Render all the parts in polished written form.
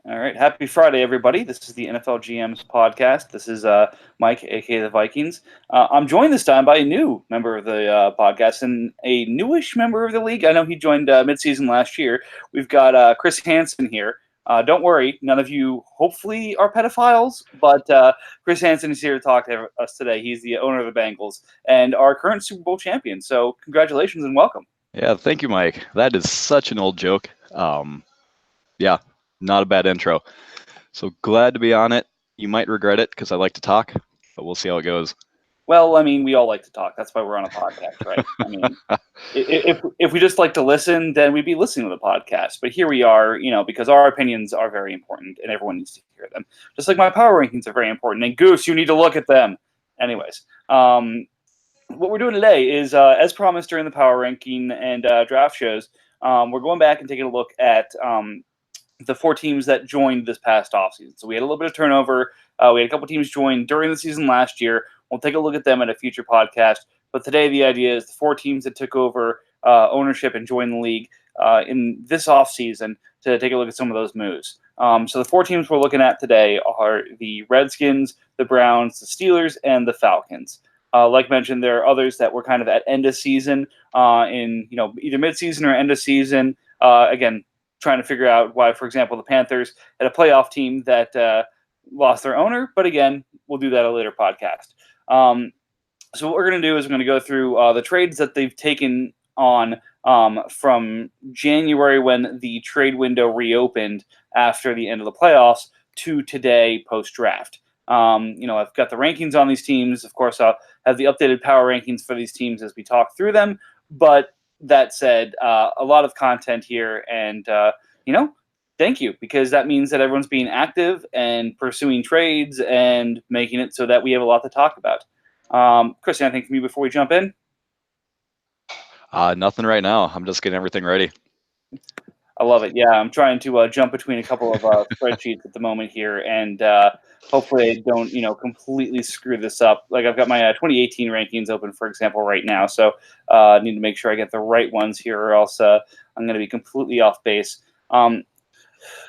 All right. Happy Friday, everybody. This is the NFL GM's podcast. This is Mike, aka the Vikings. I'm joined this time by a new member of the podcast and a newish member of the league. I know he joined midseason last year. We've got Chris Hansen here. Don't worry, none of you hopefully are pedophiles, but Chris Hansen is here to talk to us today. He's the owner of the Bengals and our current Super Bowl champion. So congratulations and welcome. Yeah, thank you, Mike. That is such an old joke. Yeah, not a bad intro. So glad to be on it. You might regret it because I like to talk, but we'll see how it goes. Well, I mean, we all like to talk. That's why we're on a podcast, right? I mean, if we just like to listen, then we'd be listening to the podcast. But here we are, because our opinions are very important and everyone needs to hear them. Just like my power rankings are very important. And Goose, you need to look at them. Anyways, what we're doing today is, as promised during the power ranking and draft shows, we're going back and taking a look at the 4 teams that joined this past offseason. So we had a little bit of turnover. We had a couple teams join during the season last year. We'll take a look at them in a future podcast. But today the idea is the 4 teams that took over ownership and joined the league in this offseason to take a look at some of those moves. So the 4 teams we're looking at today are the Redskins, the Browns, the Steelers, and the Falcons. Like mentioned, there are others that were kind of at end of season in either midseason or end of season. Again, trying to figure out why, for example, the Panthers had a playoff team that lost their owner. But again, we'll do that at a later podcast. So what we're going to do is we're going to go through the trades that they've taken on from January when the trade window reopened after the end of the playoffs to today post-draft. I've got the rankings on these teams. Of course, I'll have the updated power rankings for these teams as we talk through them. But that said, a lot of content here, and thank you, because that means that everyone's being active and pursuing trades and making it so that we have a lot to talk about. Chris, anything from you before we jump in? Nothing right now. I'm just getting everything ready. I love it. Yeah, I'm trying to jump between a couple of spreadsheets at the moment here, and hopefully I don't, completely screw this up. Like I've got my 2018 rankings open, for example, right now, so I need to make sure I get the right ones here, or else I'm going to be completely off base.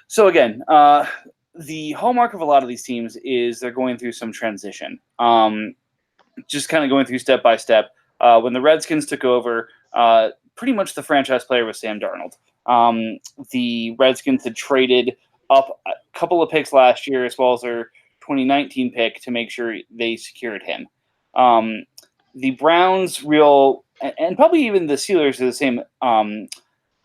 So again, the hallmark of a lot of these teams is they're going through some transition. Just kind of going through step by step. When the Redskins took over, pretty much the franchise player was Sam Darnold. The Redskins had traded up a couple of picks last year, as well as their 2019 pick, to make sure they secured him. The Browns' and probably even the Steelers, to the same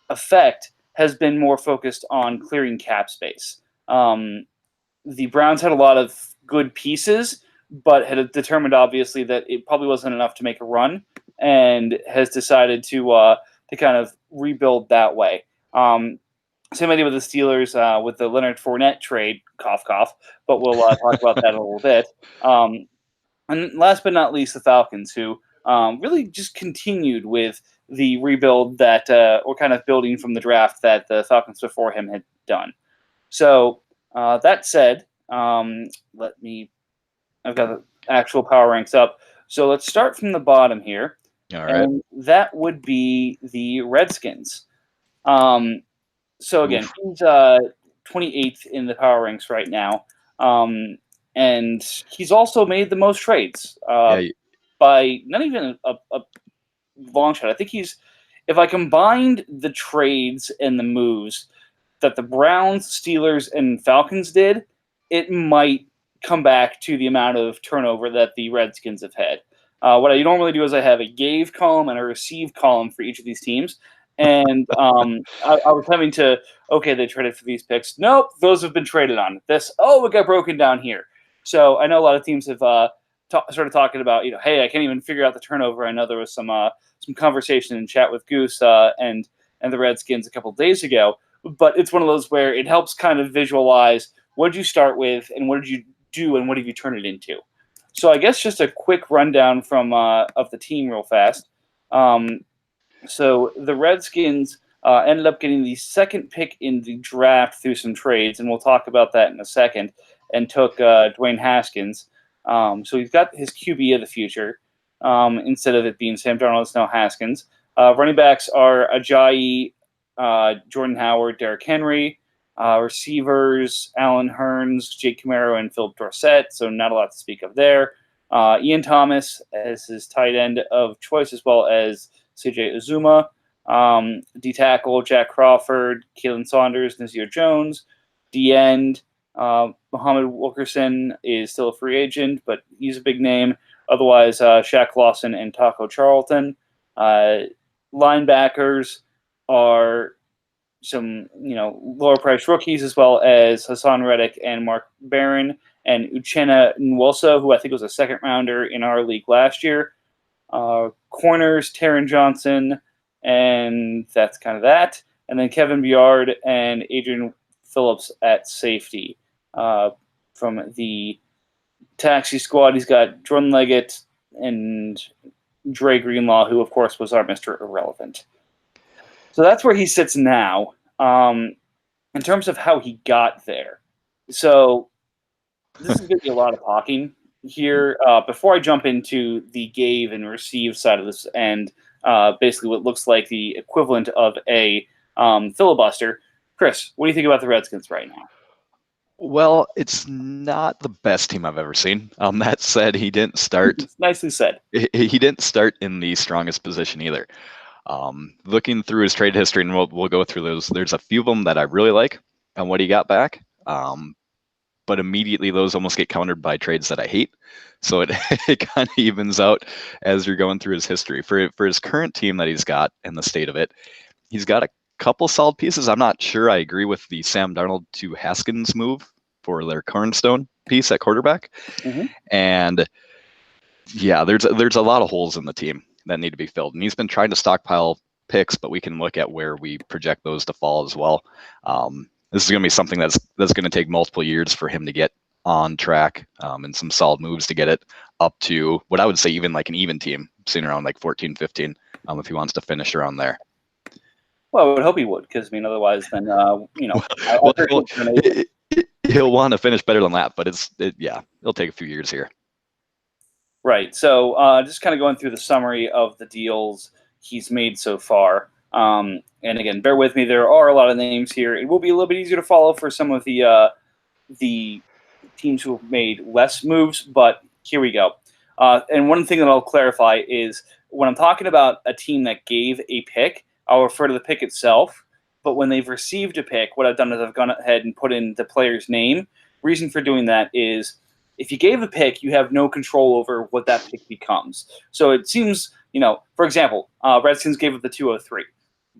effect, has been more focused on clearing cap space. The Browns had a lot of good pieces, but had determined, obviously, that it probably wasn't enough to make a run, and has decided to kind of rebuild that way. Same idea with the Steelers with the Leonard Fournette trade, cough, cough, but we'll talk about that in a little bit. And last but not least, the Falcons, who really just continued with the rebuild that or kind of building from the draft that the Falcons before him had done. So that said, I've got the actual power ranks up. So let's start from the bottom here. All right. And that would be the Redskins. So again, he's 28th in the power ranks right now. And he's also made the most trades by not even a long shot. I think if I combined the trades and the moves that the Browns, Steelers, and Falcons did, it might come back to the amount of turnover that the Redskins have had. What I normally do is I have a gave column and a receive column for each of these teams. And I was having to, they traded for these picks. Nope, those have been traded on. It got broken down here. So I know a lot of teams have started talking about, hey, I can't even figure out the turnover. I know there was some conversation and chat with Goose and the Redskins a couple of days ago. But it's one of those where it helps kind of visualize what did you start with and what did you do and what have you turned it into. So I guess just a quick rundown from of the team real fast. So the Redskins ended up getting the second pick in the draft through some trades, and we'll talk about that in a second, and took Dwayne Haskins. So he's got his QB of the future. Instead of it being Sam Darnold, it's now Haskins. Running backs are Ajayi, Jordan Howard, Derrick Henry. Receivers, Alan Hearns, Jake Camaro, and Philip Dorsett, so not a lot to speak of there. Ian Thomas as his tight end of choice, as well as CJ Uzuma. D-tackle, Jack Crawford, Kalen Saunders, Nazir Jones. D-end, Muhammad Wilkerson is still a free agent, but he's a big name. Otherwise, Shaq Lawson and Taco Charlton. Linebackers are some, lower price rookies, as well as Hassan Reddick and Mark Barron and Uchenna Nwosu, who I think was a second rounder in our league last year. Corners, Taron Johnson, and that's kind of that. And then Kevin Byard and Adrian Phillips at safety. From the taxi squad, he's got Jordan Leggett and Dre Greenlaw, who, of course, was our Mr. Irrelevant. So that's where he sits now. In terms of how he got there. So this is going to be a lot of talking here. Before I jump into the gave and receive side of this, and basically what looks like the equivalent of a filibuster, Chris, what do you think about the Redskins right now? Well, it's not the best team I've ever seen. That said, he didn't start. Nicely said. He didn't start in the strongest position either. Looking through his trade history, and we'll go through those. There's a few of them that I really like on what he got back, but immediately those almost get countered by trades that I hate. So it kind of evens out as you're going through his history. For his current team that he's got and the state of it, he's got a couple solid pieces. I'm not sure I agree with the Sam Darnold to Haskins move for their cornerstone piece at quarterback. Mm-hmm. And yeah, there's a lot of holes in the team that need to be filled. And he's been trying to stockpile picks, but we can look at where we project those to fall as well. This is going to be something that's going to take multiple years for him to get on track, and some solid moves to get it up to what I would say even like an even team, sitting around like 14, 15, if he wants to finish around there. Well, I would hope he would, because otherwise, then he'll want to finish better than that. But it'll take a few years here. Right. So just kind of going through the summary of the deals he's made so far. And again, bear with me. There are a lot of names here. It will be a little bit easier to follow for some of the teams who have made less moves, but here we go. And one thing that I'll clarify is when I'm talking about a team that gave a pick, I'll refer to the pick itself. But when they've received a pick, what I've done is I've gone ahead and put in the player's name. Reason for doing that is if you gave a pick, you have no control over what that pick becomes. So it seems, for example, Redskins gave up the 203.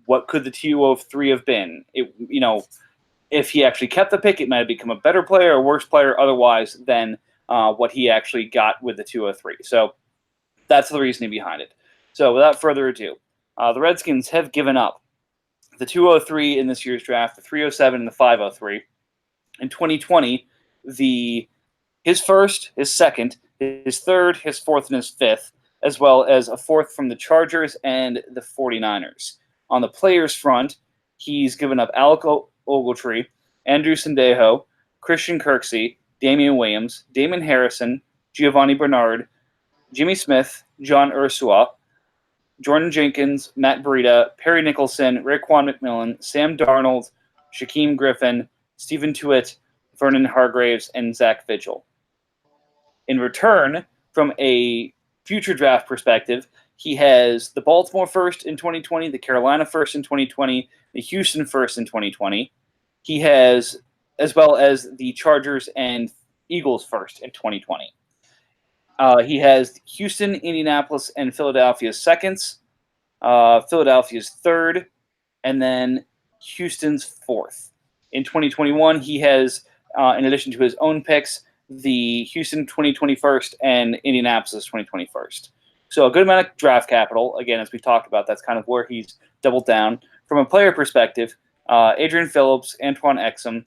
What could the 203 have been? If he actually kept the pick, it might have become a better player or worse player otherwise than what he actually got with the 203. So that's the reasoning behind it. So without further ado, the Redskins have given up the 203 in this year's draft, the 307 and the 503. In 2020, his first, his second, his third, his fourth, and his fifth, as well as a fourth from the Chargers and the 49ers. On the players front, he's given up Alec Ogletree, Andrew Sendejo, Christian Kirksey, Damian Williams, Damon Harrison, Giovanni Bernard, Jimmy Smith, John Ursua, Jordan Jenkins, Matt Breida, Perry Nicholson, Raekwon McMillan, Sam Darnold, Shaquem Griffin, Stephen Tuitt, Vernon Hargraves, and Zach Vigil. In return, from a future draft perspective, he has the Baltimore first in 2020, the Carolina first in 2020, the Houston first in 2020. He has, as well as the Chargers and Eagles first in 2020. He has Houston, Indianapolis, and Philadelphia's seconds, Philadelphia's third, and then Houston's fourth. In 2021, he has, in addition to his own picks, the Houston 2021st and Indianapolis 2021st. So a good amount of draft capital. Again, as we talked about, that's kind of where he's doubled down. From a player perspective, Adrian Phillips, Antoine Exum,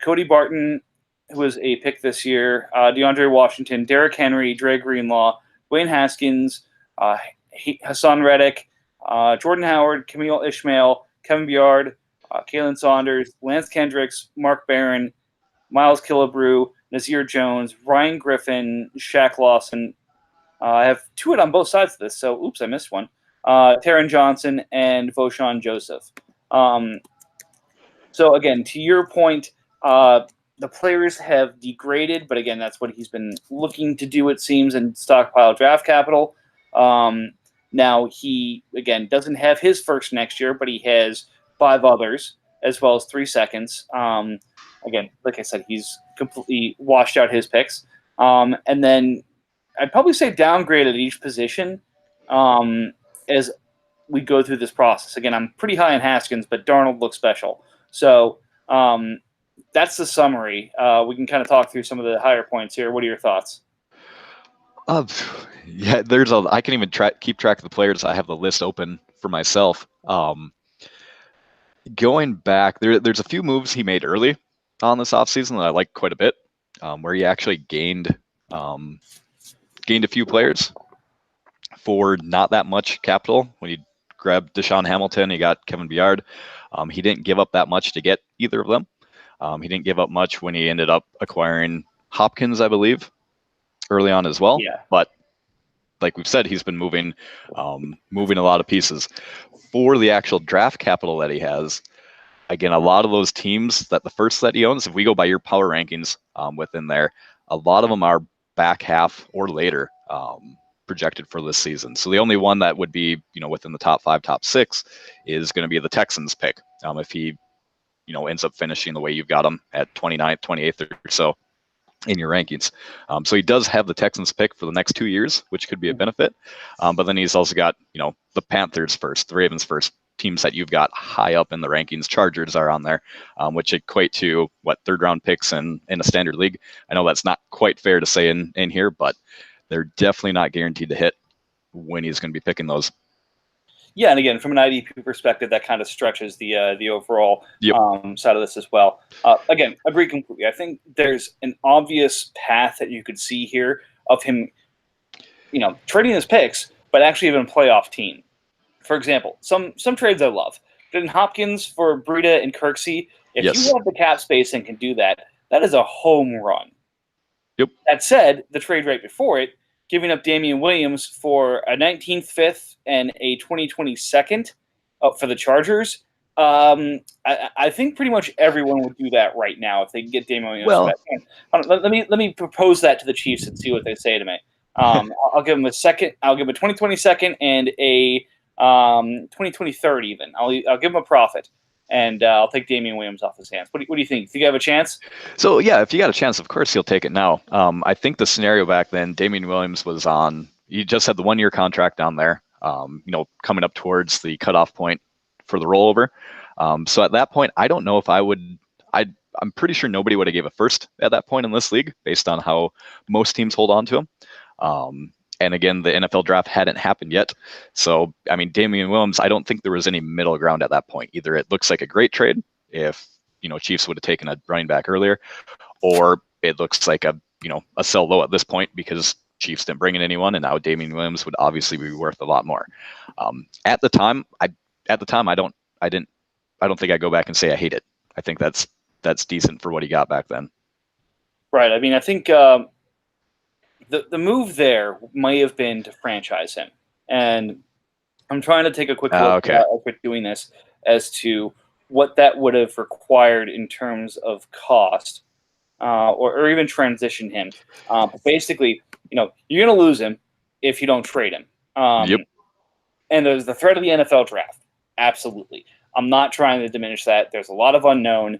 Cody Barton, who was a pick this year, DeAndre Washington, Derrick Henry, Dre Greenlaw, Wayne Haskins, Hassan Reddick, Jordan Howard, Camille Ishmael, Kevin Byard, Kalen Saunders, Lance Kendricks, Mark Barron, Miles Killebrew, Nazir Jones, Ryan Griffin, Shaq Lawson. I have two on both sides of this, so oops, I missed one. Taron Johnson and Voshan Joseph. So again, to your point, the players have degraded, but again, that's what he's been looking to do, it seems, and stockpile draft capital. Now he again doesn't have his first next year, but he has 5 others as well as 3 seconds. Again, like I said, he's completely washed out his picks. And then I'd probably say downgrade at each position as we go through this process. Again, I'm pretty high on Haskins, but Darnold looks special. So that's the summary. We can kind of talk through some of the higher points here. What are your thoughts? Yeah, I can even keep track of the players. I have the list open for myself. Going back, there's a few moves he made early on this offseason that I like quite a bit, where he actually gained a few players for not that much capital. When he grabbed Deshaun Hamilton, he got Kevin Byard. He didn't give up that much to get either of them. He didn't give up much when he ended up acquiring Hopkins, I believe, early on as well. Yeah. But like we've said, he's been moving a lot of pieces for the actual draft capital that he has. Again, a lot of those teams that the first that he owns, if we go by your power rankings within there, a lot of them are back half or later projected for this season. So the only one that would be, within the top 5, top 6 is going to be the Texans pick. If he, ends up finishing the way you've got him at 29th, 28th or so in your rankings. So he does have the Texans pick for the next 2 years, which could be a benefit. But then he's also got, the Panthers first, the Ravens first, teams that you've got high up in the rankings. Chargers are on there, which equate to third round picks in a standard league. I know that's not quite fair to say in here, but they're definitely not guaranteed to hit when he's going to be picking those. Yeah, and again, from an IDP perspective, that kind of stretches the overall side of this as well. Again, agree completely. I think there's an obvious path that you could see here of him, trading his picks, but actually having a playoff team. For example, some trades I love. Getting Hopkins for Breida and Kirksey. If you have the cap space and can do that, that is a home run. Yep. That said, the trade right before it, giving up Damian Williams for a 19th, 5th, and a 2020 second for the Chargers. I think pretty much everyone would do that right now if they can get Damian Williams back. Let me propose that to the Chiefs and see what they say to me. I'll give them a second. I'll give them a 2020 second and a 2020 third even. I'll give them a profit. And I'll take Damian Williams off his hands. What do you think? Think you have a chance? So, yeah, if you got a chance, of course he'll take it now. I think the scenario back then, Damian Williams was he just had the 1-year contract down there, coming up towards the cutoff point for the rollover. So at that point, I don't know if I'm pretty sure nobody would have gave a first at that point in this league based on how most teams hold on to him. And again, the NFL draft hadn't happened yet. So, I mean, Damian Williams, I don't think there was any middle ground at that point. Either it looks like a great trade if, Chiefs would have taken a running back earlier, or it looks like a sell low at this point because Chiefs didn't bring in anyone, and now Damian Williams would obviously be worth a lot more. At the time, I don't think I go back and say I hate it. I think that's decent for what he got back then. Right. I mean, I think the move there may have been to franchise him. And I'm trying to take a quick look at doing this as to what that would have required in terms of cost or even transition him. Basically, you're going to lose him if you don't trade him. And there's the threat of the NFL draft. Absolutely. I'm not trying to diminish that. There's a lot of unknown.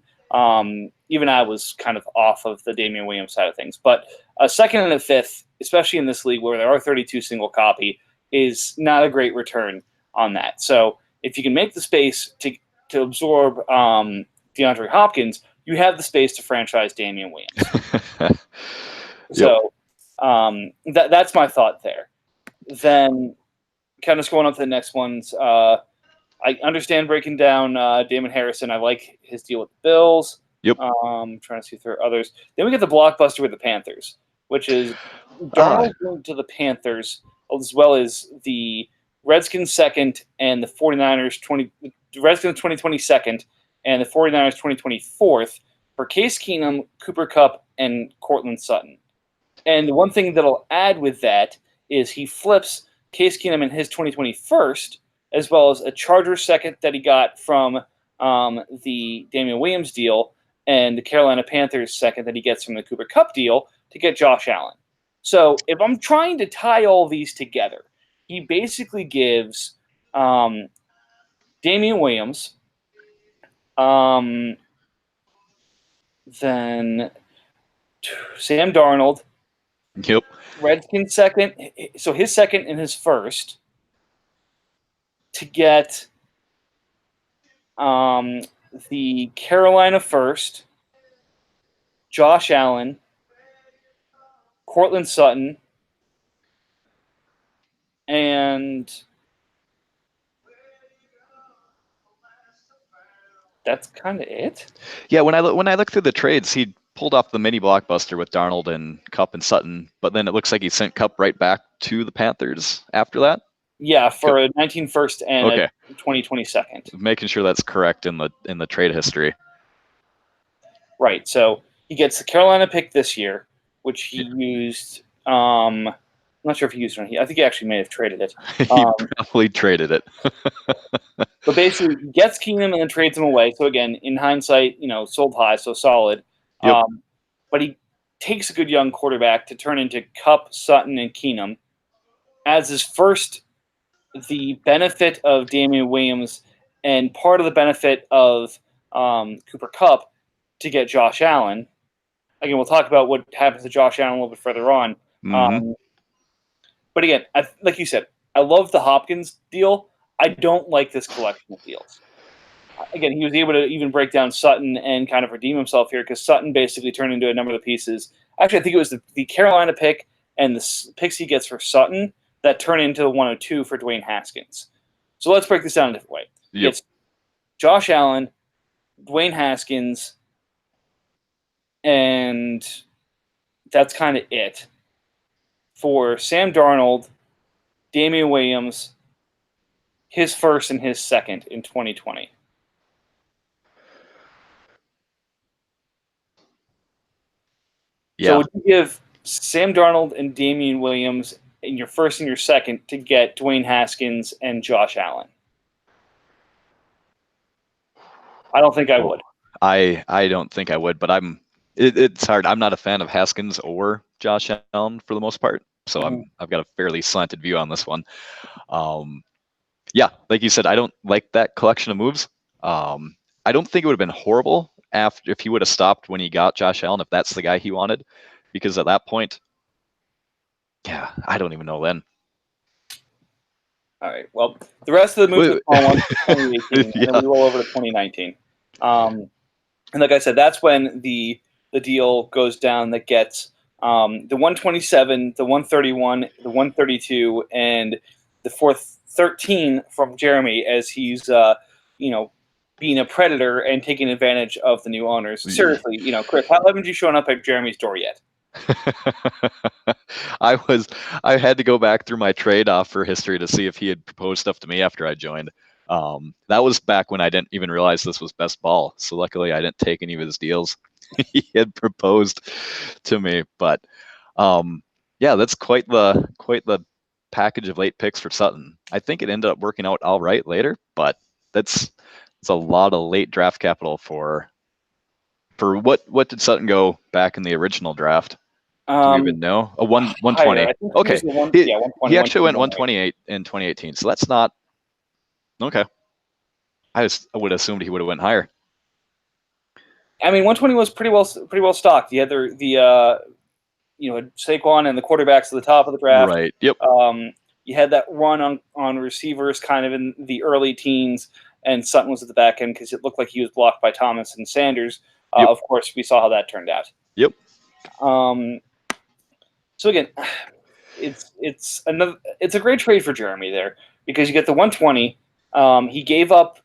Even I was kind of off of the Damian Williams side of things. But a second and a fifth, especially in this league where there are 32 single copy, is not a great return on that. So if you can make the space to absorb DeAndre Hopkins, you have the space to franchise Damian Williams. So that's my thought there. Then kind of going on to the next ones. I understand breaking down Damon Harrison. I like his deal with the Bills. Trying to see if there are others. Then we get the blockbuster with the Panthers, which is Darnold going to the Panthers, as well as the Redskins second and the 49ers Redskins 2020 second and the 49ers 2020 fourth for Case Keenum, Cooper Kupp, and Cortland Sutton. And the one thing that I'll add with that is he flips Case Keenum in his 2020 first, as well as a Chargers second that he got from the Damian Williams deal and the Carolina Panthers second that he gets from the Cooper Kupp deal to get Josh Allen. So if I'm trying to tie all these together, he basically gives Damian Williams, then Sam Darnold, Yep. Redskins second, so his second and his first, to get the Carolina first, Josh Allen, Cortland Sutton, and that's kind of it. Yeah, when I look through the trades, he pulled off the mini blockbuster with Darnold and Kupp and Sutton, but then it looks like he sent Kupp right back to the Panthers after that. Yeah, for a 19 first and Okay. a 2020 second. Making sure that's correct in the trade history. Right. So he gets the Carolina pick this year, which he used. I'm not sure if he used it. I think he actually may have traded it. He probably traded it. But basically, he gets Keenum and then trades him away. So again, in hindsight, sold high, so solid. Yep. But he takes a good young quarterback to turn into Kupp, Sutton, and Keenum. As his first, the benefit of Damian Williams and part of the benefit of Cooper Kupp to get Josh Allen. Again, we'll talk about what happens to Josh Allen a little bit further on. Mm-hmm. But again, like you said, I love the Hopkins deal. I don't like this collection of deals. Again, he was able to even break down Sutton and kind of redeem himself here because Sutton basically turned into a number of the pieces. Actually, I think it was the Carolina pick and the picks he gets for Sutton that turn into the 102 for Dwayne Haskins. So let's break this down a different way. Yep. It's Josh Allen, Dwayne Haskins, and that's kind of it. For Sam Darnold, Damian Williams, his first and his second in 2020. Yeah. So would you give Sam Darnold and Damian Williams in your first and your second to get Dwayne Haskins and Josh Allen? I don't think I would. I don't think I would, but it's hard. I'm not a fan of Haskins or Josh Allen for the most part, so I've got a fairly slanted view on this one. Yeah, like you said, I don't like that collection of moves. I don't think it would have been horrible if he would have stopped when he got Josh Allen, if that's the guy he wanted, because at that point, yeah, I don't even know then. All right. Well, the rest of the moves are 2018, Yeah. and then we roll over to 2019. And like I said, that's when the deal goes down that gets the 127, the 131, the 132, and the 413 from Jeremy as he's being a predator and taking advantage of the new owners. Seriously, Chris, how haven't you shown up at Jeremy's door yet? I had to go back through my trade offer history to see if he had proposed stuff to me after I joined. That was back when I didn't even realize this was best ball. So luckily I didn't take any of his deals. He had proposed to me, but yeah, that's quite the package of late picks for Sutton. I think it ended up working out all right later, but it's a lot of late draft capital for what did Sutton go back in the original draft? Do you even know? 120. Okay. He actually went 128 in 2018, so that's not okay. I would have assumed he would have went higher. I mean, 120 was pretty well stocked. You had the Saquon and the quarterbacks at the top of the draft. Right. Yep. You had that run on receivers kind of in the early teens, and Sutton was at the back end because it looked like he was blocked by Thomas and Sanders. Yep. Of course, we saw how that turned out. Yep. So again, it's a great trade for Jeremy there because you get the 120. He gave up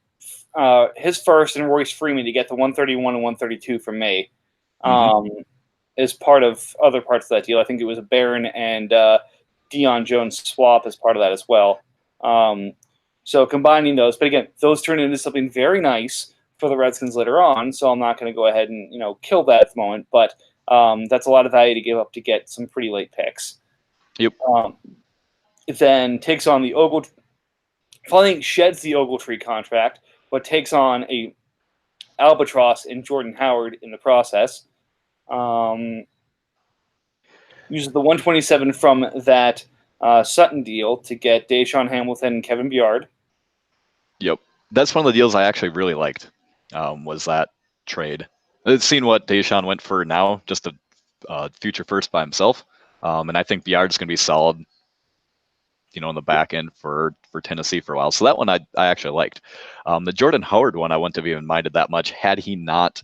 his first and Royce Freeman to get the 131 and 132 from May. As part of other parts of that deal. I think it was a Barron and Deion Jones swap as part of that as well. So combining those, but again, those turn into something very nice for the Redskins later on. So I'm not going to go ahead and kill that at the moment, but that's a lot of value to give up to get some pretty late picks. Yep. It then takes on the Ogletree, finally sheds the Ogletree contract, but takes on a albatross in Jordan Howard in the process. Uses the 127 from that Sutton deal to get Deshaun Hamilton and Kevin Byard. Yep. That's one of the deals I actually really liked, was that trade. I've seen what Deshaun went for now, just a future first by himself. And I think Byard's going to be solid, in the back end for Tennessee for a while. So that one I actually liked. The Jordan Howard one I wouldn't have even minded that much had he not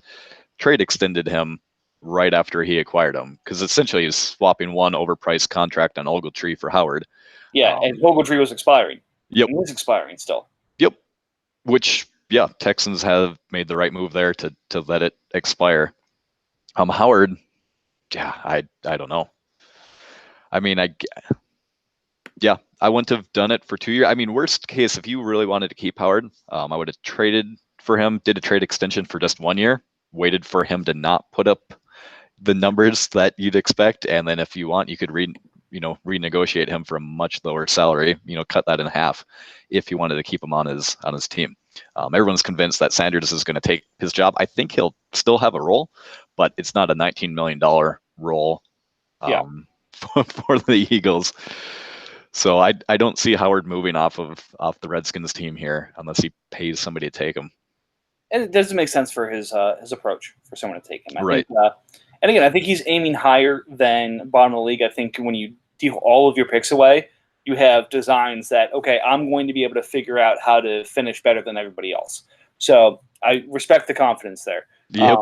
trade extended him right after he acquired him, because essentially he's swapping one overpriced contract on Ogletree for Howard. Yeah, and Ogletree was expiring. Yep. He was expiring still. Yep. Which, yeah, Texans have made the right move there to let it expire. Howard, yeah, I don't know. I mean, I wouldn't have done it for 2 years. I mean, worst case, if you really wanted to keep Howard, I would have traded for him, did a trade extension for just 1 year, waited for him to not put up the numbers that you'd expect, and then if you want, you could renegotiate him for a much lower salary, cut that in half if you wanted to keep him on his team. Everyone's convinced that Sanders is going to take his job. I think he'll still have a role, but it's not a $19 million role for the Eagles. So I don't see Howard moving off the Redskins team here unless he pays somebody to take him. And it doesn't make sense for his approach for someone to take him. I Right. think, and again, I think he's aiming higher than bottom of the league. I think when you deal all of your picks away, you have designs that, okay, I'm going to be able to figure out how to finish better than everybody else. So I respect the confidence there. Yep.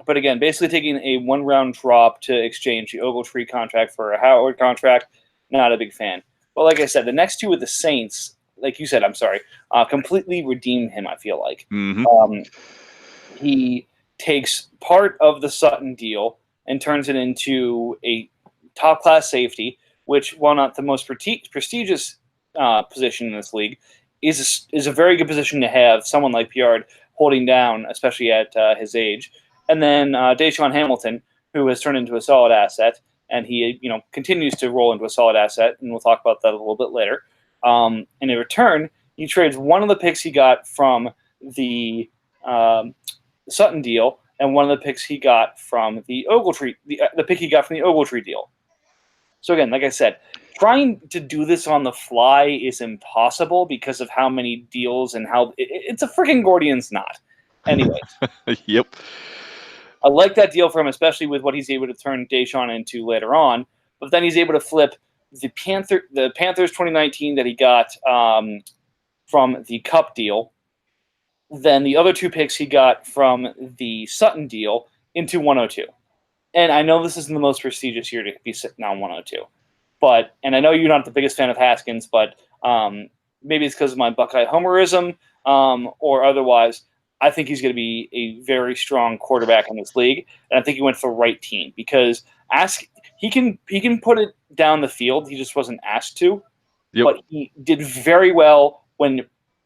But again, basically taking a one-round drop to exchange the Ogletree contract for a Howard contract, not a big fan. But like I said, the next two with the Saints, like you said, completely redeemed him, I feel like. Mm-hmm. He takes part of the Sutton deal and turns it into a top-class safety, which, while not the most prestigious position in this league, is a very good position to have someone like Byard holding down, especially at his age. And then Deshaun Hamilton, who has turned into a solid asset, and he continues to roll into a solid asset, and we'll talk about that a little bit later. And in return, he trades one of the picks he got from the Sutton deal and one of the picks he got from the Ogletree, the pick he got from the Ogletree deal. So again, like I said, trying to do this on the fly is impossible because of how many deals and how it's a freaking Gordian's knot. Anyways. Yep. I like that deal for him, especially with what he's able to turn Deshaun into later on. But then he's able to flip the Panthers 2019 that he got from the Cup deal, then the other two picks he got from the Sutton deal into 102. And I know this isn't the most prestigious year to be sitting on 102. And I know you're not the biggest fan of Haskins, but maybe it's because of my Buckeye homerism or otherwise. I think he's going to be a very strong quarterback in this league, and I think he went for the right team because he can put it down the field. He just wasn't asked to, but he did very well when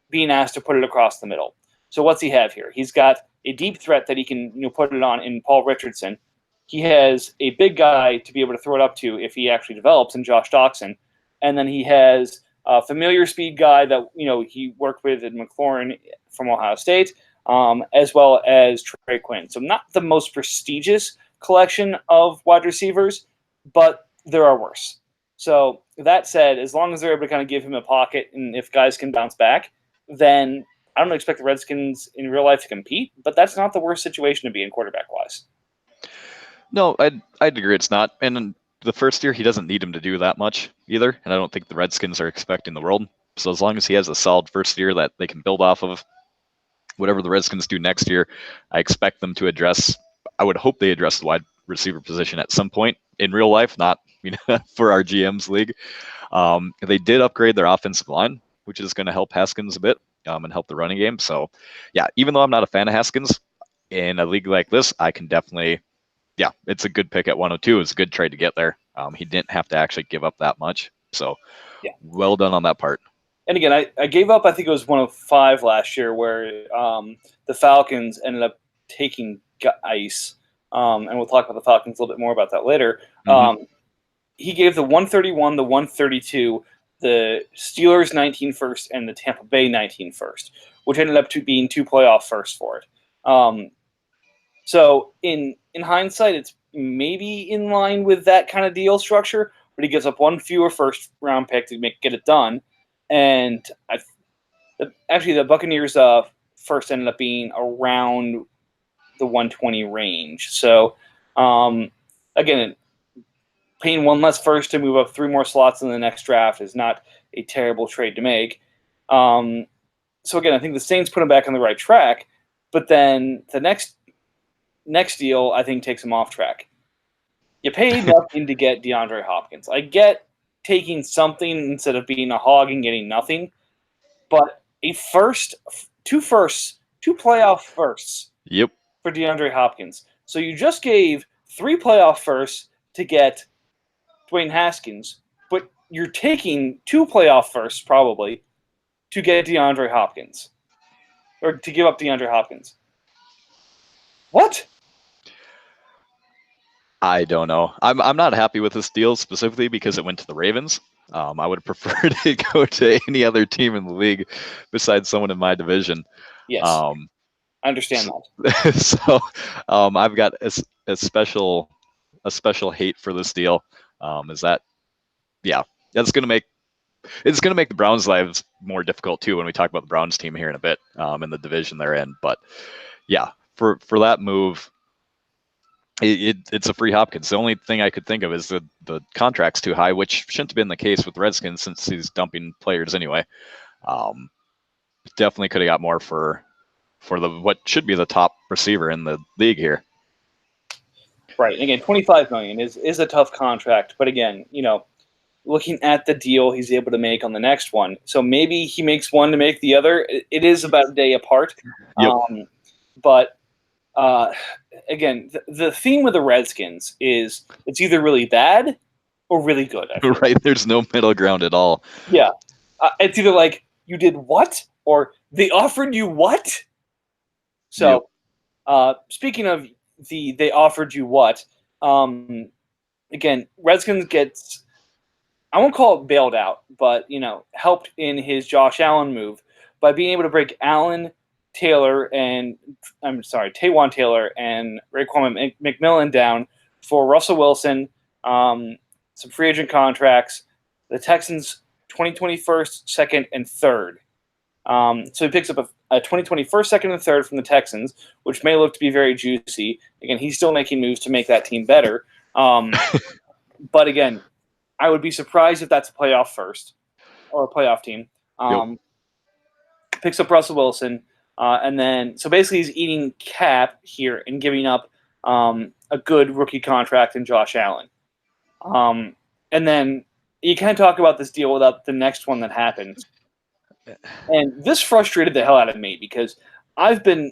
being asked to put it across the middle. So what's he have here? He's got a deep threat that he can put it on in Paul Richardson. He has a big guy to be able to throw it up to if he actually develops in Josh Doxson, and then he has a familiar speed guy that he worked with in McLaurin from Ohio State. As well as Trey Quinn. So not the most prestigious collection of wide receivers, but there are worse. So that said, as long as they're able to kind of give him a pocket and if guys can bounce back, then I don't expect the Redskins in real life to compete, but that's not the worst situation to be in quarterback-wise. No, I'd agree it's not. And in the first year, he doesn't need him to do that much either, and I don't think the Redskins are expecting the world. So as long as he has a solid first year that they can build off of, whatever the Redskins do next year, I expect them to address. I would hope they address the wide receiver position at some point in real life, not for our GM's league. They did upgrade their offensive line, which is going to help Haskins a bit and help the running game. So, yeah, even though I'm not a fan of Haskins, in a league like this, I can definitely, it's a good pick at 102. It's a good trade to get there. He didn't have to actually give up that much. So, well done on that part. And again, I gave up, I think it was 105 last year where the Falcons ended up taking ice. And we'll talk about the Falcons a little bit more about that later. Mm-hmm. He gave the 131, the 132, the Steelers 19 first, and the Tampa Bay 19 first, which ended up being 2 playoff firsts for it. So in hindsight, it's maybe in line with that kind of deal structure, but he gives up one fewer first round pick to get it done. And actually, the Buccaneers' first ended up being around the 120 range. So again, paying one less first to move up 3 more slots in the next draft is not a terrible trade to make. So again, I think the Saints put him back on the right track, but then the next deal, I think, takes him off track. You paid nothing to get DeAndre Hopkins. I get taking something instead of being a hog and getting nothing, but two playoff firsts Yep. for DeAndre Hopkins. So you just gave 3 playoff firsts to get Dwayne Haskins, but you're taking 2 playoff firsts probably to get DeAndre Hopkins, or to give up DeAndre Hopkins. What? I don't know. I'm not happy with this deal specifically because it went to the Ravens. I would prefer to go to any other team in the league besides someone in my division. Yes, I understand that. So I've got a special hate for this deal. Is that, yeah, that's going to make the Browns' lives more difficult too when we talk about the Browns team here in a bit, in the division they're in. But yeah, for that move, it's a free Hopkins. The only thing I could think of is the contract's too high, which shouldn't have been the case with Redskins since he's dumping players anyway. Definitely could have got more for the what should be the top receiver in the league here. Right. And again, $25 million is a tough contract, but again, looking at the deal he's able to make on the next one, so maybe he makes one to make the other. It is about a day apart. Yep. But again, the theme with the Redskins is it's either really bad or really good. Right. There's no middle ground at all. Yeah. It's either like, you did what? Or they offered you what? So, speaking of they offered you what, again, Redskins gets, I won't call it bailed out, but, helped in his Josh Allen move by being able to break Taywan Taylor and Raekwon McMillan down for Russell Wilson, some free agent contracts, the Texans 2021st, second, and third. So he picks up a 2021st, second, and third from the Texans, which may look to be very juicy. Again, he's still making moves to make that team better. But again, I would be surprised if that's a playoff first or a playoff team. Picks up Russell Wilson. And then, so basically he's eating cap here and giving up a good rookie contract in Josh Allen. And then you can't talk about this deal without the next one that happens. And this frustrated the hell out of me because I've been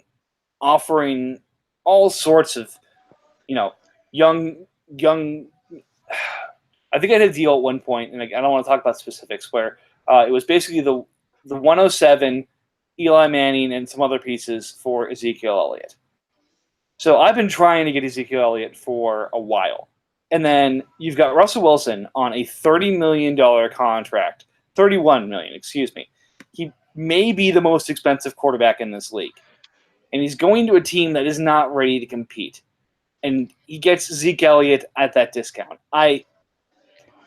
offering all sorts of, young. I think I had a deal at one point, and I don't want to talk about specifics, where it was basically the 107, Eli Manning, and some other pieces for Ezekiel Elliott. So I've been trying to get Ezekiel Elliott for a while. And then you've got Russell Wilson on a $30 million contract. $31 million, excuse me. He may be the most expensive quarterback in this league. And he's going to a team that is not ready to compete. And he gets Zeke Elliott at that discount. I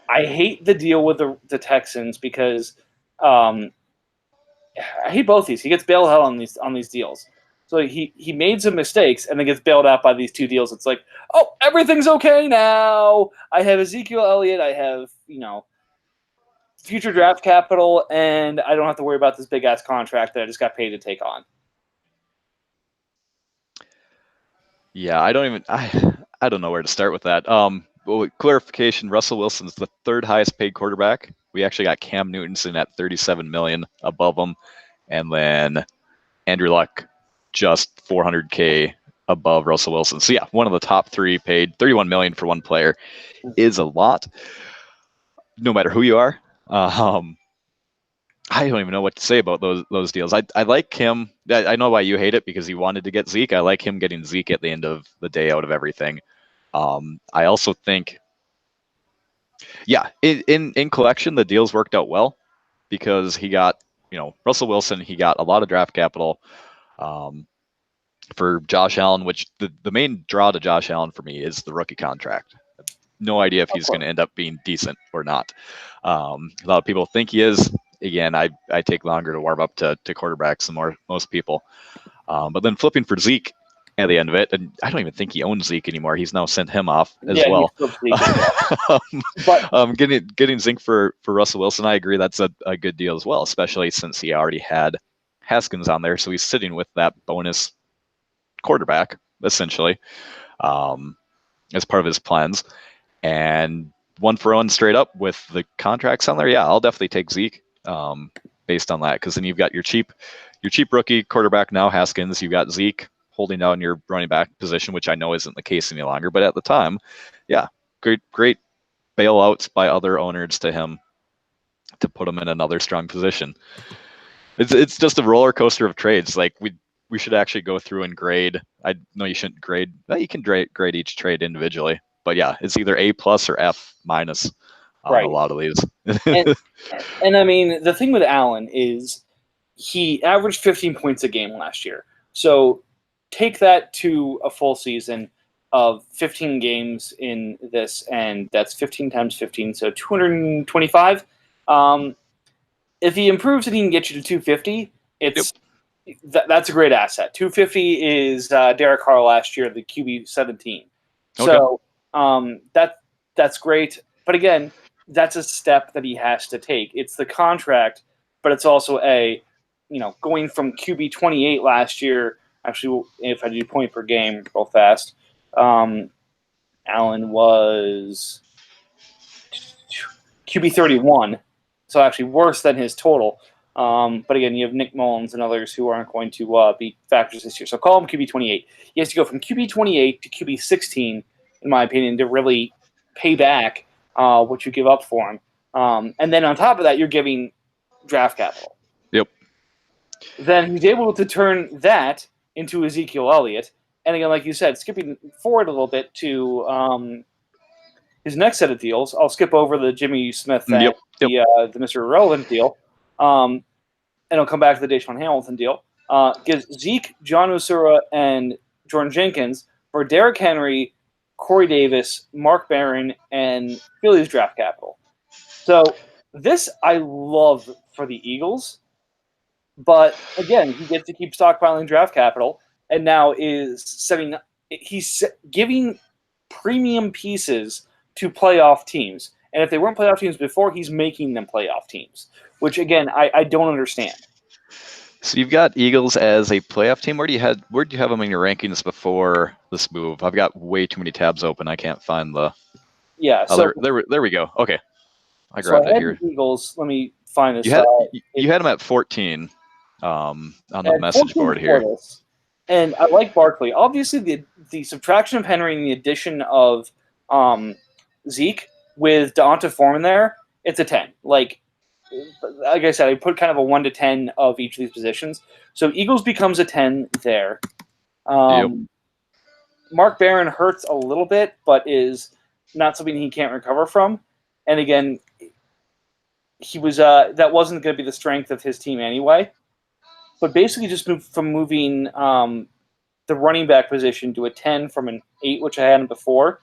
hate the deal with the Texans because I hate both these. He gets bailed out on these deals. So he made some mistakes and then gets bailed out by these two deals. It's like, oh, everything's okay now. I have Ezekiel Elliott. I have, future draft capital, and I don't have to worry about this big-ass contract that I just got paid to take on. Yeah, I don't know where to start with that. Well, clarification, Russell Wilson's the third highest paid quarterback. We actually got Cam Newton at $37 million above him, and then Andrew Luck just $400K above Russell Wilson. So yeah, one of the top three paid. $31 million for one player is a lot, no matter who you are. I don't even know what to say about those deals. I like him. I know why you hate it, because he wanted to get Zeke. I like him getting Zeke at the end of the day out of everything. I also think, yeah, in collection, the deals worked out well because he got, Russell Wilson, he got a lot of draft capital. for Josh Allen, which the main draw to Josh Allen for me is the rookie contract. No idea if he's going to end up being decent or not. A lot of people think he is. Again, I take longer to warm up to quarterbacks than most people. But then flipping for Zeke at the end of it, and I don't even think he owns Zeke anymore. He's now sent him off as well. But getting Zeke for Russell Wilson, I agree that's a good deal as well, especially since he already had Haskins on there, so he's sitting with that bonus quarterback essentially as part of his plans. And 1-for-1 straight up with the contracts on there. Yeah, I'll definitely take Zeke based on that, because then you've got your cheap rookie quarterback now, Haskins. You've got Zeke holding down your running back position, which I know isn't the case any longer. But at the time, yeah, great bailouts by other owners to him to put him in another strong position. It's just a roller coaster of trades. Like we should actually go through and grade. I know you shouldn't grade. You can grade each trade individually. But yeah, it's either A+ or F- on a lot of these. and I mean, the thing with Allen is he averaged 15 points a game last year. So take that to a full season of 15 games in this, and that's 15 times 15, so 225. If he improves and he can get you to 250, that's a great asset. 250 is Derek Carr last year, the QB 17. So that's great. But again, that's a step that he has to take. It's the contract, but it's also going from QB 28 last year. Actually, if I do point per game real fast, Allen was QB 31, so actually worse than his total. But again, you have Nick Mullins and others who aren't going to be factors this year. So call him QB 28. He has to go from QB 28 to QB 16, in my opinion, to really pay back what you give up for him. And then on top of that, you're giving draft capital. Yep. Then he's able to turn that into Ezekiel Elliott. And again, like you said, skipping forward a little bit to his next set of deals, I'll skip over the Jimmy Smith thing, the Mr. Irrelevant deal, and I'll come back to the Deshaun Hamilton deal. Gives Zeke, John Usura, and Jordan Jenkins for Derrick Henry, Corey Davis, Mark Barron, and Philly's draft capital. So this I love for the Eagles, but again, he gets to keep stockpiling draft capital, and now he's giving premium pieces to playoff teams. And if they weren't playoff teams before, he's making them playoff teams, which again, I don't understand. So you've got Eagles as a playoff team. Where do you have them in your rankings before this move? I've got way too many tabs open. I can't find the. Yeah. So there we go. Okay, I grabbed it here. Eagles. Let me find this. You had them at 14 on the message board here. And I like Barkley. Obviously, the subtraction of Henry and the addition of Zeke with D'Onta Foreman there, it's a 10. Like I said, I put kind of a 1 to 10 of each of these positions. So Eagles becomes a 10 there. Mark Barron hurts a little bit, but is not something he can't recover from. And again, he was that wasn't going to be the strength of his team anyway. But basically just moving the running back position to a 10 from an 8, which I had him before.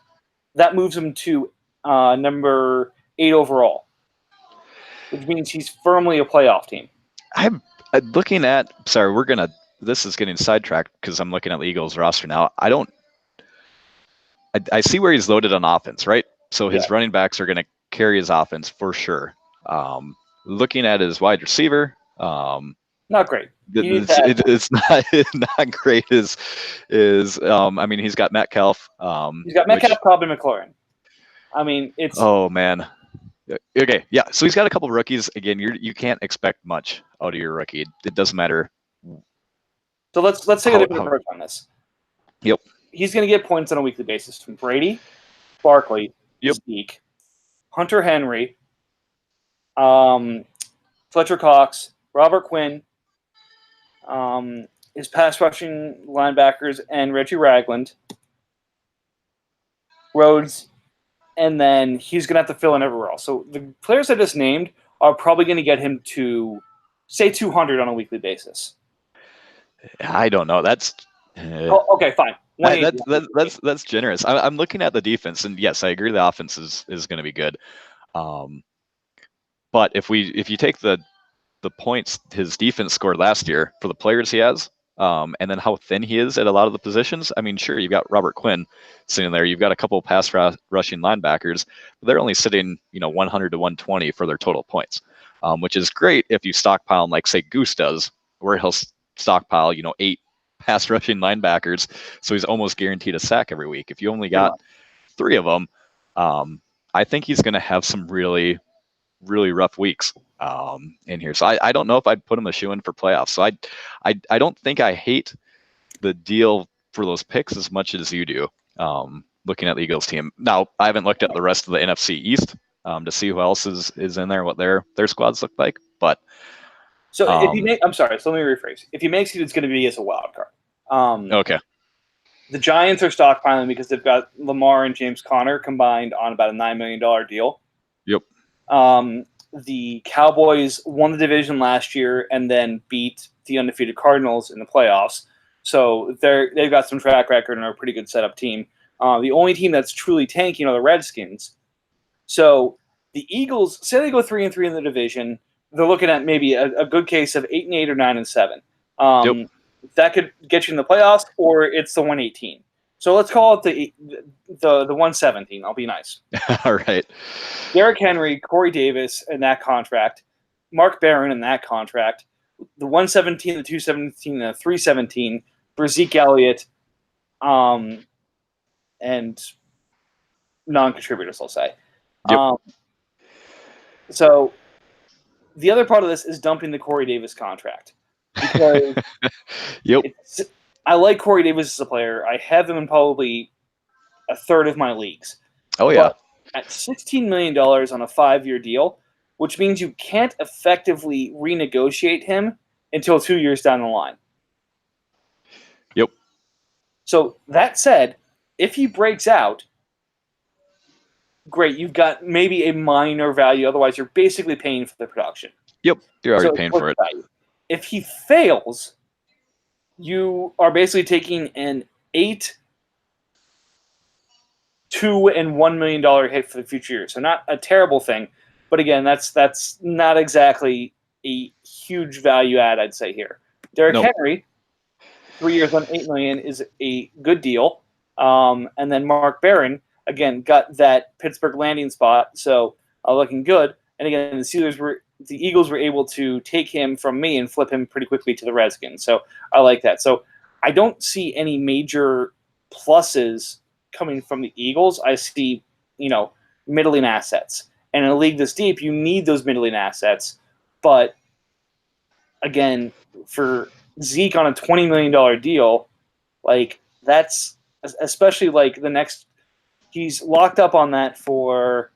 That moves him to number 8 overall, which means he's firmly a playoff team. I'm looking at – sorry, this is getting sidetracked because I'm looking at the Eagles roster now. I see where he's loaded on offense, right? So his running backs are going to carry his offense for sure. Looking at his wide receiver – not great. It's not great. I mean, he's got Metcalf. He's got Metcalf, Cobb, and McLaurin. I mean, it's. Oh man. Okay, yeah. So he's got a couple of rookies. Again, you can't expect much out of your rookie. It doesn't matter. So let's take a different approach on this. Yep. He's going to get points on a weekly basis from Brady, Barkley, Zeke, Hunter Henry, Fletcher Cox, Robert Quinn. His pass rushing linebackers and Reggie Ragland, Rhodes, and then he's going to have to fill in everywhere else. So the players I just named are probably going to get him to, say, 200 on a weekly basis. I don't know. Oh, okay, fine. 180. That's generous. I'm looking at the defense, and yes, I agree the offense is going to be good. But if you take the points his defense scored last year for the players he has, and then how thin he is at a lot of the positions, I mean, sure, you've got Robert Quinn sitting there. You've got a couple of pass rushing linebackers, but they're only sitting 100 to 120 for their total points, which is great if you stockpile like say Goose does, where he'll stockpile 8 pass rushing linebackers, so he's almost guaranteed a sack every week. If you only got 3 of them, I think he's going to have some really, really rough weeks in here. So I don't know if I'd put him a shoe in for playoffs. So I don't think I hate the deal for those picks as much as you do. Looking at the Eagles team now, I haven't looked at the rest of the NFC East to see who else is in there, what their squads look like. But so if you make, I'm sorry, so let me rephrase. If he makes it, it's going to be as a wild card. Okay. The Giants are stockpiling because they've got Lamar and James Conner combined on about a $9 million deal. Yep. The Cowboys won the division last year and then beat the undefeated Cardinals in the playoffs. So they've got some track record and are a pretty good setup team. The only team that's truly tanking are the Redskins. So the Eagles, say they go 3-3 in the division, they're looking at maybe a good case of 8-8 or 9-7. Yep. That could get you in the playoffs, or it's the 118. So let's call it the 117. I'll be nice. All right. Derrick Henry, Corey Davis in that contract, Mark Barron in that contract, the 117, the 217, and the 317 for Zeke Elliott, and non-contributors, I'll say. Yep. So the other part of this is dumping the Corey Davis contract. Because yep. I like Corey Davis as a player. I have him in probably a third of my leagues. Oh, yeah. But at $16 million on a 5-year deal, which means you can't effectively renegotiate him until 2 years down the line. Yep. So that said, if he breaks out, great, you've got maybe a minor value. Otherwise, you're basically paying for the production. Yep, you're already paying for it. Value. If he fails, you are basically taking an $8, $2, and $1 million hit for the future years. So not a terrible thing, but again, that's not exactly a huge value add, I'd say here. Derrick Henry, 3 years on $8 million is a good deal, and then Mark Barron again got that Pittsburgh landing spot, so looking good. And again, the Eagles were able to take him from me and flip him pretty quickly to the Redskins. So I like that. So I don't see any major pluses coming from the Eagles. I see, middling assets. And in a league this deep, you need those middling assets. But again, for Zeke on a $20 million deal, like that's especially like the next, he's locked up on that for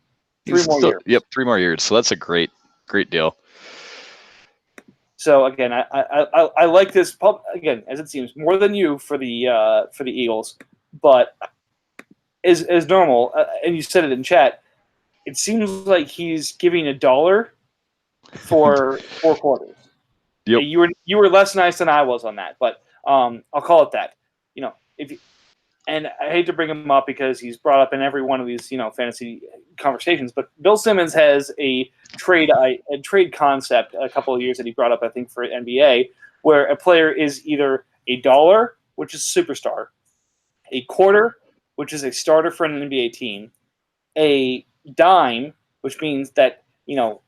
3 more years. Yep, 3 more years. So that's a great deal. So again, I like this again, as it seems, more than you for the Eagles, but as normal, and you said it in chat, it seems like he's giving $1 for 4 quarters. Yep. You were less nice than I was on that, but I'll call it that. And I hate to bring him up because he's brought up in every one of these, fantasy conversations. But Bill Simmons has a trade concept a couple of years that he brought up, I think, for NBA, where a player is either $1, which is a superstar, a quarter, which is a starter for an NBA team, a dime, which means that, and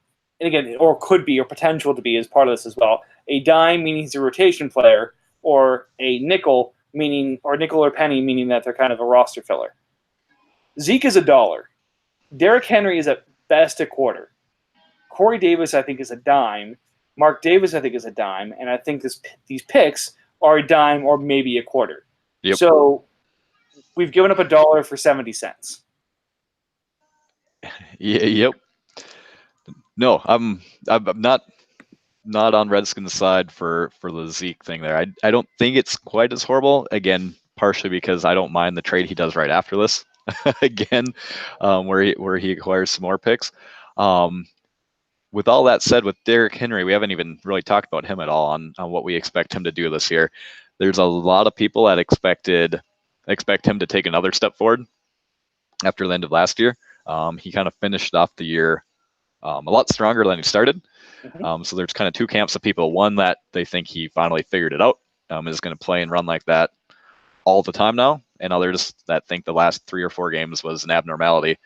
again, or could be or potential to be as part of this as well. A dime meaning he's a rotation player, or a nickel or penny, meaning that they're kind of a roster filler. Zeke is $1. Derrick Henry is at best a quarter. Corey Davis, I think, is a dime. Mark Davis, I think, is a dime. And I think these picks are a dime or maybe a quarter. Yep. So we've given up $1 for 70 cents. Yeah, yep. No, I'm not on Redskins' side for the Zeke thing there. I don't think it's quite as horrible. Again, partially because I don't mind the trade he does right after this. Again, where he acquires some more picks. With all that said, with Derrick Henry, we haven't even really talked about him at all on what we expect him to do this year. there's a lot of people that expect him to take another step forward after the end of last year. He kind of finished off the year a lot stronger than he started. So there's kind of two camps of people. One that they think he finally figured it out, is going to play and run like that all the time now, and others that think the last 3 or 4 games was an abnormality.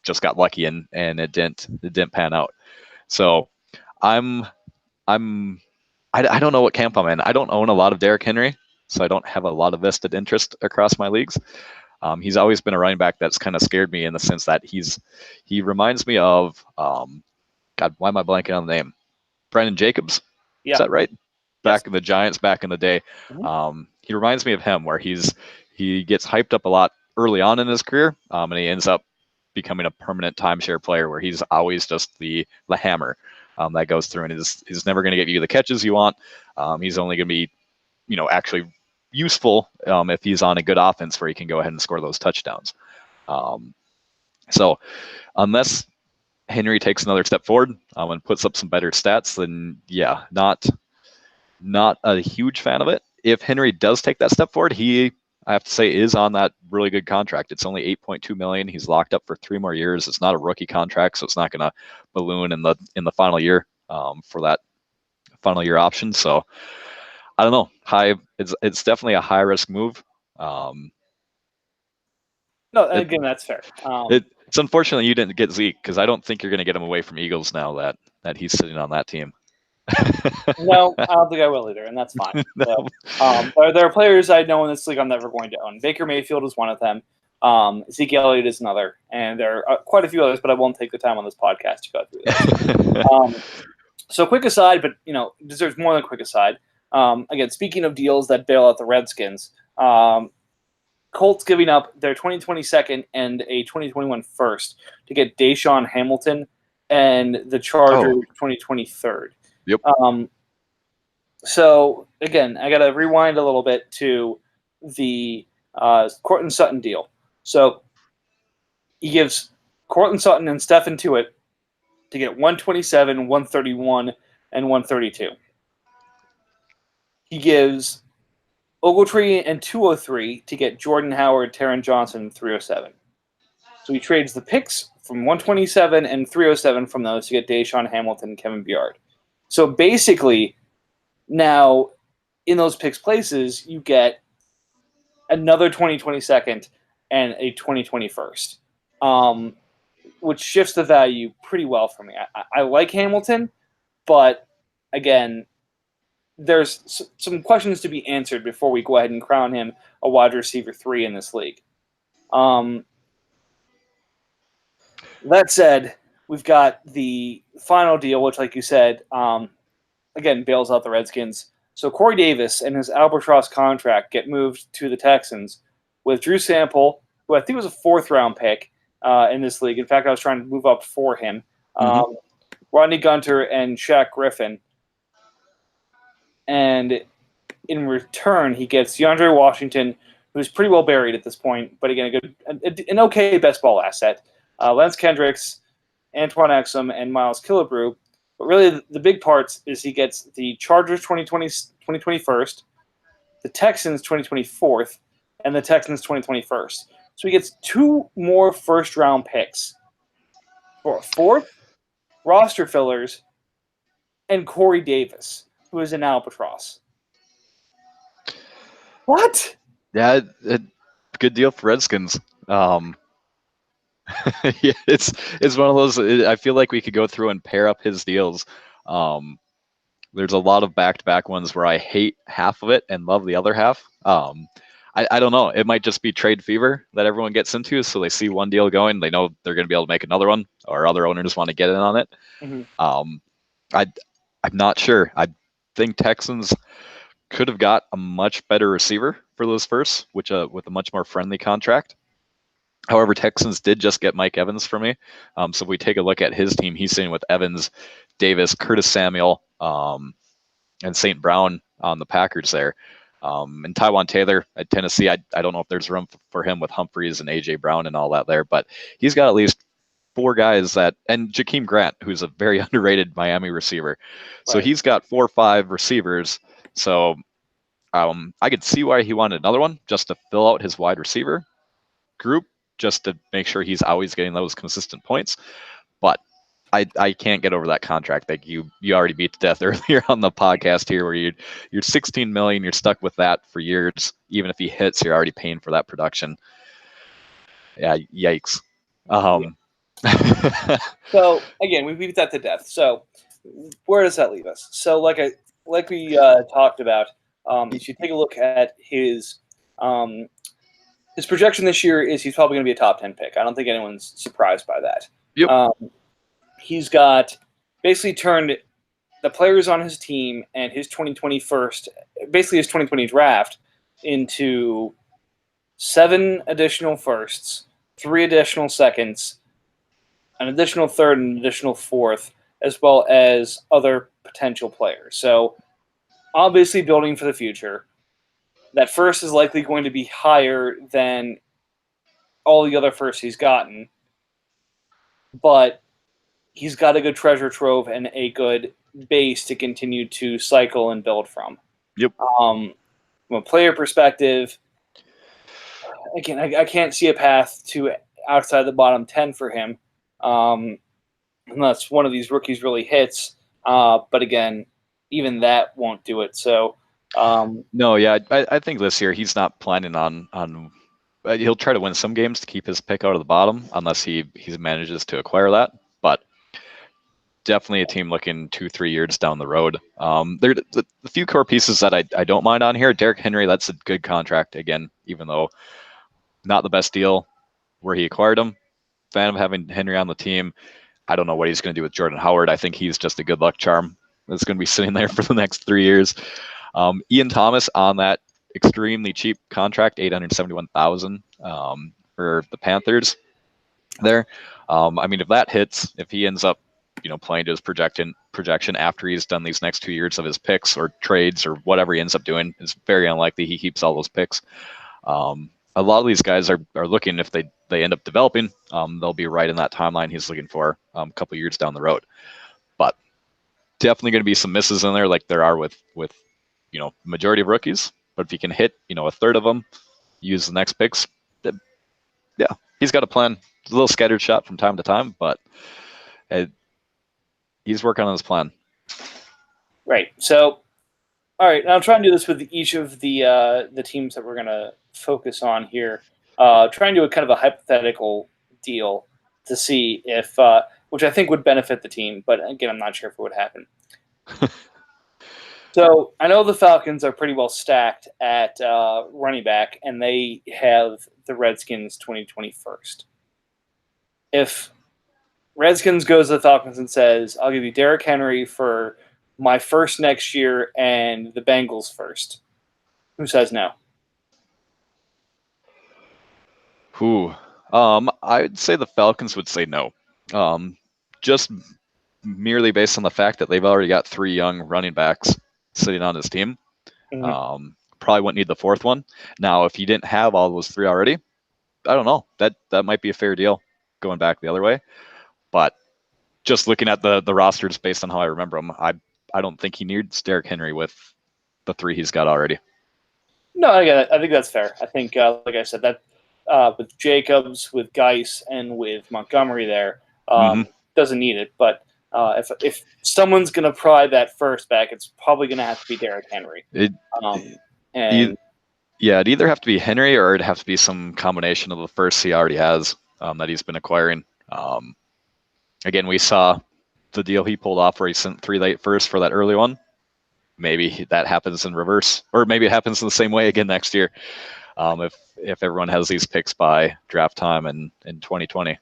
Just got lucky and it didn't pan out. So I don't know what camp I'm in. I don't own a lot of Derrick Henry, so I don't have a lot of vested interest across my leagues. He's always been a running back that's kind of scared me in the sense that he reminds me of God, why am I blanking on the name? Brandon Jacobs. Yeah. Is that right? Yes. Back in the Giants back in the day. He reminds me of him, where he gets hyped up a lot early on in his career, and he ends up becoming a permanent timeshare player where he's always just the hammer that goes through, and he's never going to get you the catches you want. He's only going to be, actually useful if he's on a good offense where he can go ahead and score those touchdowns. So unless Henry takes another step forward and puts up some better stats, then yeah, not a huge fan of it. If Henry does take that step forward, I have to say, is on that really good contract. It's only $8.2 million. He's locked up for 3 more years. It's not a rookie contract, so it's not going to balloon in the final year for that final year option. So I don't know. It's definitely a high risk move. No, again, that's fair. It's unfortunate you didn't get Zeke, because I don't think you're going to get him away from Eagles now that he's sitting on that team. No, I don't think I will either, and that's fine. No. So, there are players I know in this league I'm never going to own. Baker Mayfield is one of them. Zeke Elliott is another, and there are quite a few others, but I won't take the time on this podcast to go through this. So, quick aside, but deserves more than a quick aside. Again, speaking of deals that bail out the Redskins, Colts giving up their 2020 second and a 2021 first to get Deshaun Hamilton and the Chargers 2020 third. Yep. So again, I got to rewind a little bit to the Courtland Sutton deal. So he gives Courtland Sutton and Stephen Tuitt to get 127, 131, and 132. He gives Ogletree and 203 to get Jordan Howard, Taron Johnson, 307. So he trades the picks from 127 and 307 from those to get Deshaun Hamilton and Kevin Byard. So basically, now in those picks places, you get another 2020 second and a 2020 first, which shifts the value pretty well for me. I like Hamilton, but again, there's some questions to be answered before we go ahead and crown him a wide receiver 3 in this league. That said, we've got the final deal, which, like you said, again, bails out the Redskins. So Corey Davis and his albatross contract get moved to the Texans with Drew Sample, who I think was a 4th-round pick in this league. In fact, I was trying to move up for him. Rodney Gunter and Shaq Griffin. And in return, he gets DeAndre Washington, who's pretty well buried at this point, but again, an okay best ball asset. Lance Kendricks, Antoine Exum, and Miles Killebrew. But really, the big parts is he gets the Chargers 2020 first, the Texans 2024th, and the Texans 2021st. So he gets 2 more first-round picks for a 4th, roster fillers, and Corey Davis, who is an albatross. What? Yeah, good deal for Redskins. Yeah, it's one of those. I feel like we could go through and pair up his deals. There's a lot of back-to-back ones where I hate half of it and love the other half. I don't know. It might just be trade fever that everyone gets into. So they see one deal going, they know they're going to be able to make another one, or other owners want to get in on it. I'm not sure. I think Texans could have got a much better receiver for those firsts, with a much more friendly contract. However, Texans did just get Mike Evans for me. So if we take a look at his team, he's sitting with Evans, Davis, Curtis Samuel, and St. Brown on the Packers there. And Tywan Taylor at Tennessee, I don't know if there's room for him with Humphreys and A.J. Brown and all that there, but he's got at least 4 guys and Jakeem Grant, who's a very underrated Miami receiver. So he's got 4 or 5 receivers. So I could see why he wanted another one, just to fill out his wide receiver group, just to make sure he's always getting those consistent points. But I can't get over that contract that you already beat to death earlier on the podcast here, where you're 16 million, you're stuck with that for years. Even if he hits, you're already paying for that production. Yeah, yikes. So again, we beat that to death. So where does that leave us? So like we talked about, if you take a look at his projection this year, is he's probably going to be a top 10 pick. I don't think anyone's surprised by that. Yep. He's got basically turned the players on his team and his 2020 first, basically his 2020 draft, into 7 additional firsts, 3 additional seconds, an additional third, and an additional fourth, as well as other potential players. So obviously building for the future. That first is likely going to be higher than all the other firsts he's gotten, but he's got a good treasure trove and a good base to continue to cycle and build from. Yep. From a player perspective, again, I can't see a path to outside the bottom 10 for him, unless one of these rookies really hits. But again, even that won't do it. So no, yeah, I think this year he's not planning on. He'll try to win some games to keep his pick out of the bottom, unless he manages to acquire that. But definitely a team looking 2-3 years down the road. There the few core pieces that I don't mind on here. Derrick Henry, that's a good contract again, even though not the best deal where he acquired him. Fan of having Henry on the team. I don't know what he's going to do with Jordan Howard. I think he's just a good luck charm that's going to be sitting there for the next 3 years. Ian Thomas on that extremely cheap contract, $871,000 for the Panthers. There, I mean, if that hits, if he ends up, playing to his projection after he's done these next 2 years of his picks or trades or whatever he ends up doing, it's very unlikely he keeps all those picks. A lot of these guys are looking, if they end up developing, they'll be right in that timeline he's looking for a couple years down the road. But definitely going to be some misses in there, like there are with majority of rookies. But if he can hit a third of them, use the next picks, yeah, he's got a plan. It's a little scattered shot from time to time, but he's working on his plan. Right. So, all right. I'll try and do this with each of the teams that we're going to focus on here. Try and do a kind of a hypothetical deal to see if, which I think would benefit the team, but again, I'm not sure if it would happen. So I know the Falcons are pretty well stacked at running back, and they have the Redskins 2021st. If Redskins goes to the Falcons and says, I'll give you Derrick Henry for my first next year and the Bengals first, who says no? I'd say the Falcons would say no. Just merely based on the fact that they've already got 3 young running backs sitting on his team. Mm-hmm. Probably wouldn't need the 4th one. Now, if you didn't have all those 3 already, I don't know. That might be a fair deal going back the other way. But just looking at the rosters based on how I remember them, I don't think he needs Derrick Henry with the 3 he's got already. No, I think that's fair. I think, like I said, that with Jacobs, with Geis, and with Montgomery there, doesn't need it. But if someone's going to pry that first back, it's probably going to have to be Derrick Henry. It'd either have to be Henry or it'd have to be some combination of the first he already has that he's been acquiring. Again, we saw the deal he pulled off where he sent 3 late firsts for that early one. Maybe that happens in reverse, or maybe it happens the same way again next year. If everyone has these picks by draft time in 2020.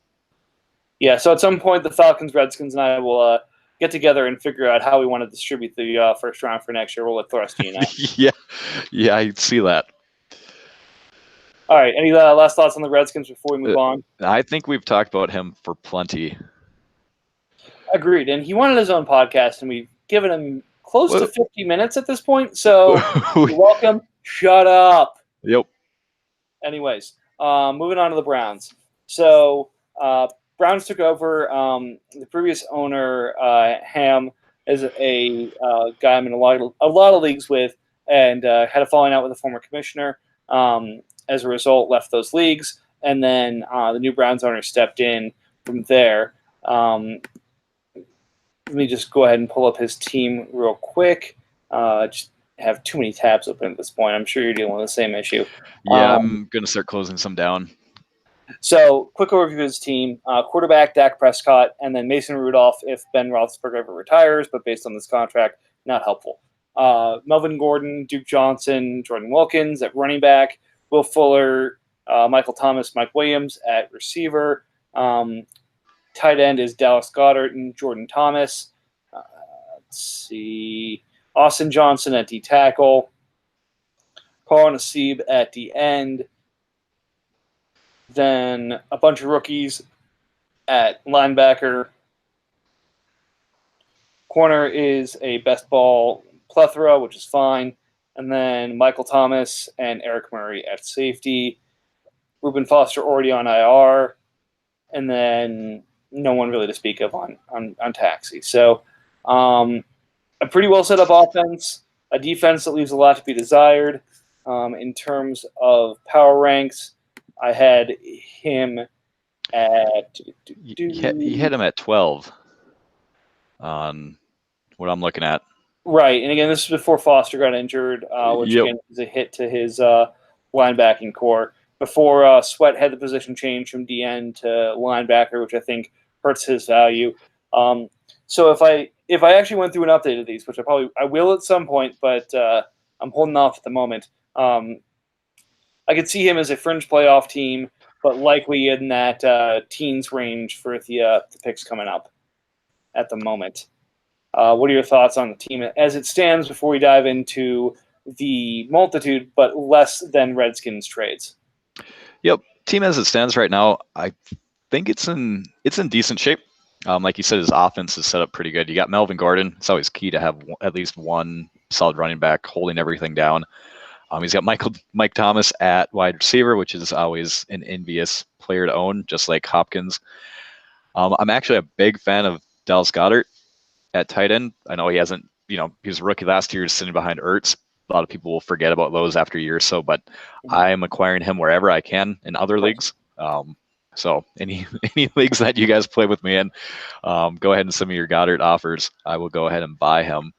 Yeah, so at some point the Falcons, Redskins, and I will get together and figure out how we want to distribute the first round for next year. We'll let Thorstein know. Yeah, I see that. All right, any last thoughts on the Redskins before we move on? I think we've talked about him for plenty. Agreed, and he wanted his own podcast, and we've given him close to 50 minutes at this point, so you're welcome. Shut up. Yep. Anyways, moving on to the Browns. So Browns took over. The previous owner, Ham, is a guy I'm in a lot of leagues with. and had a falling out with a former commissioner. As a result, left those leagues, and then the new Browns owner stepped in from there. Let me just go ahead and pull up his team real quick. Just have too many tabs open at this point. I'm sure you're dealing with the same issue. Yeah, I'm going to start closing some down. So, quick overview of his team. Quarterback, Dak Prescott, and then Mason Rudolph if Ben Roethlisberger ever retires, but based on this contract, not helpful. Melvin Gordon, Duke Johnson, Jordan Wilkins at running back, Will Fuller, Michael Thomas, Mike Williams at receiver. Tight end is Dallas Goedert and Jordan Thomas. Let's see. Austin Johnson at D tackle. Carl Nassib at the end. Then a bunch of rookies at linebacker. Corner is a best ball plethora, which is fine. And then Michael Thomas and Eric Murray at safety. Reuben Foster already on IR. And then no one really to speak of on taxi. So a pretty well set up offense, a defense that leaves a lot to be desired. In terms of power ranks, I had him at... You had him at 12 on what I'm looking at. Right, and again, this is before Foster got injured, which again is a hit to his linebacking core. Before Sweat had the position change from DN to linebacker, which I think hurts his value. So if I actually went through an update of these, which I will at some point, but I'm holding off at the moment. I could see him as a fringe playoff team, but likely in that teens range for the picks coming up at the moment. What are your thoughts on the team as it stands before we dive into the multitude, but less than Redskins trades? Yep, team as it stands right now, I think it's in decent shape. Like you said, his offense is set up pretty good. You got Melvin Gordon. It's always key to have at least one solid running back holding everything down. He's got Mike Thomas at wide receiver, which is always an envious player to own, just like Hopkins. I'm actually a big fan of Dallas Goedert at tight end. I know he hasn't, he was a rookie last year sitting behind Ertz. A lot of people will forget about those after a year or so, but I am acquiring him wherever I can in other leagues. So any leagues that you guys play with me in, go ahead and send me your Goddard offers. I will go ahead and buy him.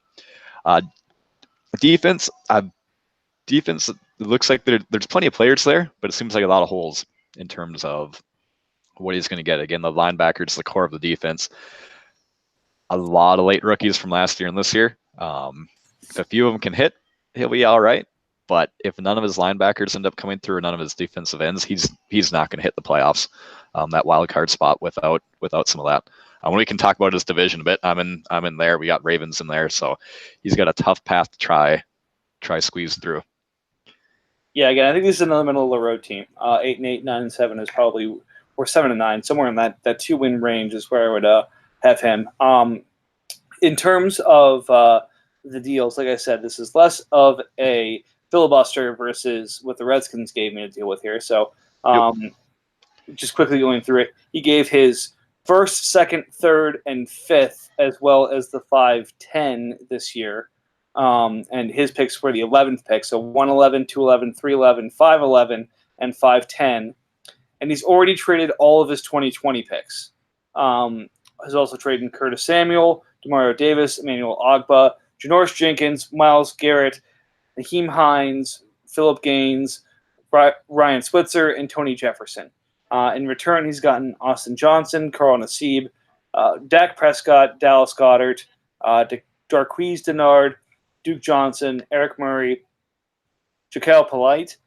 Defense, it looks like there's plenty of players there, but it seems like a lot of holes in terms of what he's going to get. Again, the linebackers, the core of the defense. A lot of late rookies from last year and this year. If a few of them can hit, he'll be all right. But if none of his linebackers end up coming through, or none of his defensive ends, he's not going to hit the playoffs. That wild card spot without some of that. When we can talk about his division a bit, I'm in there. We got Ravens in there, so he's got a tough path to try squeeze through. Yeah, again, I think this is another middle of the road team. 8-8, 9-7 is probably, or 7-9, somewhere in that 2-win range is where I would have him. In terms of the deals, like I said, this is less of a filibuster versus what the Redskins gave me to deal with here. So just quickly going through it, he gave his first, second, third, and fifth, as well as the 5-10 this year. And his picks were the 11th pick. So 111, 211, 311, 511, and 510. And he's already traded all of his 2020 picks. He's also traded Curtis Samuel, Demario Davis, Emmanuel Ogbah, Janoris Jenkins, Myles Garrett, Naheem Hines, Philip Gaines, Ryan Switzer, and Tony Jefferson. In return, he's gotten Austin Johnson, Carl Nassib, Dak Prescott, Dallas Goedert, Darqueze Dennard, Duke Johnson, Eric Murray, Jaquel Polite,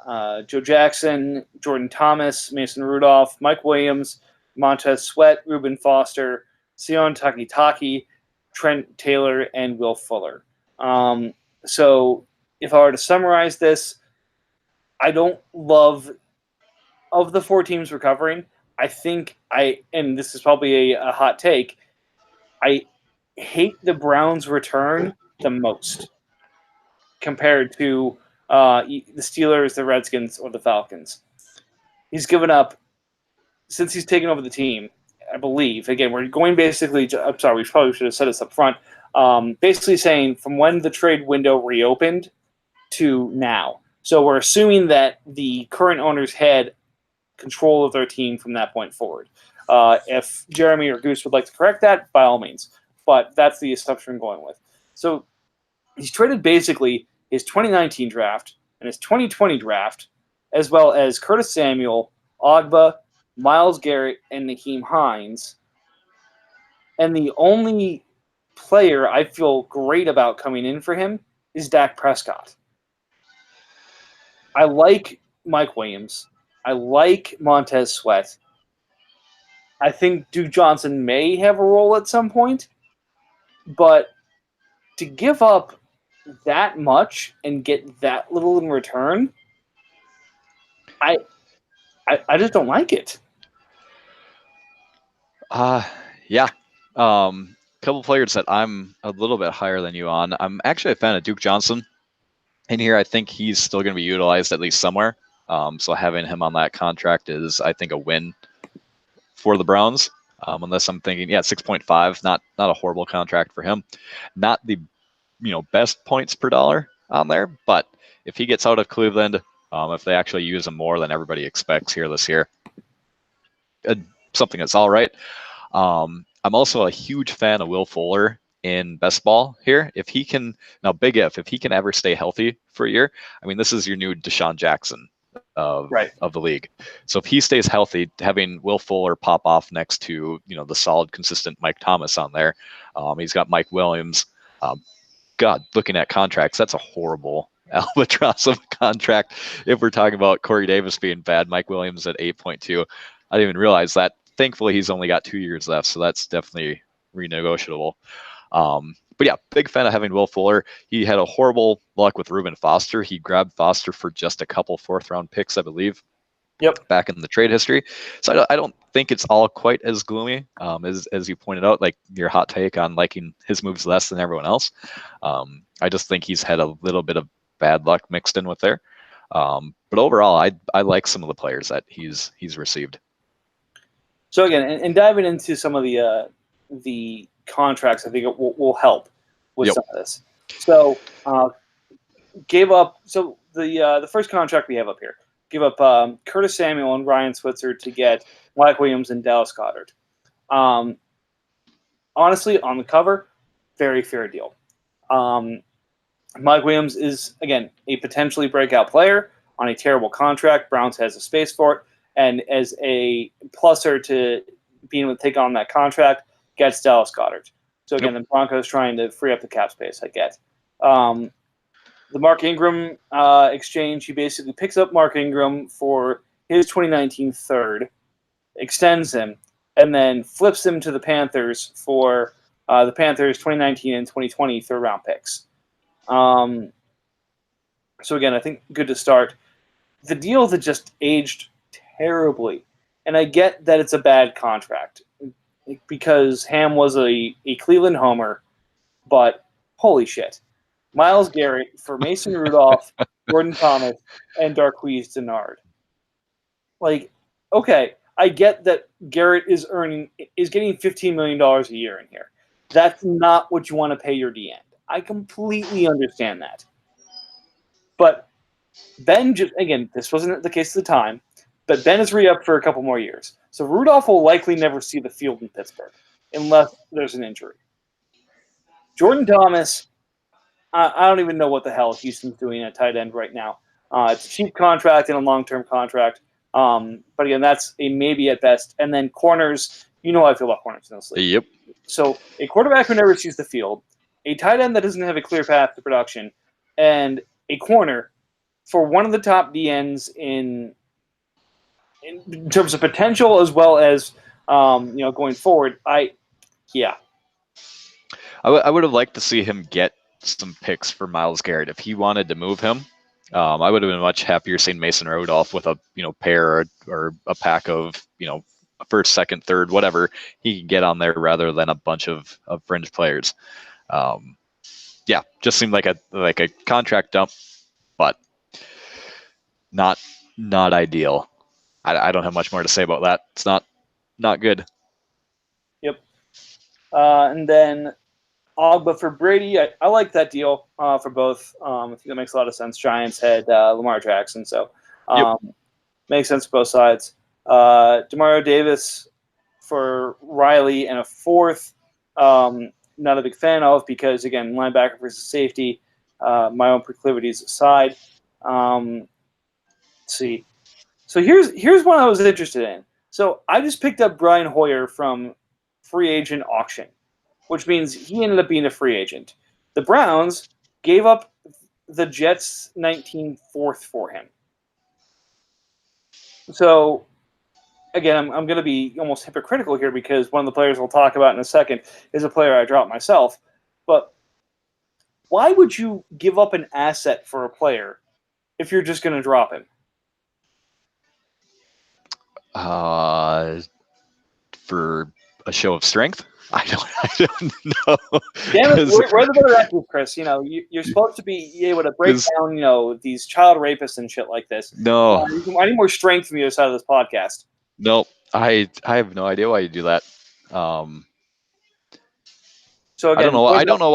Joe Jackson, Jordan Thomas, Mason Rudolph, Mike Williams, Montez Sweat, Reuben Foster, Sion Takitaki, Trent Taylor, and Will Fuller. So if I were to summarize this, I don't love, of the four teams recovering, I think and this is probably a hot take, I hate the Browns' return the most compared to the Steelers, the Redskins, or the Falcons. He's given up, since he's taken over the team, I believe, again, we're going basically, I'm sorry, we probably should have said this up front, basically saying from when the trade window reopened to now. So we're assuming that the current owners had control of their team from that point forward. If Jeremy or Goose would like to correct that, by all means. But that's the assumption I'm going with. So he's traded basically his 2019 draft and his 2020 draft, as well as Curtis Samuel, Ogba, Myles Garrett, and Nakeem Hines. And the only player I feel great about coming in for him is Dak Prescott. I like Mike Williams. I like Montez Sweat. I think Duke Johnson may have a role at some point, but to give up that much and get that little in return, I just don't like it. Yeah. Couple players that I'm a little bit higher than you on. I'm actually a fan of Duke Johnson. In here, I think he's still going to be utilized at least somewhere. So having him on that contract is, I think, a win for the Browns. Unless I'm thinking, 6.5, not a horrible contract for him. Not the best points per dollar on there, but if he gets out of Cleveland, if they actually use him more than everybody expects here this year, something that's all right. I'm also a huge fan of Will Fuller in best ball here. If he can, now big if he can ever stay healthy for a year, I mean, this is your new Deshaun Jackson of the league. So if he stays healthy, having Will Fuller pop off next to, the solid, consistent Mike Thomas on there. He's got Mike Williams. God, looking at contracts, that's a horrible albatross of a contract. If we're talking about Corey Davis being bad, Mike Williams at 8.2, I didn't even realize that. Thankfully, he's only got 2 years left, so that's definitely renegotiable. But yeah, big fan of having Will Fuller. He had a horrible luck with Reuben Foster. He grabbed Foster for just a couple fourth-round picks, I believe. Yep. Back in the trade history. So I don't think it's all quite as gloomy as you pointed out, like your hot take on liking his moves less than everyone else. I just think he's had a little bit of bad luck mixed in with there. But overall, I like some of the players that he's received. So again, and diving into some of the contracts, I think it will help with some of this. So gave up. So the first contract we have up here, give up Curtis Samuel and Ryan Switzer to get Mike Williams and Dallas Goedert. Honestly, on the cover, very fair deal. Mike Williams is, again, a potentially breakout player on a terrible contract. Browns has a space for it. And as a pluser to being able to take on that contract, gets Dallas Goedert. So, again, the Broncos trying to free up the cap space, I get. The Mark Ingram exchange, he basically picks up Mark Ingram for his 2019 third, extends him, and then flips him to the Panthers for the Panthers' 2019 and 2020 third-round picks. So, again, I think good to start. The deal that just aged terribly, and I get that it's a bad contract because Ham was a Cleveland homer, but holy shit. Myles Garrett for Mason Rudolph, Jordan Thomas, and Darqueze Dennard. Like, okay, I get that Garrett is getting $15 million a year in here. That's not what you want to pay your D end. I completely understand that. But Ben, again, this wasn't the case at the time, but Ben is re-up for a couple more years. So Rudolph will likely never see the field in Pittsburgh unless there's an injury. Jordan Thomas, I don't even know what the hell Houston's doing at tight end right now. It's a cheap contract and a long-term contract. But again, that's a maybe at best. And then corners, you know how I feel about corners in this league. Yep. So a quarterback who never sees the field, a tight end that doesn't have a clear path to production, and a corner for one of the top DNs in terms of potential as well as going forward. I would have liked to see him get some picks for Myles Garrett if he wanted to move him. I would have been much happier seeing Mason Rudolph with a pair or a pack of first, second, third, whatever he could get on there rather than a bunch of fringe players. Just seemed like a contract dump, but not ideal. I don't have much more to say about that. It's not good. Yep. And then But for Brady, I like that deal for both. I think that makes a lot of sense. Giants had Lamar Jackson, so Yep. makes sense for both sides. Demario Davis for Riley and a fourth. Not a big fan of because, again, linebacker versus safety, my own proclivities aside. Let's see. So here's one I was interested in. So I just picked up Brian Hoyer from free agent auction, which means he ended up being a free agent. The Browns gave up the Jets' 19th fourth for him. So again, I'm going to be almost hypocritical here because one of the players we'll talk about in a second is a player I dropped myself. But why would you give up an asset for a player if you're just going to drop him? For a show of strength. I don't know. Damn it, we're the better actors, Chris. You know, you're supposed to be able to break down, you know, these child rapists and shit like this. No, I need more strength from the other side of this podcast. no, I have no idea why you do that. So again, I don't know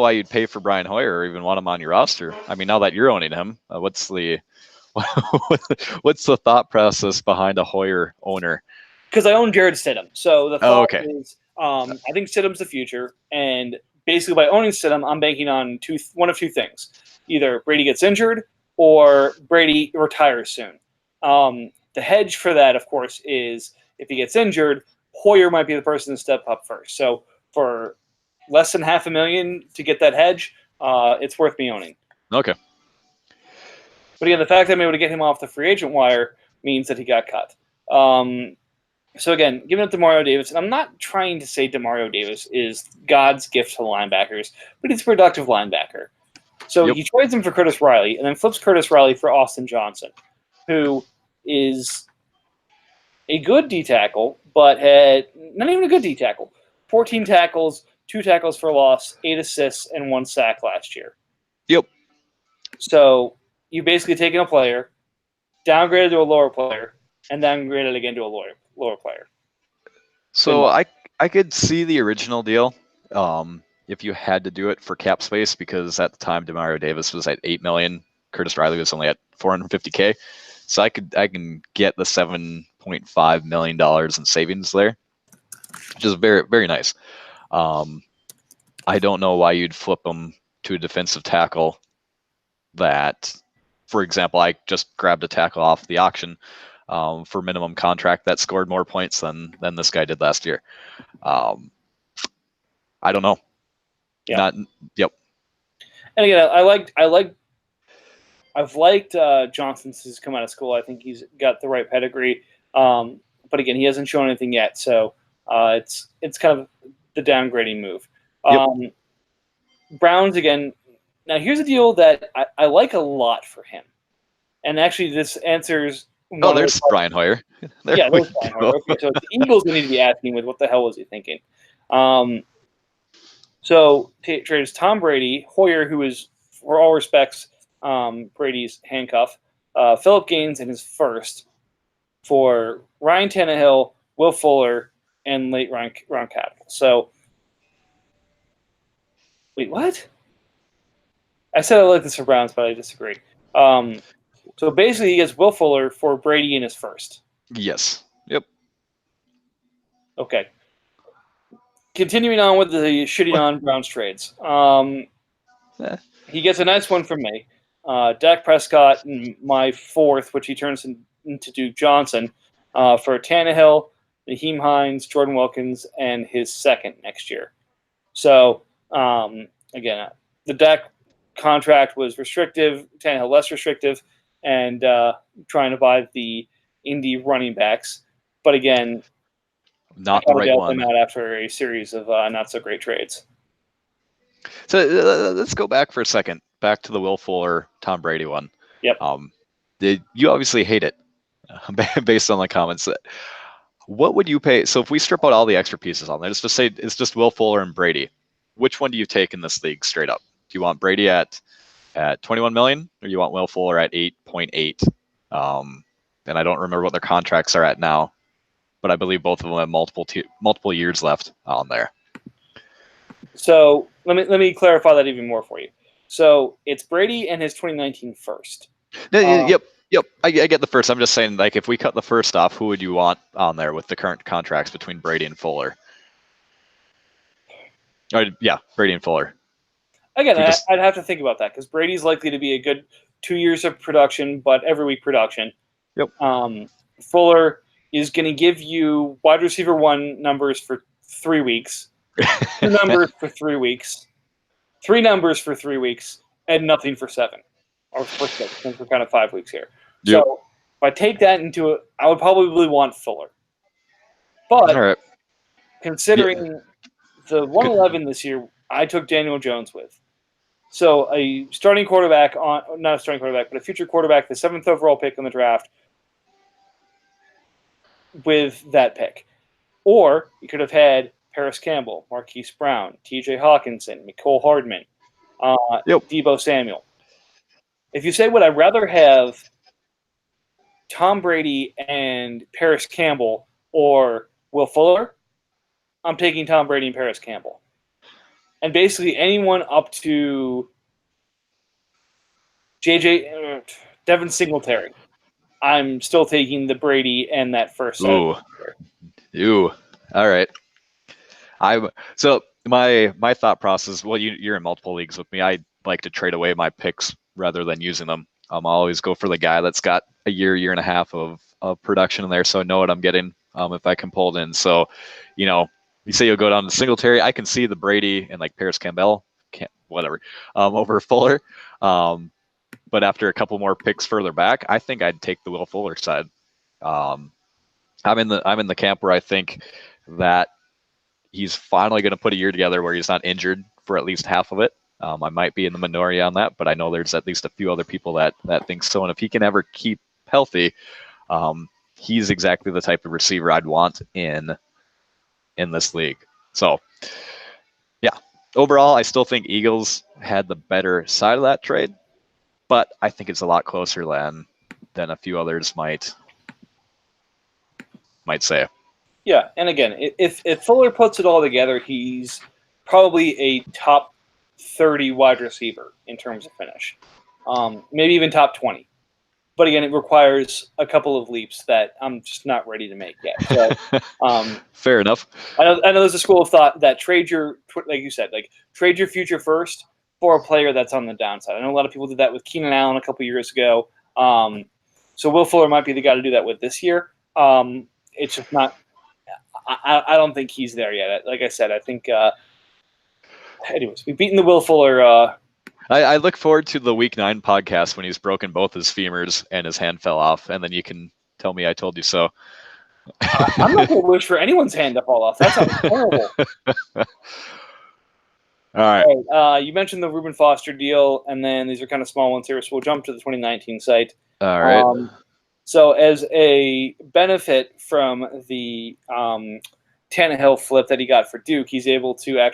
why you'd pay for Brian Hoyer or even want him on your roster. I mean, now that you're owning him, what's the thought process behind a Hoyer owner? Because I own Jared Stidham, so the thought is, I think Stidham's the future, and basically by owning Stidham, I'm banking on one of two things: either Brady gets injured or Brady retires soon. The hedge for that, of course, is if he gets injured, Hoyer might be the person to step up first. So for less than $500,000 to get that hedge, it's worth me owning. Okay. But again, the fact that I'm able to get him off the free agent wire means that he got cut. So again, giving it to Demario Davis, and I'm not trying to say Demario Davis is God's gift to linebackers, but he's a productive linebacker. So he trades him for Curtis Riley, and then flips Curtis Riley for Austin Johnson, who is a good D tackle, but had not even a good D tackle. 14 tackles, 2 tackles for loss, 8 assists, and 1 sack last year. Yep. So you basically taken a player, downgraded to a lower player, and downgraded again to a lower player. So I could see the original deal if you had to do it for cap space, because at the time Demario Davis was at $8 million, Curtis Riley was only at $450K. So I can get the $7.5 million in savings there, which is very, very nice. I don't know why you'd flip them to a defensive tackle that, for example, I just grabbed a tackle off the auction for minimum contract that scored more points than this guy did last year. I don't know. Yeah. Yep. And again, I've liked Johnson since he's come out of school. I think he's got the right pedigree. But again, he hasn't shown anything yet, so it's kind of the downgrading move. Yep. Browns again. Now here's a deal that I like a lot for him, and actually this answers. Oh, there's Brian Hoyer. There's Brian Hoyer. Okay, so the Eagles need to be asking with what the hell was he thinking? So trades Tom Brady, Hoyer, who is for all respects Brady's handcuff, Philip Gaines in his first, for Ryan Tannehill, Will Fuller, and late round capital. So, wait, what? I said I like this for Browns, but I disagree. So basically, he gets Will Fuller for Brady in his first. Yes. Yep. Okay. Continuing on with the shitting on Browns trades. He gets a nice one from me. Dak Prescott in my fourth, which he turns into Duke Johnson, for Tannehill, Naheem Hines, Jordan Wilkins, and his second next year. So, again, the Dak contract was restrictive, Tannehill less restrictive, and trying to buy the Indy running backs. But again, not the right one. Out after a series of not so great trades. So let's go back for a second. Back to the Will Fuller, Tom Brady one. Yep. You obviously hate it based on the comments. What would you pay? So if we strip out all the extra pieces on there, let's just say it's just Will Fuller and Brady. Which one do you take in this league straight up? Do you want Brady at 21 million, or you want Will Fuller at 8.8? And I don't remember what their contracts are at now, but I believe both of them have multiple years left on there. So let me clarify that even more for you. So it's Brady and his 2019 first. Yep. I get the first. I'm just saying, like, if we cut the first off, who would you want on there with the current contracts between Brady and Fuller? Yeah, Brady and Fuller. Again, I'd have to think about that because Brady's likely to be a good 2 years of production, but every week production. Yep. Fuller is going to give you wide receiver 1 numbers for 3 weeks, 2 numbers for 3 weeks, 3 numbers for 3 weeks, and nothing for 7 or for 6, since we're kind of 5 weeks here. Yep. So if I take that into it, I would probably want Fuller. But all right. Considering the 111 this year, I took Daniel Jones with. So a starting quarterback not a starting quarterback, but a future quarterback, the 7th overall pick in the draft with that pick. Or you could have had Paris Campbell, Marquise Brown, TJ Hawkinson, Mecole Hardman, Deebo Samuel. If you say, would I rather have Tom Brady and Paris Campbell or Will Fuller, I'm taking Tom Brady and Paris Campbell. And basically anyone up to Devin Singletary, I'm still taking the Brady and that first set. Ooh. All right. So my thought process. Well, you're in multiple leagues with me. I like to trade away my picks rather than using them. I'll always go for the guy that's got a year and a half of production in there, so I know what I'm getting if I can pull it in. So, you say you'll go down to Singletary. I can see the Brady and like Paris Campbell, over Fuller. But after a couple more picks further back, I think I'd take the Will Fuller side. I'm in the camp where I think that he's finally going to put a year together where he's not injured for at least half of it. I might be in the minority on that, but I know there's at least a few other people that think so. And if he can ever keep healthy, he's exactly the type of receiver I'd want in this league. So, yeah, overall, I still think Eagles had the better side of that trade, but I think it's a lot closer than a few others might say. Yeah, and again, if Fuller puts it all together, he's probably a top 30 wide receiver in terms of finish, maybe even top 20. But again, it requires a couple of leaps that I'm just not ready to make yet. So, fair enough. I know there's a school of thought that trade your future first for a player that's on the downside. I know a lot of people did that with Keenan Allen a couple years ago. So Will Fuller might be the guy to do that with this year. It's just not. I don't think he's there yet. Like I said, I think. Anyways, we've beaten the Will Fuller. I look forward to the Week 9 podcast when he's broken both his femurs and his hand fell off, and then you can tell me I told you so. I'm not going to wish for anyone's hand to fall off. That sounds horrible. All right. You mentioned the Reuben Foster deal, and then these are kind of small ones here, so we'll jump to the 2019 site. All right. So as a benefit from the Tannehill flip that he got for Duke, he's able to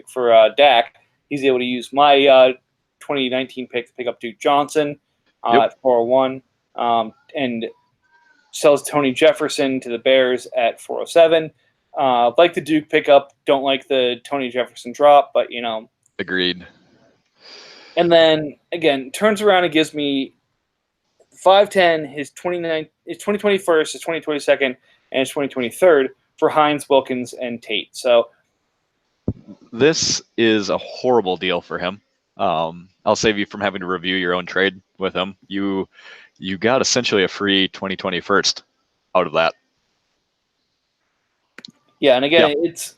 for Dak, he's able to use my 2019 pick to pick up Duke Johnson at 401, and sells Tony Jefferson to the Bears at 407. Like the Duke pickup, don't like the Tony Jefferson drop, but agreed. And then again, turns around and gives me 510, his 2021st, his 2022nd, and his 2023rd for Hines, Wilkins, and Tate. So this is a horrible deal for him. I'll save you from having to review your own trade with him. You got essentially a free 2020 first out of that. Yeah, and again, it's.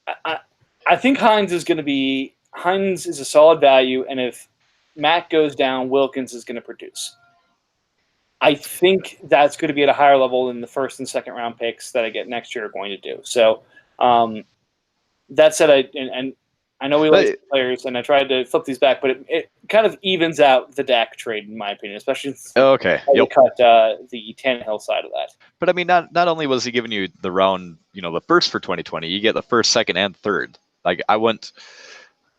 I think Hines is a solid value, and if Matt goes down, Wilkins is going to produce. I think that's going to be at a higher level than the first and second round picks that I get next year are going to do. So, that said, I know we like players, and I tried to flip these back, but it kind of evens out the Dak trade, in my opinion, especially since we cut the Tannehill side of that. But I mean, not only was he giving you the round, the first for 2020, you get the first, second, and third. Like I went,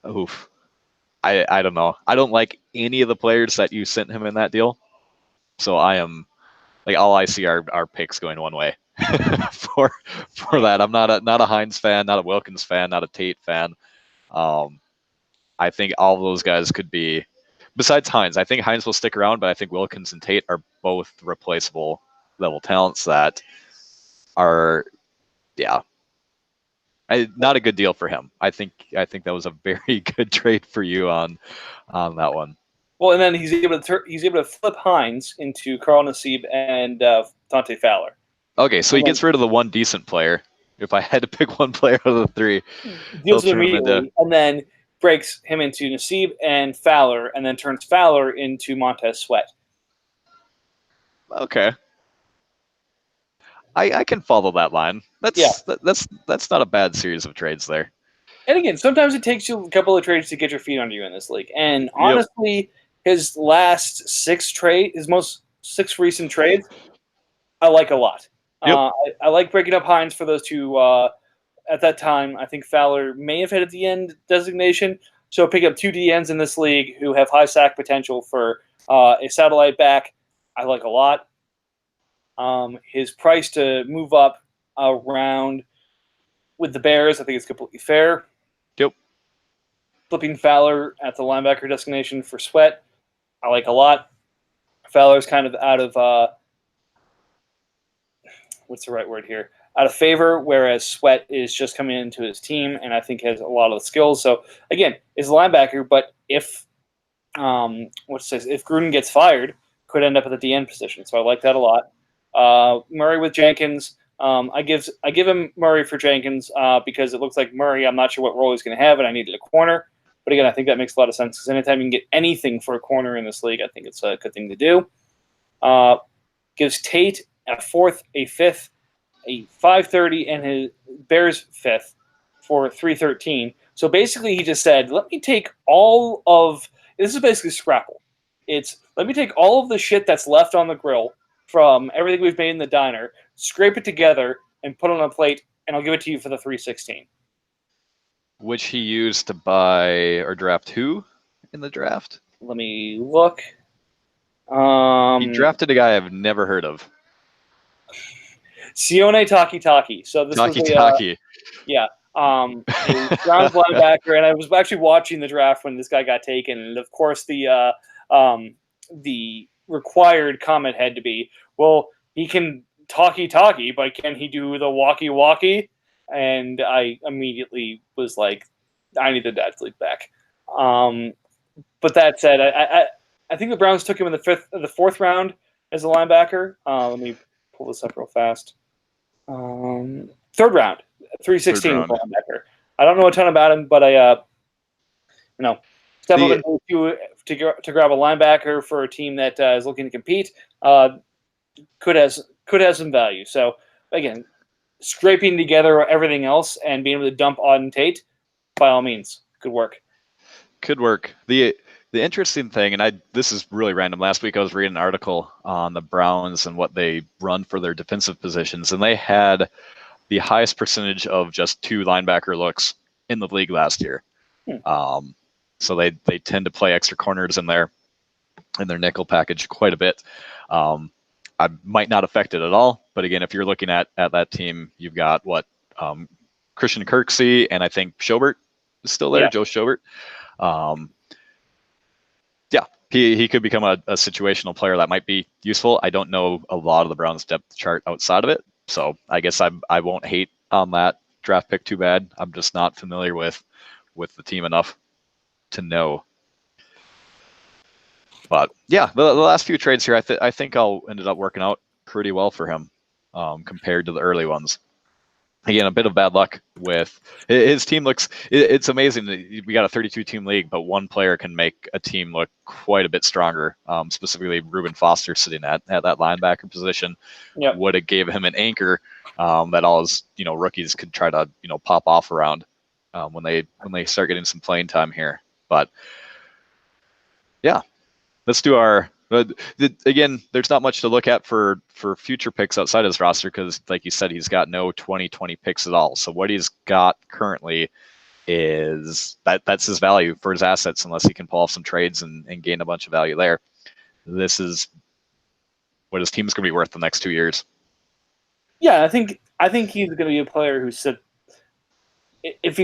I don't know. I don't like any of the players that you sent him in that deal. So I am like, all I see are picks going one way. for that. I'm not a Hines fan, not a Wilkins fan, not a Tate fan. I think all of those guys could be, besides Hines. I think Hines will stick around, but I think Wilkins and Tate are both replaceable level talents that are, yeah, not a good deal for him. I think that was a very good trade for you on that one. Well, and then he's able to flip Hines into Carl Nassib and Dante Fowler. Okay, so he gets rid of the one decent player. If I had to pick one player out of the three, deals him immediately, and then breaks him into Nassib and Fowler, and then turns Fowler into Montez Sweat. Okay, I can follow that line. That's not a bad series of trades there. And again, sometimes it takes you a couple of trades to get your feet under you in this league. And honestly, his most 6 recent trades, I like a lot. Yep. I like breaking up Hines for those two. At that time, I think Fowler may have hit at the end designation. So pick up 2 DNs in this league who have high sack potential for a satellite back. I like a lot. His price to move up around with the Bears, I think it's completely fair. Yep. Flipping Fowler at the linebacker designation for Sweat, I like a lot. Fowler's kind of out of what's the right word here? Out of favor, whereas Sweat is just coming into his team and I think has a lot of the skills. So again, is a linebacker, but if Gruden gets fired, could end up at the DN position. So I like that a lot. Murray with Jenkins. I give him Murray for Jenkins because it looks like Murray, I'm not sure what role he's going to have, and I needed a corner. But again, I think that makes a lot of sense because anytime you can get anything for a corner in this league, I think it's a good thing to do. Gives Tate a 4th, a 5th, a 530, and his Bears 5th for 313. So basically, he just said, let me take all of – this is basically Scrapple. Let me take all of the shit that's left on the grill from everything we've made in the diner, scrape it together, and put it on a plate, and I'll give it to you for the 316. Which he used to buy or draft who in the draft? Let me look. He drafted a guy I've never heard of. Sione Takitaki. So this was Taki. Yeah. A Browns linebacker, and I was actually watching the draft when this guy got taken, and of course the required comment had to be, well, he can talkie, but can he do the walkie? And I immediately was like, I need the dad sleep back. But that said, I think the Browns took him in the 4th round as a linebacker. Let me pull this up real fast. 3rd round, 316 linebacker. I don't know a ton about him, but I step up to grab a linebacker for a team that is looking to compete. Could have some value. So again, scraping together everything else and being able to dump Auden Tate, by all means, could work. Could work. The interesting thing, and this is really random. Last week I was reading an article on the Browns and what they run for their defensive positions, and they had the highest percentage of just 2 linebacker looks in the league last year. So they tend to play extra corners in their nickel package quite a bit. I might not affect it at all, but again, if you're looking at that team, you've got Christian Kirksey, and I think Schobert is still there, Joe Schobert. He could become a situational player that might be useful. I don't know a lot of the Browns depth chart outside of it, so I guess I won't hate on that draft pick too bad. I'm just not familiar with the team enough to know. But yeah, the last few trades here, I think all ended up working out pretty well for him compared to the early ones. Again, a bit of bad luck with his team. It's amazing that we got a 32-team league, but one player can make a team look quite a bit stronger. Specifically, Reuben Foster sitting at that linebacker position would have gave him an anchor that all his rookies could try to pop off around when they start getting some playing time here. But yeah, let's do our. Again, there's not much to look at for future picks outside his roster because, like you said, he's got no 2020 picks at all. So what he's got currently is that's his value for his assets, unless he can pull off some trades and gain a bunch of value there. This is what his team's going to be worth the next 2 years. Yeah, I think he's going to be a player who sit. If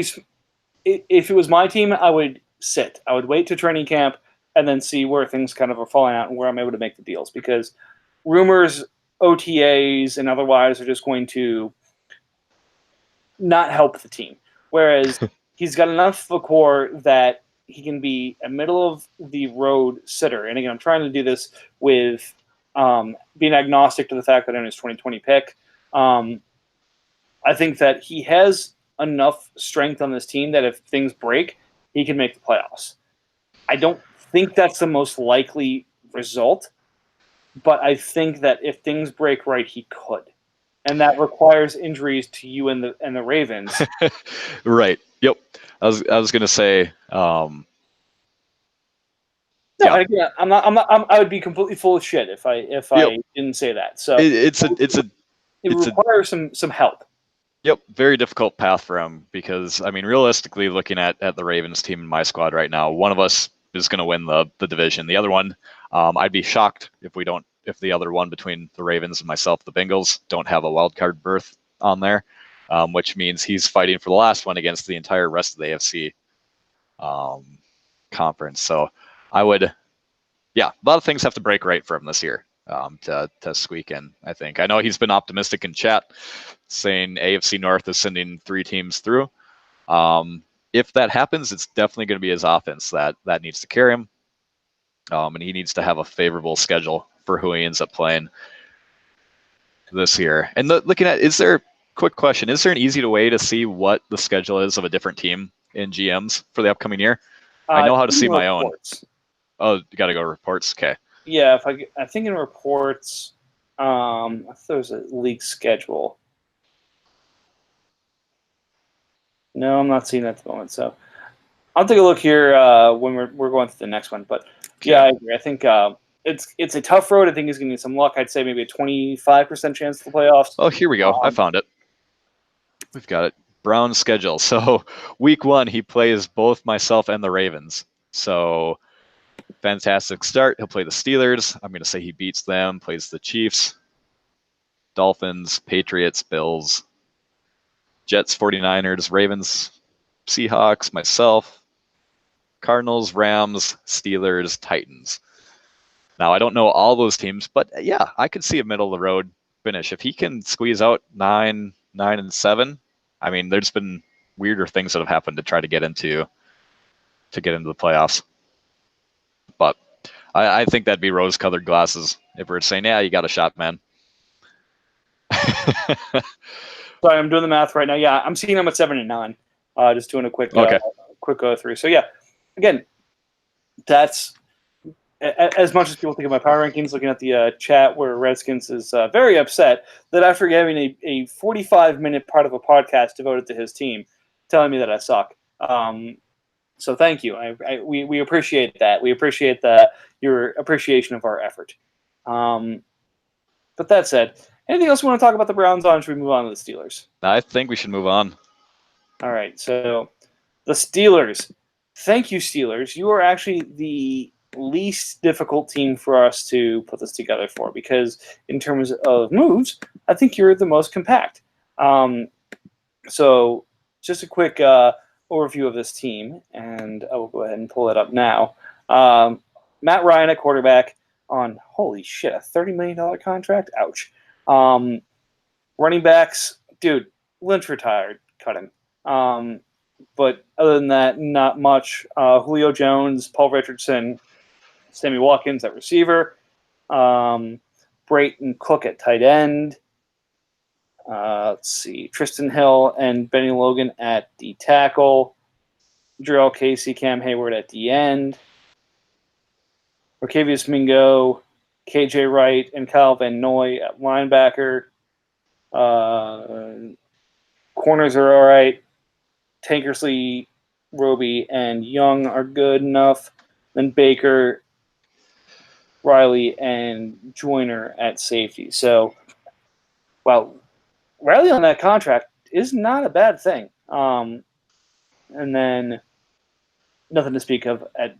it was my team, I would sit. I would wait to training camp and then see where things kind of are falling out and where I'm able to make the deals, because rumors, OTAs, and otherwise are just going to not help the team. Whereas he's got enough of a core that he can be a middle of the road sitter. And again, I'm trying to do this with being agnostic to the fact that in his 2020 pick, I think that he has enough strength on this team that if things break, he can make the playoffs. I don't think that's the most likely result, but I think that if things break right, he could. And that requires injuries to you and the Ravens. Right. Yep. I was gonna say. No, Yeah. again, I would be completely full of shit if I didn't say that. So it requires some help. Yep, very difficult path for him because, I mean, realistically, looking at the Ravens team in my squad right now, one of us is going to win the division. The other one, I'd be shocked if the other one between the Ravens and myself, the Bengals, don't have a wild card berth on there, which means he's fighting for the last one against the entire rest of the AFC conference. So I would, yeah, a lot of things have to break right for him this year. To squeak in, I think. I know he's been optimistic in chat, saying AFC North is sending 3 teams through. If that happens, it's definitely going to be his offense that needs to carry him, and he needs to have a favorable schedule for who he ends up playing this year. And looking at, quick question, is there an easy way to see what the schedule is of a different team in GMs for the upcoming year? I know how to see my own. Oh, you got to go reports? Okay. Yeah, I think in reports, I thought there was a league schedule. No, I'm not seeing that at the moment. So I'll take a look here when we're going through the next one. But yeah, I agree. I think it's a tough road. I think he's going to need some luck. I'd say maybe a 25% chance for the playoffs. Oh, here we go. I found it. We've got it. Brown's schedule. So week 1, he plays both myself and the Ravens. So fantastic start. He'll play the Steelers. I'm going to say he beats them, plays the Chiefs, Dolphins, Patriots, Bills, Jets, 49ers, Ravens, Seahawks, myself, Cardinals, Rams, Steelers, Titans. Now, I don't know all those teams, but yeah, I could see a middle of the road finish. If he can squeeze out 9-7, I mean, there's been weirder things that have happened to try to get into the playoffs. But I think that'd be rose-colored glasses if we're saying, yeah, you got a shot, man. Sorry, I'm doing the math right now. Yeah, I'm seeing him at 7-9. Just doing a quick go through. So yeah, again, that's as much as people think of my power rankings. Looking at the chat where Redskins is very upset that after having a 45-minute part of a podcast devoted to his team, telling me that I suck. So thank you. We appreciate that. We appreciate your appreciation of our effort. But that said, anything else you want to talk about the Browns on? Or should we move on to the Steelers? I think we should move on. All right. So the Steelers. Thank you, Steelers. You are actually the least difficult team for us to put this together for, because in terms of moves, I think you're the most compact. So just a quick overview of this team, and I will go ahead and pull it up now. Matt Ryan at quarterback on, holy shit, a $30 million contract? Ouch. Running backs, dude, Lynch retired. Cut him. But other than that, not much. Julio Jones, Paul Richardson, Sammy Watkins at receiver. Brayton Cook at tight end. Let's see. Tristan Hill and Benny Logan at the tackle. Jarrell Casey, Cam Hayward at the end. Octavius Mingo, KJ Wright, and Kyle Van Noy at linebacker. Corners are all right. Tankersley, Roby, and Young are good enough. Then Baker, Riley, and Joyner at safety. So, well, Riley on that contract is not a bad thing. And then nothing to speak of at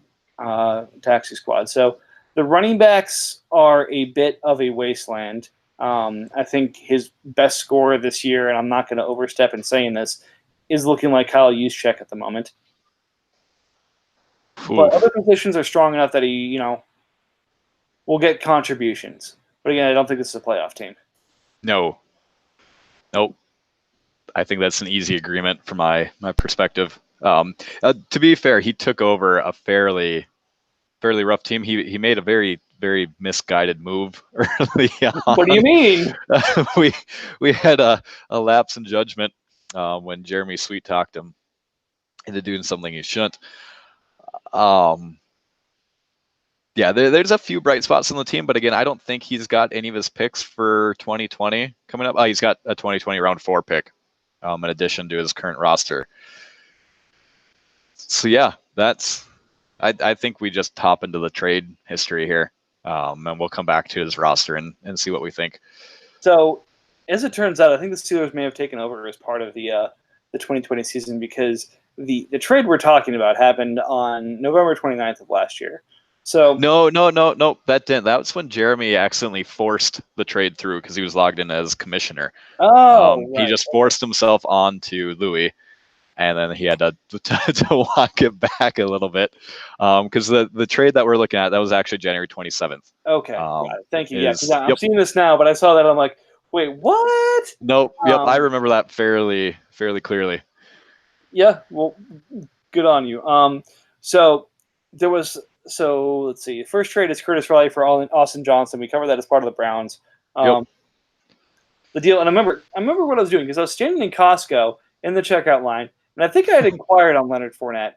taxi squad. So the running backs are a bit of a wasteland. I think his best scorer this year, and I'm not going to overstep in saying this, is looking like Kyle Juszczyk at the moment. But other positions are strong enough that he, will get contributions. But again, I don't think this is a playoff team. No. Nope. I think that's an easy agreement from my perspective. To be fair, he took over a fairly rough team. He made a very misguided move early on. What do you mean? we had a lapse in judgment when Jeremy sweet talked him into doing something he shouldn't. Yeah, there's a few bright spots on the team, but again, I don't think he's got any of his picks for 2020 coming up. He's got a 2020 round 4 pick in addition to his current roster. So yeah, I think we just hop into the trade history here, and we'll come back to his roster and see what we think. So, as it turns out, I think the Steelers may have taken over as part of the 2020 season because the trade we're talking about happened on November 29th of last year. So no, that didn't. That was when Jeremy accidentally forced the trade through because he was logged in as commissioner. Right. He just forced himself onto Louis, and then he had to walk it back a little bit because the trade that we're looking at, that was actually January 27th. Okay, got it. Thank you. I'm seeing this now, but I saw that I'm like, wait, what? Nope. Yep, I remember that fairly clearly. Yeah, well, good on you. So let's see. First trade is Curtis Riley for Austin Johnson. We covered that as part of the Browns. Yep. The deal, and I remember what I was doing because I was standing in Costco in the checkout line, and I think I had inquired on Leonard Fournette,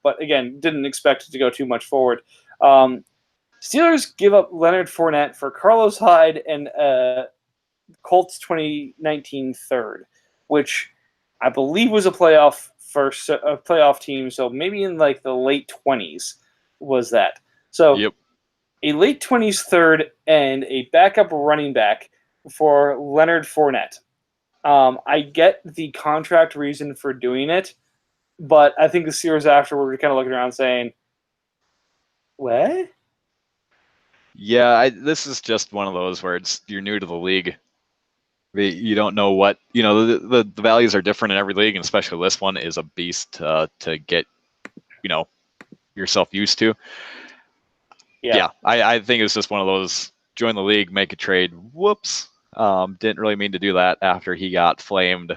but again, didn't expect it to go too much forward. Steelers give up Leonard Fournette for Carlos Hyde and Colts 2019 third, which I believe was a playoff team, so maybe in like the late 20s was that. So yep. A late 20s third and a backup running back for Leonard Fournette. I get the contract reason for doing it, but I think the Steelers afterward were kind of looking around saying, what? Yeah, this is just one of those where you're new to the league. You don't know what, the values are different in every league, and especially this one is a beast to get, yourself used to. Yeah, I think it's just one of those, join the league, make a trade. Whoops. Didn't really mean to do that after he got flamed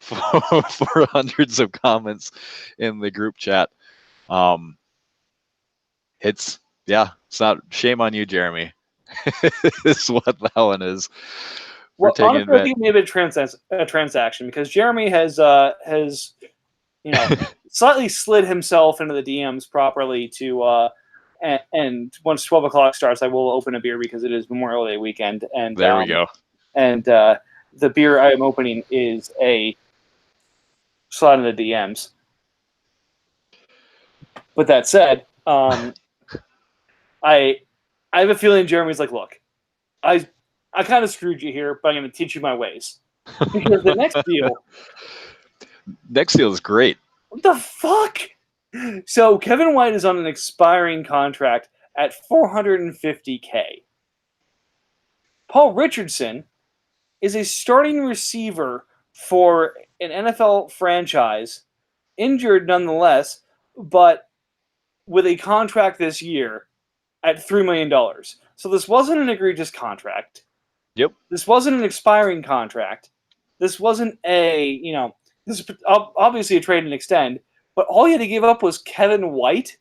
for hundreds of comments in the group chat. It's not, shame on you, Jeremy. Is what that one is. Well, honestly, I think maybe a transaction because Jeremy has slightly slid himself into the DMs properly to and once 12 o'clock starts, I will open a beer because it is Memorial Day weekend. And there we go. And the beer I am opening is a slide in the DMs. But that said, I have a feeling Jeremy's like, look, I kind of screwed you here, but I'm going to teach you my ways. Because the next deal is great. What the fuck? So Kevin White is on an expiring contract at $450K. Paul Richardson is a starting receiver for an NFL franchise, injured nonetheless, but with a contract this year at $3 million. So this wasn't an egregious contract. Yep. This wasn't an expiring contract. This wasn't this is obviously a trade and extend, but all you had to give up was Kevin White.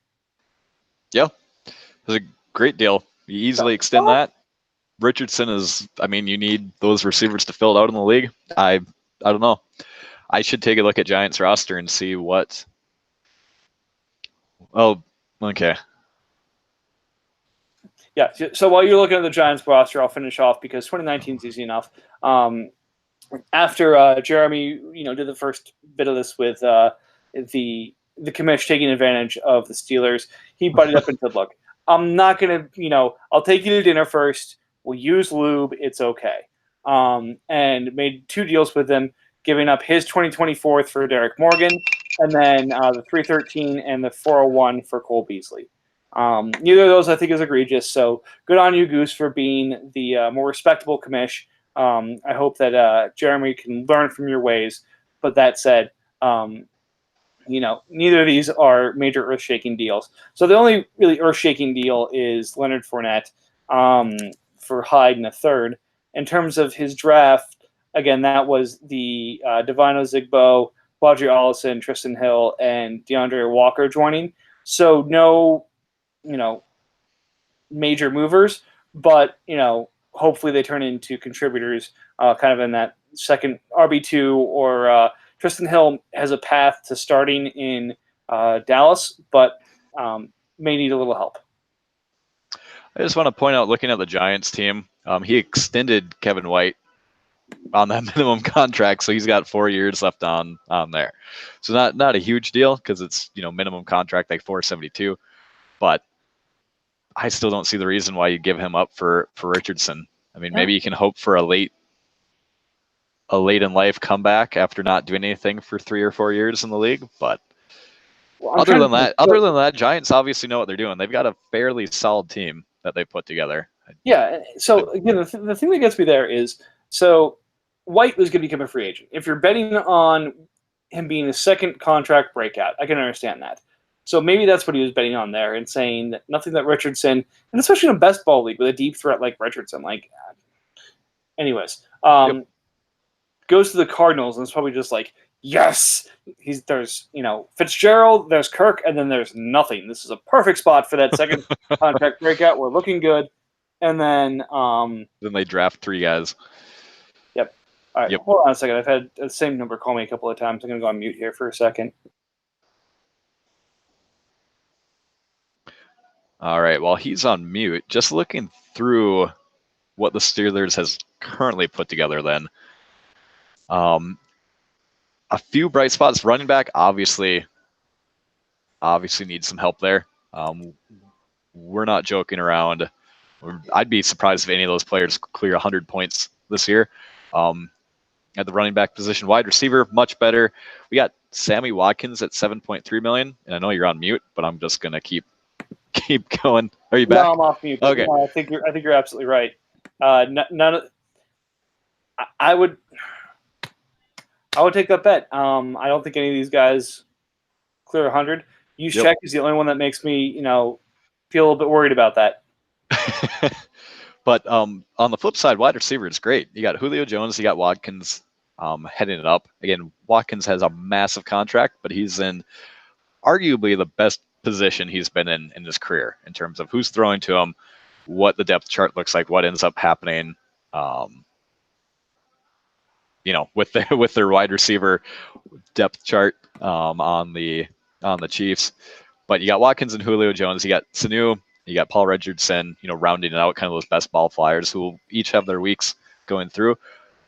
Yeah. It was a great deal. You easily extend that. Richardson is, you need those receivers to fill it out in the league. I don't know. I should take a look at Giants roster and see what. Oh, okay. Yeah, so while you're looking at the Giants roster, I'll finish off because 2019 is easy enough. After Jeremy, did the first bit of this with the commish taking advantage of the Steelers, he butted up and said, "Look, I'm not gonna, I'll take you to dinner first. We'll use lube. It's okay." And made 2 deals with them, giving up his 2024 for Derek Morgan, and then the 313 and the 401 for Cole Beasley. Neither of those I think is egregious. So good on you, Goose, for being the more respectable commish. I hope that Jeremy can learn from your ways. But that said, neither of these are major earth-shaking deals. So the only really earth-shaking deal is Leonard Fournette for Hyde in a third. In terms of his draft, again, that was the Divino Zigbo, Quadri Allison, Tristan Hill, and DeAndre Walker joining. So no, major movers, but hopefully they turn into contributors, kind of in that second RB2 or. Tristan Hill has a path to starting in Dallas, but may need a little help. I just want to point out, looking at the Giants team, he extended Kevin White on that minimum contract, so he's got 4 years left on there. So not a huge deal because it's minimum contract like $472, but I still don't see the reason why you give him up for Richardson. I mean, maybe you can hope for a late in life comeback after not doing anything for 3 or 4 years in the league. But other than that, Giants obviously know what they're doing. They've got a fairly solid team that they put together. Yeah. So again, the thing that gets me there is, so White was going to become a free agent. If you're betting on him being a second contract breakout, I can understand that. So maybe that's what he was betting on there, and saying that nothing that Richardson, and especially in a best ball league with a deep threat like Richardson, anyways, goes to the Cardinals, and it's probably just like, yes, there's Fitzgerald, there's Kirk, and then there's nothing. This is a perfect spot for that second contract breakout. We're looking good, and then they draft 3 guys. Yep. All right, hold on a second. I've had the same number call me a couple of times. I'm gonna go on mute here for a second. All right. While he's on mute, just looking through what the Steelers has currently put together, then. A few bright spots. Running back obviously needs some help there. We're not joking around. I'd be surprised if any of those players clear 100 points this year. At the running back position, wide receiver much better. We got Sammy Watkins at $7.3 million, and I know you're on mute, but I'm just gonna keep going. Are you back? No, I'm off mute. Okay. No, I think you're absolutely right. None of. I would take that bet. I don't think any of these guys clear 100. Juszczyk is the only one that makes me, feel a little bit worried about that. But on the flip side, wide receiver is great. You got Julio Jones, you got Watkins heading it up. Again, Watkins has a massive contract, but he's in arguably the best position he's been in his career in terms of who's throwing to him, what the depth chart looks like, what ends up happening. With their wide receiver depth chart on the Chiefs. But you got Watkins and Julio Jones. You got Sanu. You got Paul Richardson. Rounding it out, kind of those best ball flyers who will each have their weeks going through.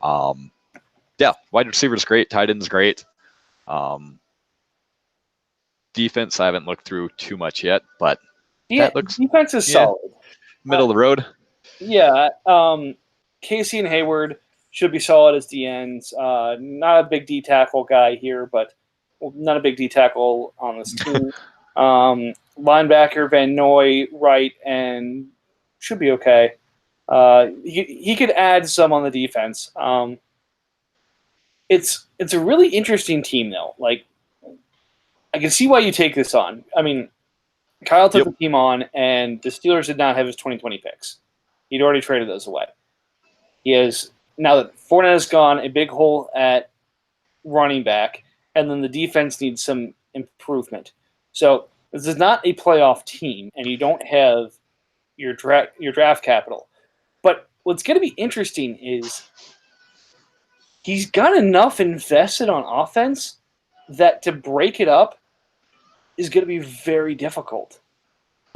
Wide receiver is great. Tight end is great. Defense, I haven't looked through too much yet, but that looks defense is solid. Middle of the road. Yeah. Casey and Hayward should be solid as DNs. Not a big D tackle guy here, but not a big D tackle on this team. Linebacker Van Noy, right, and should be okay. He could add some on the defense. It's a really interesting team though. I can see why you take this on. I mean, Kyle took the team on, and the Steelers did not have his 2020 picks. He'd already traded those away. He has, now that Fournette is gone, a big hole at running back, and then the defense needs some improvement. So this is not a playoff team, and you don't have your draft capital. But what's going to be interesting is he's got enough invested on offense that to break it up is going to be very difficult.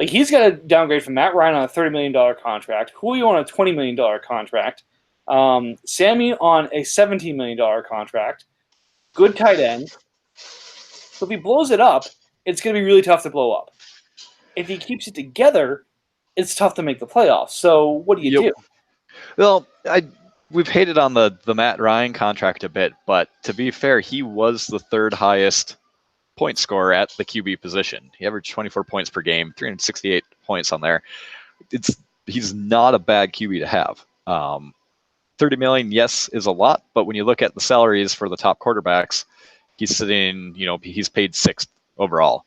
He's got to downgrade from Matt Ryan on a $30 million contract, Julio on a $20 million contract, Sammy on a $17 million contract, good tight end. So if he blows it up, it's going to be really tough to blow up. If he keeps it together, it's tough to make the playoffs. So what do you do? Well, we've hated on the Matt Ryan contract a bit, but to be fair, he was the third highest point scorer at the QB position. He averaged 24 points per game, 368 points on there. He's not a bad QB to have. 30 million, yes, is a lot, but when you look at the salaries for the top quarterbacks, he's sitting, he's paid sixth overall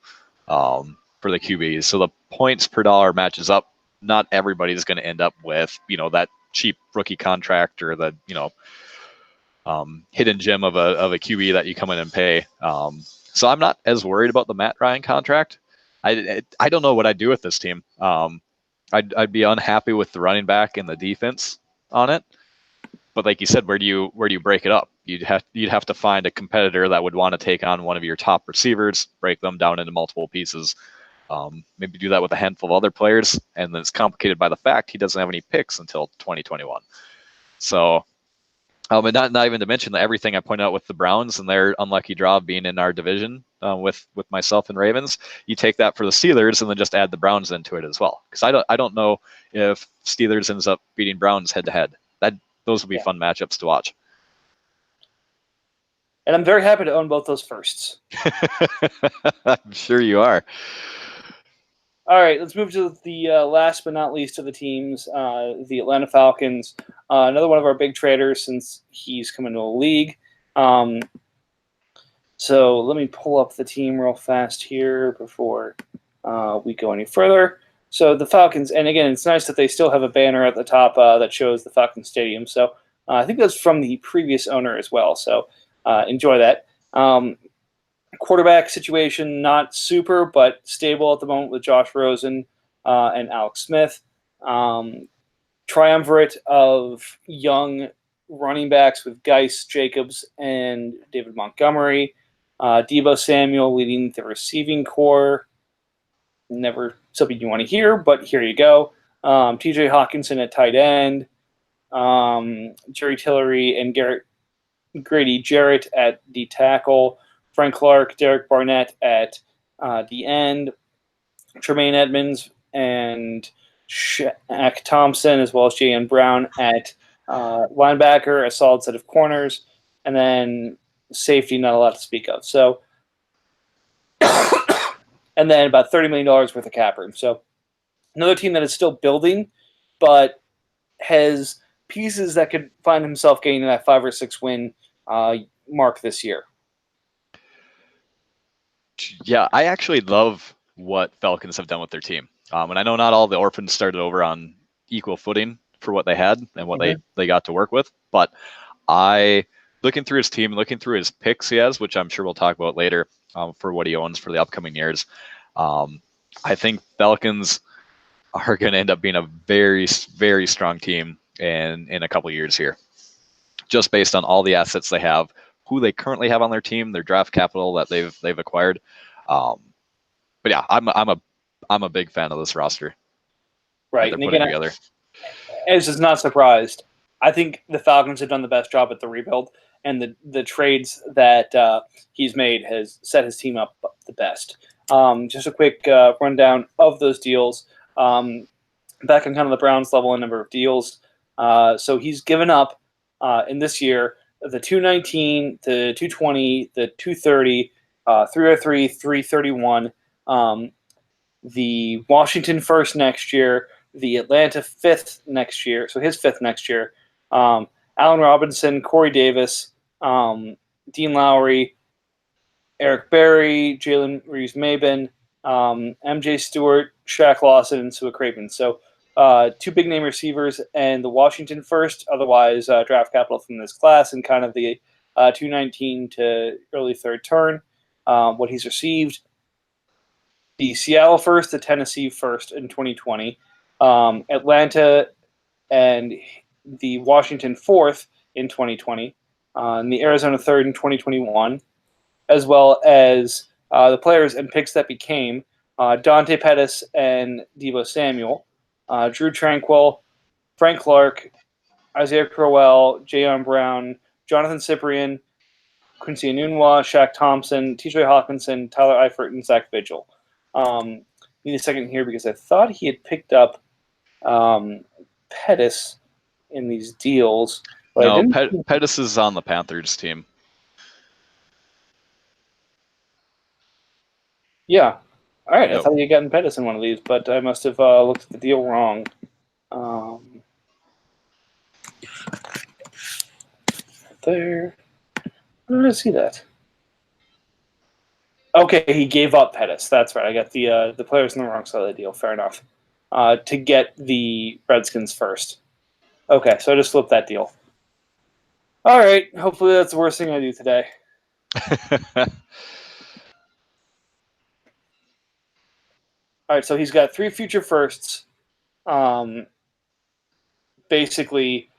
for the QBs. So the points per dollar matches up. Not everybody's going to end up with, that cheap rookie contract or the, hidden gem of a QB that you come in and pay. So I'm not as worried about the Matt Ryan contract. I don't know what I'd do with this team. I'd be unhappy with the running back and the defense on it. But like you said, where do you break it up? You'd have to find a competitor that would want to take on one of your top receivers, break them down into multiple pieces. Maybe do that with a handful of other players, and then it's complicated by the fact he doesn't have any picks until 2021. So, and not even to mention everything I pointed out with the Browns and their unlucky draw of being in our division with myself and Ravens. You take that for the Steelers and then just add the Browns into it as well, because I don't know if Steelers ends up beating Browns head to head. Those will be fun matchups to watch. And I'm very happy to own both those firsts. I'm sure you are. All right, let's move to the last but not least of the teams, the Atlanta Falcons. Another one of our big traders since he's come into the league. So let me pull up the team real fast here before we go any further. So the Falcons, and again, it's nice that they still have a banner at the top that shows the Falcons Stadium. So I think that's from the previous owner as well. So enjoy that. Quarterback situation, not super, but stable at the moment with Josh Rosen and Alex Smith. Triumvirate of young running backs with Geis, Jacobs, and David Montgomery. Deebo Samuel leading the receiving core. Never something you want to hear, but here you go. TJ Hawkinson at tight end. Jerry Tillery and Grady Jarrett at D tackle. Frank Clark, Derek Barnett at the end. Tremaine Edmonds and Shaq Thompson, as well as J.N. Brown at linebacker, a solid set of corners. And then safety, not a lot to speak of. So, and then about $30 million worth of cap room. So another team that is still building, but has pieces that could find himself getting that 5 or 6 win mark this year. Yeah, I actually love what Falcons have done with their team. And I know not all the orphans started over on equal footing for what they had and what they got to work with. But looking through his team, looking through his picks he has, which I'm sure we'll talk about later for what he owns for the upcoming years, I think Falcons are going to end up being a very, very strong team in a couple of years here, just based on all the assets they have, who they currently have on their team, their draft capital that they've acquired. But yeah, I'm a big fan of this roster. Right, they're putting together. As is not surprised, I think the Falcons have done the best job at the rebuild, and the trades that he's made has set his team up the best. Just a quick rundown of those deals. Back on kind of the Browns level, a number of deals. So he's given up in this year the 219, the 220, the 230, 303, 331, the Washington first next year, the Atlanta fifth next year, so his fifth next year, Allen Robinson, Corey Davis, Dean Lowry, Eric Berry, Jalen Reeves-Maybin, MJ Stewart, Shaq Lawson, and Sua Craven. So 2 big-name receivers and the Washington first, otherwise draft capital from this class, and kind of the 219 to early third turn, what he's received. The Seattle first, the Tennessee first in 2020, Atlanta and the Washington fourth in 2020, and the Arizona third in 2021, as well as the players and picks that became Dante Pettis and Deebo Samuel, Drew Tranquill, Frank Clark, Isaiah Crowell, Jayon Brown, Jonathan Cyprien, Quincy Enunwa, Shaq Thompson, TJ Hawkinson, Tyler Eifert, and Zach Vigil. Need a second here because I thought he had picked up Pettis in these deals. No, Pettis is on the Panthers team. Yeah. All right. I Yep. thought you had gotten Pettis in one of these, but I must have looked at the deal wrong. There. Where did I see that? Okay, he gave up Pettis. That's right. I got the players on the wrong side of the deal. Fair enough. To get the Redskins first. Okay, so I just flipped that deal. All right. Hopefully that's the worst thing I do today. All right, so he's got 3 future firsts, basically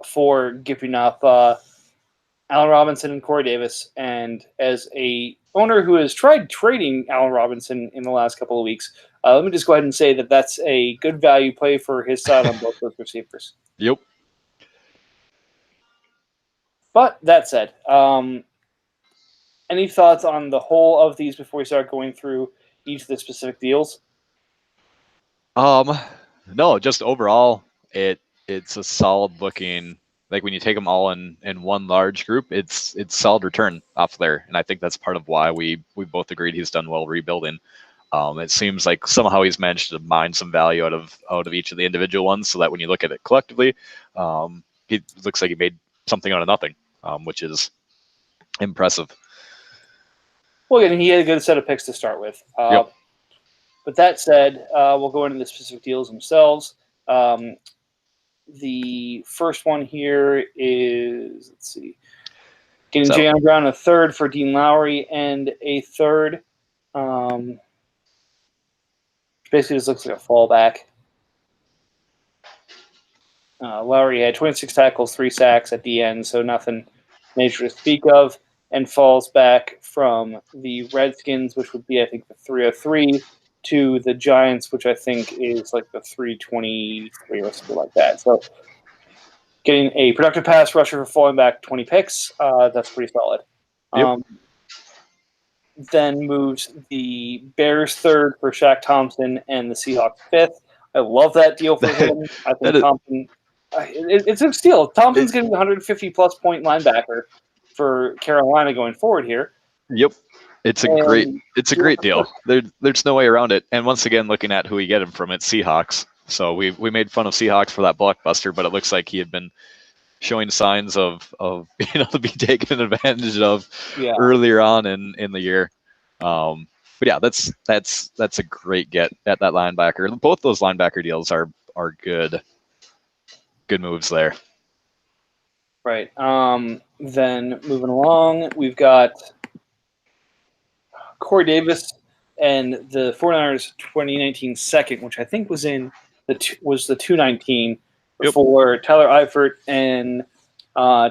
for giving up Allen Robinson and Corey Davis. And as a owner who has tried trading Allen Robinson in the last couple of weeks, let me just go ahead and say that that's a good value play for his side on both those receivers. Yep. But that said, any thoughts on the whole of these before we start going through each of the specific deals? No, just overall, it's a solid looking. Like when you take them all in one large group, it's solid return off there, and I think that's part of why we both agreed he's done well rebuilding. It seems like somehow he's managed to mine some value out of each of the individual ones, so that when you look at it collectively, he looks like he made something out of nothing, which is impressive. Well, again, he had a good set of picks to start with. Yep. But that said, we'll go into the specific deals themselves. The first one here is, let's see, getting J.on. Brown a third for Dean Lowry and a third. Basically just looks like a fallback. Lowry had 26 tackles, 3 sacks at the end, so nothing major to speak of, and falls back from the Redskins, which would be, I think, the 303, to the Giants, which I think is like the 323 or something like that. So getting a productive pass rusher for falling back 20 picks, that's pretty solid. Yep. Then moves the Bears third for Shaq Thompson and the Seahawks fifth. I love that deal for him. I think Thompson, it's a steal. Thompson's getting the 150-plus point linebacker for Carolina going forward here. Yep. It's a great deal. There's no way around it. And once again, looking at who we get him from, it's Seahawks. So we made fun of Seahawks for that blockbuster, but it looks like he had been showing signs of to be taken advantage of earlier on in the year. But yeah, that's a great get at that linebacker. Both those linebacker deals are good moves there. Right. Then moving along, we've got Corey Davis and the 49ers 2019 second, which I think was in was the 219 for Tyler Eifert, and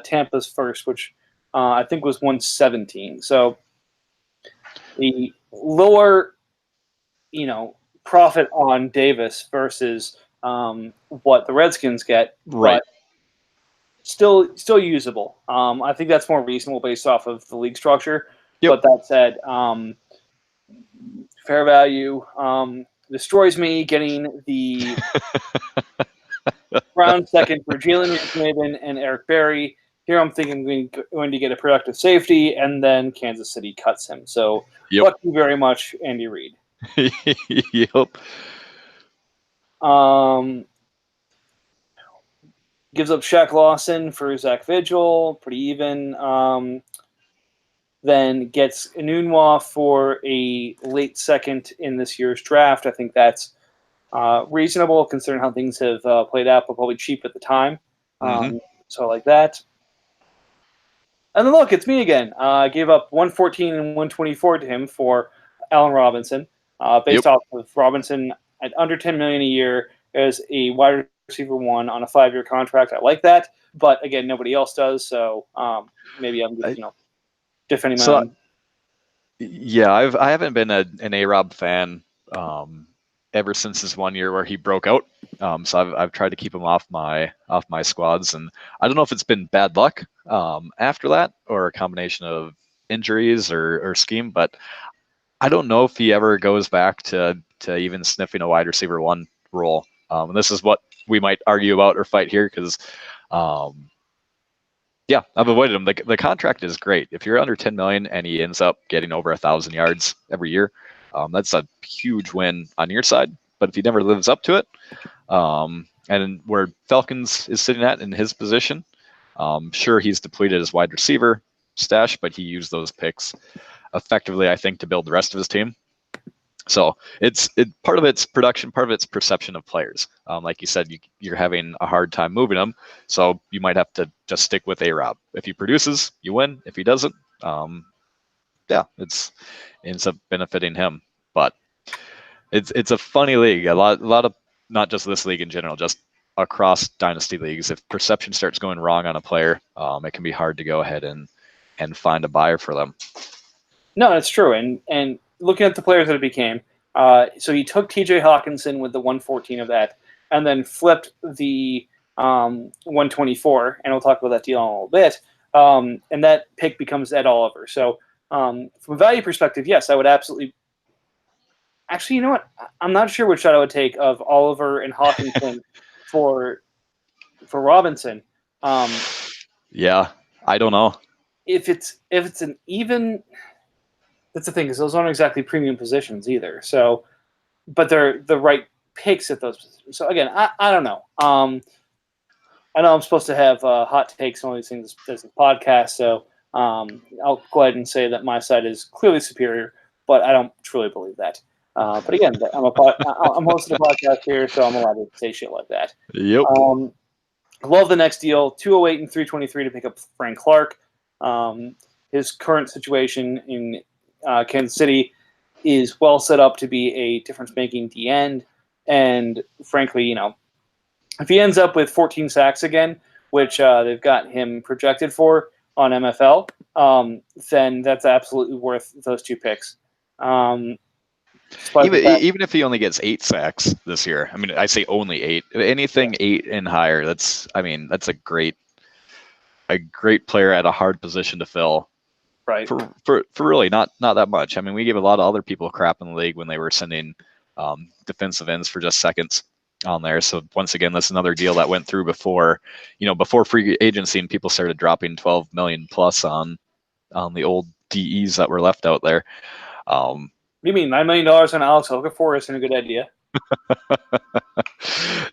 Tampa's first, which I think was 117. So the lower, profit on Davis versus what the Redskins get, right? But still usable. I think that's more reasonable based off of the league structure. But that said, fair value destroys me getting the round second for Jalen Maven and Eric Berry. Here I'm thinking we're going to get a productive safety, and then Kansas City cuts him. So fuck you very much, Andy Reid. Yep. Gives up Shaq Lawson for Zach Vigil, pretty even. Then gets Enunwa for a late second in this year's draft. I think that's reasonable considering how things have played out, but probably cheap at the time. So I like that. And then look, it's me again. I gave up 114 and 124 to him for Allen Robinson, based off of Robinson at under $10 million a year as a wide receiver 1 on a 5-year contract. I like that, but again, nobody else does. So maybe I'm just defending my own. Yeah, I haven't been an A-Rob fan ever since this 1 year where he broke out. So I've tried to keep him off my squads, and I don't know if it's been bad luck after that or a combination of injuries or scheme, but I don't know if he ever goes back to even sniffing a wide receiver 1 role. And this is what we might argue about or fight here because, yeah, I've avoided him. The contract is great. If you're under 10 million and he ends up getting over 1,000 yards every year, That's a huge win on your side. But if he never lives up to it, and where Falcons is sitting at in his position, sure, he's depleted his wide receiver stash, but he used those picks effectively, I think, to build the rest of his team. So part of it's production, part of it's perception of players. Like you said, you're having a hard time moving them, so you might have to just stick with A-Rob. If he produces, you win. If he doesn't, it ends up benefiting him. But it's a funny league. A lot of, not just this league in general, just across dynasty leagues. If perception starts going wrong on a player, it can be hard to go ahead and find a buyer for them. No, it's true. And looking at the players that it became, so he took T.J. Hawkinson with the 114 of that, and then flipped the 124, and we'll talk about that deal in a little bit. And that pick becomes Ed Oliver. So from a value perspective, yes, I would absolutely. Actually, you know what? I'm not sure which shot I would take of Oliver and Hawkinson for Robinson. Yeah, I don't know. If it's an even. That's the thing, because those aren't exactly premium positions either. So, but they're the right picks at those positions. So again, I don't know. I know I'm supposed to have hot takes on all these things as a podcast, so I'll go ahead and say that my side is clearly superior, but I don't truly believe that. But again, I'm hosting a podcast here, so I'm allowed to say shit like that. Yep. Love the next deal, 208 and 323 to pick up Frank Clark. His current situation in Kansas City is well set up to be a difference-making D-end, and frankly, if he ends up with 14 sacks again, which they've got him projected for on MFL, then that's absolutely worth those two picks. Even if he only gets 8 sacks this year, I mean, I say only 8. Anything 8 and higher, that's a great player at a hard position to fill. Right. For really not that much. I mean, we gave a lot of other people crap in the league when they were sending defensive ends for just seconds on there. So once again, that's another deal that went through before free agency and people started dropping 12 million plus on the old DEs that were left out there. You mean $9 million on Alex Okafor isn't a good idea?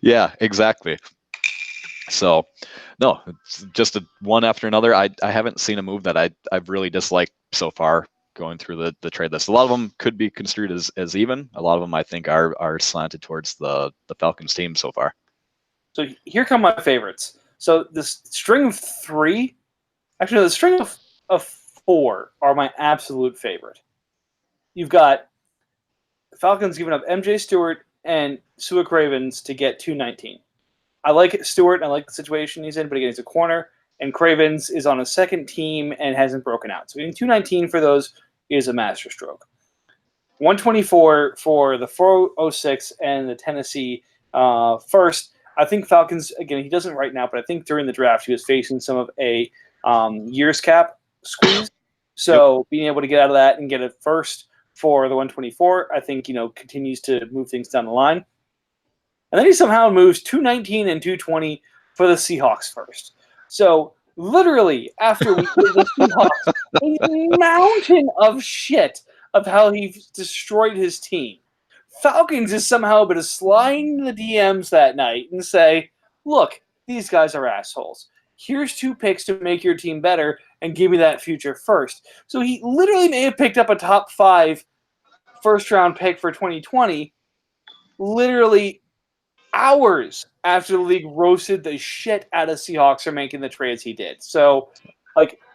Yeah, exactly. So, no, it's just one after another. I haven't seen a move that I've really disliked so far going through the trade list. A lot of them could be construed as even. A lot of them I think are slanted towards the Falcons team so far. So here come my favorites. So this string of 3, actually the string of 4 are my absolute favorite. You've got the Falcons giving up MJ Stewart and Sua Cravens to get 219. I like Stewart, and I like the situation he's in, but again, he's a corner, and Cravens is on a second team and hasn't broken out. So getting 219 for those is a masterstroke. 124 for the 406 and the Tennessee first. I think Falcons, again, he doesn't right now, but I think during the draft he was facing some of a years cap squeeze. So being able to get out of that and get a first for the 124, I think, continues to move things down the line. And then he somehow moves 219 and 220 for the Seahawks first. So literally, after we did the Seahawks, a mountain of shit of how he destroyed his team. Falcons is somehow able to slide into the DMs that night and say, look, these guys are assholes. Here's 2 picks to make your team better and give me that future first. So he literally may have picked up a top 5 first-round pick for 2020 literally hours after the league roasted the shit out of Seahawks for making the trades he did. So,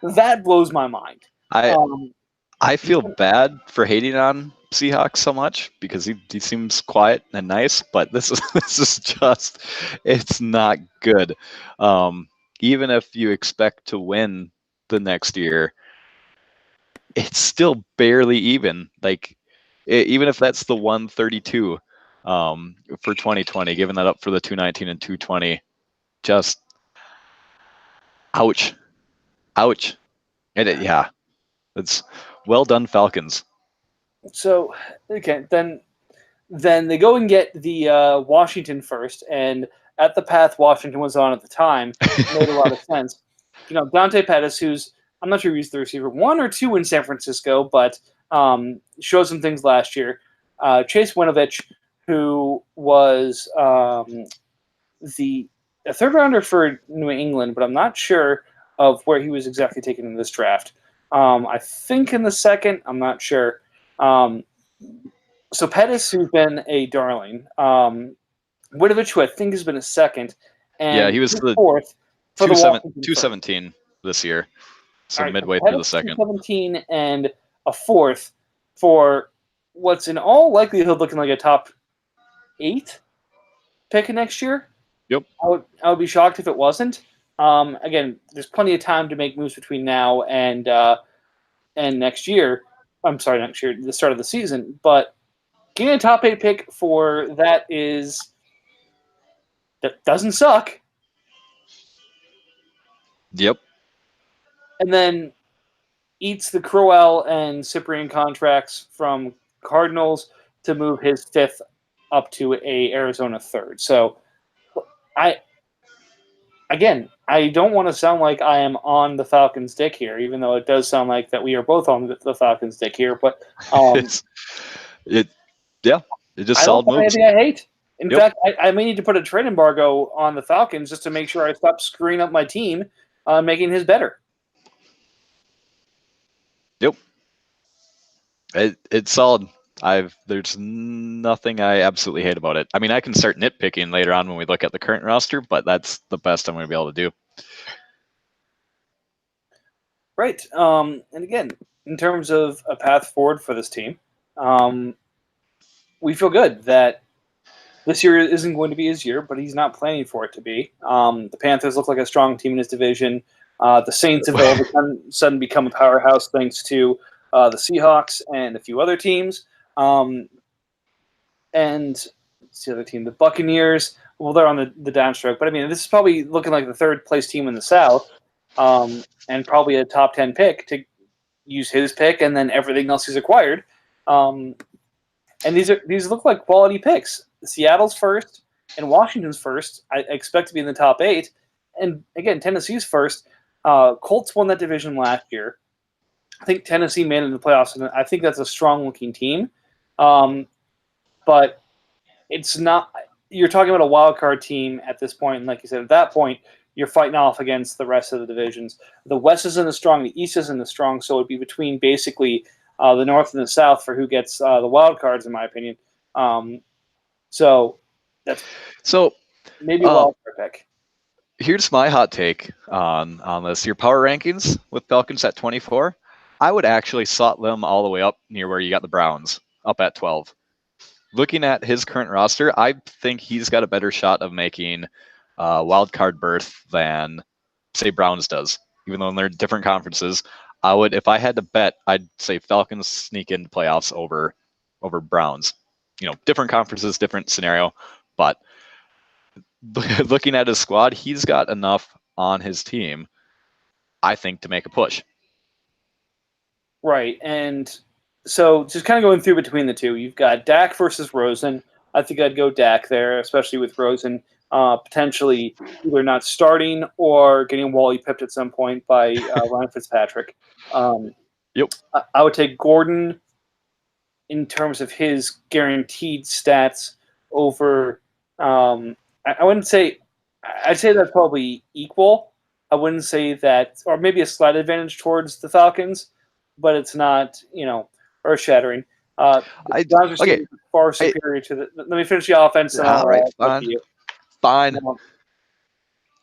that blows my mind. I feel bad for hating on Seahawks so much because he seems quiet and nice, but this is just, it's not good. Even if you expect to win the next year, it's still barely even. Even if that's the 132 for 2020, giving that up for the 219 and 220, just ouch. It's well done, Falcons. So, okay, then they go and get the Washington first, and at the path Washington was on at the time, made a lot of sense. Dante Pettis, who's, I'm not sure if he's the receiver 1 or 2 in San Francisco, but Showed some things last year. Chase Winovich, who was a third rounder for New England, but I'm not sure of where he was exactly taken in this draft. I think in the second. I'm not sure. So Pettis, who's been a darling. Winovich, who I think has been a second. And he was the fourth for the Washington 217 this year. So right, midway through the second. 217 and a fourth for what's in all likelihood looking like a top 8 pick next year. Yep. I would be shocked if it wasn't. Again, there's plenty of time to make moves between now and next year. I'm sorry, next year, the start of the season. But getting a top 8 pick for that doesn't suck. Yep. And then eats the Crowell and Cyprian contracts from Cardinals to move his 5th up to a Arizona 3rd. So I don't want to sound like I am on the Falcons' dick here, even though it does sound like that we are both on the Falcons' dick here. But it just I solid don't moves. anything I hate. In fact, I may need to put a trade embargo on the Falcons just to make sure I stop screwing up my team, making his better. Yep. It's solid. There's nothing I absolutely hate about it. I mean, I can start nitpicking later on when we look at the current roster, but that's the best I'm going to be able to do. Right. And again, in terms of a path forward for this team, we feel good that this year isn't going to be his year, but he's not planning for it to be. The Panthers look like a strong team in his division. The Saints have all of a sudden become a powerhouse thanks to the Seahawks and a few other teams. And what's the other team? The Buccaneers. Well, they're on the downstroke. But, I mean, this is probably looking like the third-place team in the South and probably a top 10 pick to use his pick and then everything else he's acquired. And these look like quality picks. Seattle's first and Washington's first. I expect to be in the top 8. And, again, Tennessee's first. Colts won that division last year. I think Tennessee made it in the playoffs, and I think that's a strong-looking team. But it's not – you're talking about a wild card team at this point, and like you said, at that point, you're fighting off against the rest of the divisions. The West isn't as strong, the East isn't as strong, so it would be between basically the North and the South for who gets the wild cards, in my opinion. So that's maybe a wild card pick. Here's my hot take on this. Your power rankings with Falcons at 24, I would actually slot them all the way up near where you got the Browns, up at 12. Looking at his current roster, I think he's got a better shot of making a wild card berth than, say, Browns does. Even though they're different conferences, I would, if I had to bet, I'd say Falcons sneak into playoffs over Browns. Different conferences, different scenario, but looking at his squad, he's got enough on his team, I think, to make a push. Right, and so just kind of going through between the two, you've got Dak versus Rosen. I think I'd go Dak there, especially with Rosen potentially either not starting or getting Wally pipped at some point by Ryan Fitzpatrick. Yep. I would take Gordon in terms of his guaranteed stats over I wouldn't say – I'd say that's probably equal. I wouldn't say that – or maybe a slight advantage towards the Falcons, but it's not, earth-shattering. Okay. Far superior to the – let me finish the offense. And all right, fine.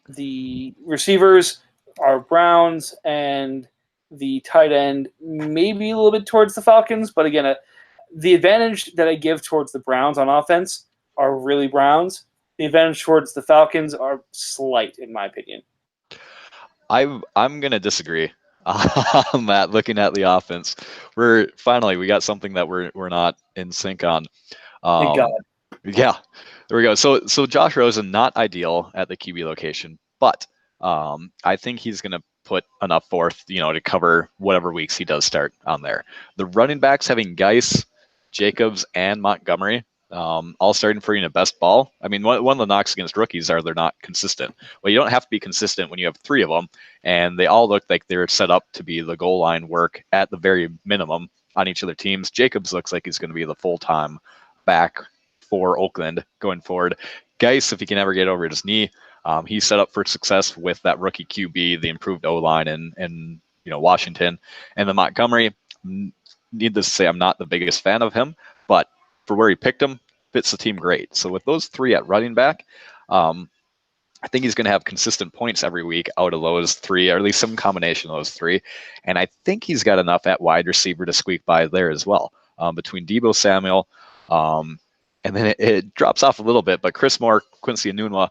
The receivers are Browns, and the tight end maybe a little bit towards the Falcons. But, again, the advantage that I give towards the Browns on offense are really Browns. The advantage towards the Falcons are slight, in my opinion. I'm going to disagree on that. Looking at the offense, we got something that we're not in sync on. Thank God. Yeah, there we go. So Josh Rosen, not ideal at the QB location, but I think he's going to put enough forth, to cover whatever weeks he does start on there. The running backs having Geis, Jacobs, and Montgomery. All starting for best ball. I mean, one of the knocks against rookies are they're not consistent. Well, you don't have to be consistent when you have 3 of them, and they all look like they're set up to be the goal line work at the very minimum on each of their teams. Jacobs looks like he's going to be the full-time back for Oakland going forward. Geis, if he can ever get over his knee, he's set up for success with that rookie QB, the improved O-line, and Washington. And then Montgomery, needless to say, I'm not the biggest fan of him, but for where he picked him, fits the team great. So with those three at running back, I think he's going to have consistent points every week out of those three, or at least some combination of those three. And I think he's got enough at wide receiver to squeak by there as well. Between Deebo Samuel, and then it drops off a little bit, but Chris Moore, Quincy Enunwa,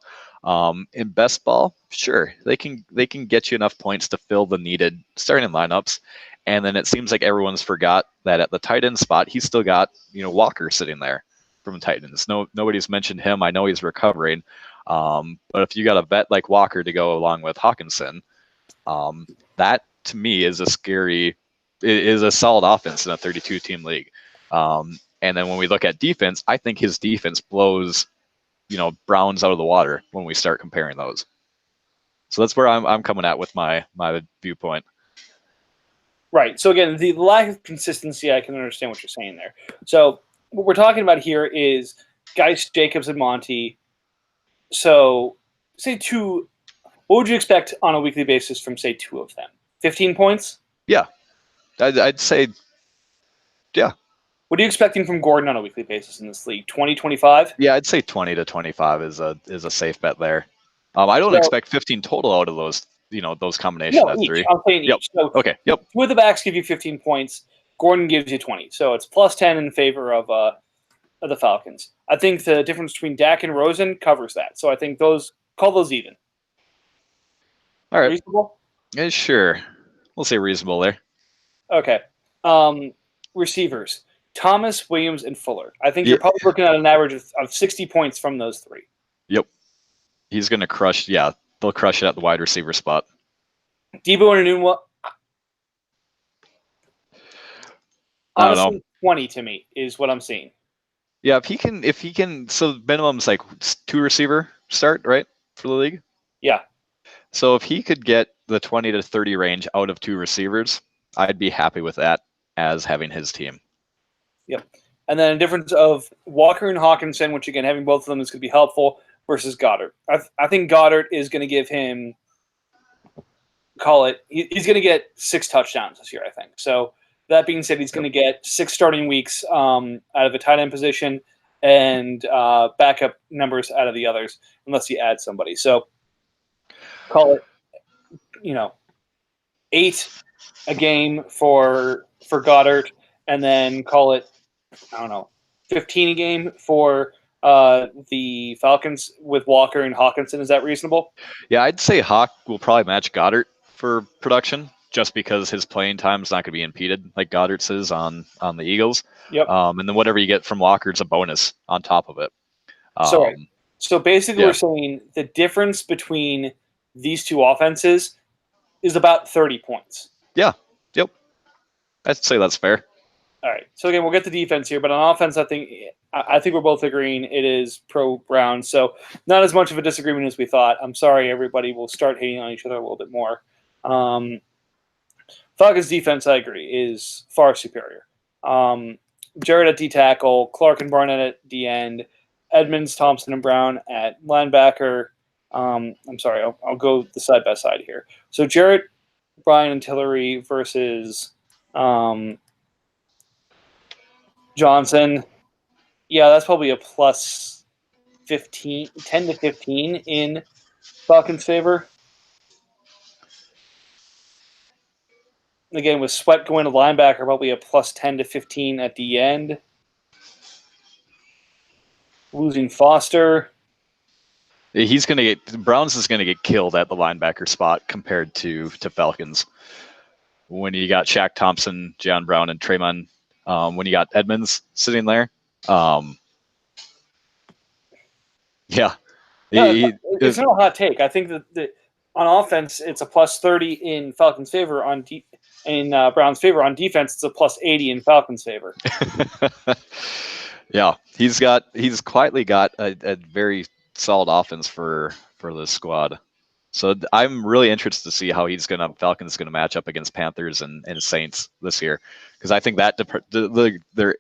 in best ball, sure, they can get you enough points to fill the needed starting lineups. And then it seems like everyone's forgot that at the tight end spot, he's still got Walker sitting there from Titans. Nobody's mentioned him. I know he's recovering. But if you got a vet like Walker to go along with Hawkinson, that to me is a solid offense in a 32-team league. And then when we look at defense, I think his defense blows, Browns out of the water when we start comparing those. So that's where I'm coming at with my viewpoint. Right. So again, the lack of consistency, I can understand what you're saying there. So what we're talking about here is Geis, Jacobs, and Monty. So, say two. What would you expect on a weekly basis from, say, two of them? 15 points? Yeah. I'd say, yeah. What are you expecting from Gordon on a weekly basis in this league? 20, 25? Yeah, I'd say 20 to 25 is a safe bet there. I don't expect 15 total out of those, those combinations of each. three. I'm saying each. So okay. Yep. Two of the backs give you 15 points. Gordon gives you 20. So it's plus 10 in favor of the Falcons. I think the difference between Dak and Rosen covers that. So I think call those even. All right. Reasonable? Yeah, sure. We'll say reasonable there. Okay. Receivers. Thomas, Williams, and Fuller. I think you're probably looking at an average of 60 points from those three. Yep. He's going to crush. Yeah, they'll crush it at the wide receiver spot. Deebo and Enunwa. Honestly, 20 to me is what I'm seeing. Yeah, if he can, so minimum's like 2 receiver start, right, for the league? Yeah. So if he could get the 20 to 30 range out of 2 receivers, I'd be happy with that as having his team. Yep. And then a difference of Walker and Hawkinson, which again, having both of them is going to be helpful, versus Goddard. I think Goddard is going to give him, he's going to get 6 touchdowns this year, I think. So that being said, he's going to get 6 starting weeks out of a tight end position and backup numbers out of the others, unless you add somebody. So call it, 8 a game for Goddard, and then call it, 15 a game for the Falcons with Walker and Hawkinson. Is that reasonable? Yeah, I'd say Hawk will probably match Goddard for production, just because his playing time is not going to be impeded like Goddard's is on the Eagles. Yep. And then whatever you get from Walker is a bonus on top of it. So basically we're saying the difference between these two offenses is about 30 points. Yeah. Yep. I'd say that's fair. All right. So again, we'll get the defense here, but on offense, I think we're both agreeing it is pro Browns. So not as much of a disagreement as we thought. I'm sorry, everybody. We'll start hating on each other a little bit more. Falcons defense, I agree, is far superior. Jarrett at D tackle, Clark and Barnett at D end, Edmonds, Thompson, and Brown at linebacker. I'm sorry, I'll go the side by side here. So Jarrett, Bryan, and Tillery versus Johnson. Yeah, that's probably a plus 10 to 15 in Falcons' favor. Again, with Sweat going to linebacker, probably a plus 10 to 15 at the end. Losing Foster. Browns is going to get killed at the linebacker spot compared to Falcons. When you got Shaq Thompson, John Brown, and Tremon, when you got Edmonds sitting there. Yeah. No, it's not a hot take. I think that on offense, it's a plus 30 in Falcons' favor. In Brown's favor. On defense, it's a plus 80 in Falcons' favor. Yeah, he's quietly got a very solid offense for the squad. So I'm really interested to see how Falcons going to match up against Panthers and Saints this year, because I think that their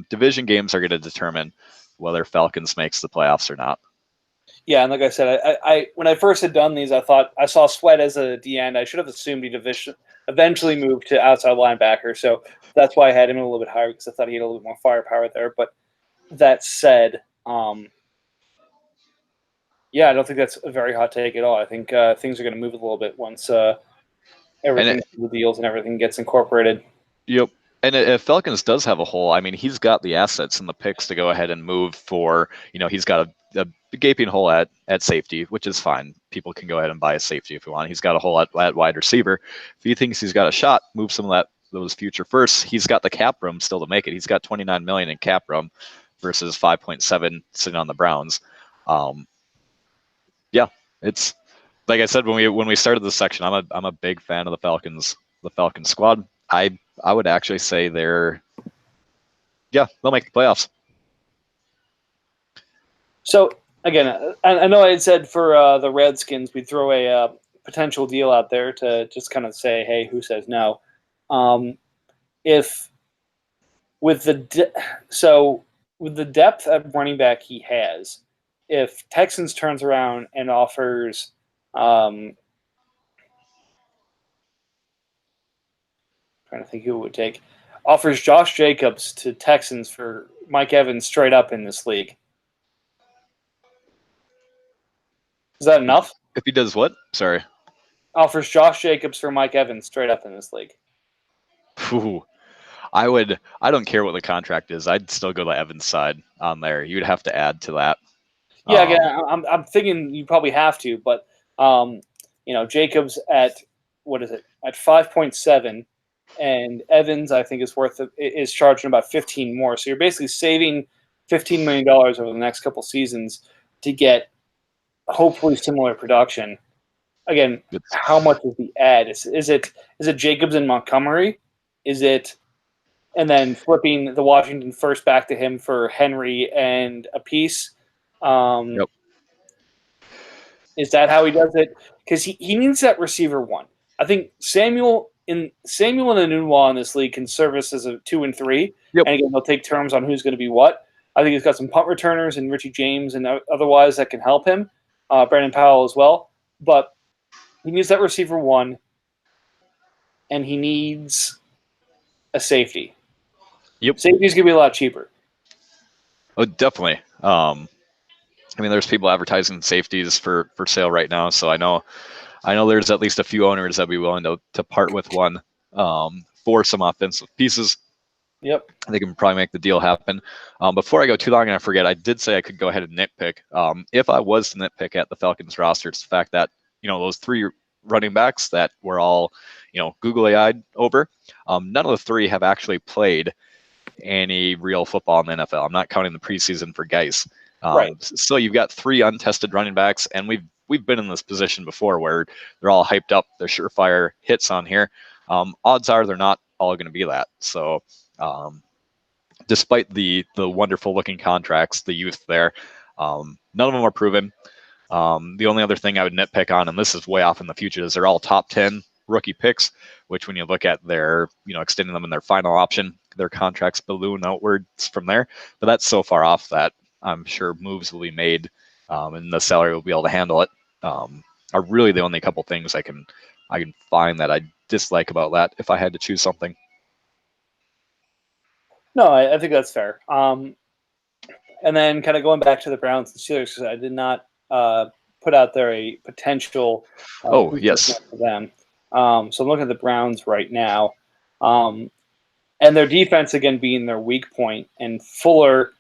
division games are going to determine whether Falcons makes the playoffs or not. Yeah, and like I said, I when I first had done these, I thought I saw Sweat as a D end. I should have assumed he'd eventually move to outside linebacker. So that's why I had him a little bit higher, because I thought he had a little bit more firepower there. But that said, yeah, I don't think that's a very hot take at all. I think things are going to move a little bit once everything, the deals and everything gets incorporated. Yep. And if Falcons does have a hole, I mean, he's got the assets and the picks to go ahead and move for, he's got a gaping hole at safety, which is fine. People can go ahead and buy a safety if you want. He's got a hole at wide receiver. If he thinks he's got a shot, move some of those future firsts. He's got the cap room still to make it. He's got $29 million in cap room versus 5.7 sitting on the Browns. Yeah, it's like I said when we started this section. I'm a big fan of the Falcons squad. I would actually say they'll make the playoffs. So again, I know I had said for the Redskins we'd throw a potential deal out there to just kind of say, hey, who says no? If with with the depth at running back he has, if Texans turns around and offers trying to think who it would take, offers Josh Jacobs to Texans for Mike Evans straight up in this league. Is that enough? If he does what? Sorry. Offers Josh Jacobs for Mike Evans straight up in this league. Ooh, I don't care what the contract is. I'd still go to Evans' side on there. You'd have to add to that. Yeah, again, I'm thinking you probably have to, but Jacobs at what is it, at 5.7, and Evans I think is charging about 15 more. So you're basically saving $15 million over the next couple seasons to get hopefully similar production. Again, how much is the add? Is it Jacobs and Montgomery? Is it, and then flipping the Washington first back to him for Henry and a piece? Yep. Is that how he does it? Because he needs that receiver one. I think Samuel and Anunwa in this league can service as a 2 and 3. Yep. And again, they'll take turns on who's going to be what. I think he's got some punt returners and Richie James and otherwise that can help him. Brandon Powell as well. But he needs that receiver one, and he needs a safety. Yep. Safety's going to be a lot cheaper. Oh, definitely. I mean, there's people advertising safeties for sale right now, so I know there's at least a few owners that'd be willing to part with one for some offensive pieces. Yep. They can probably make the deal happen. Before I go too long and I forget, I did say I could go ahead and nitpick. If I was to nitpick at the Falcons roster, it's the fact that, those 3 running backs that we're all, googly-eyed over, none of the 3 have actually played any real football in the NFL. I'm not counting the preseason for Geis. Right. So you've got 3 untested running backs, and we've been in this position before where they're all hyped up, they're surefire hits on here. Odds are they're not all going to be that. So despite the wonderful looking contracts, the youth there, none of them are proven. The only other thing I would nitpick on, and this is way off in the future, is they're all top 10 rookie picks, which when you look at their, extending them in their final option, their contracts balloon outwards from there. But that's so far off that I'm sure moves will be made, and the salary will be able to handle it. Are really the only couple things I can find that I dislike about that if I had to choose something. No, I think that's fair. And then kind of going back to the Browns and Steelers, because I did not put out there a potential. Yes. For them. So I'm looking at the Browns right now, and their defense again being their weak point, and Fuller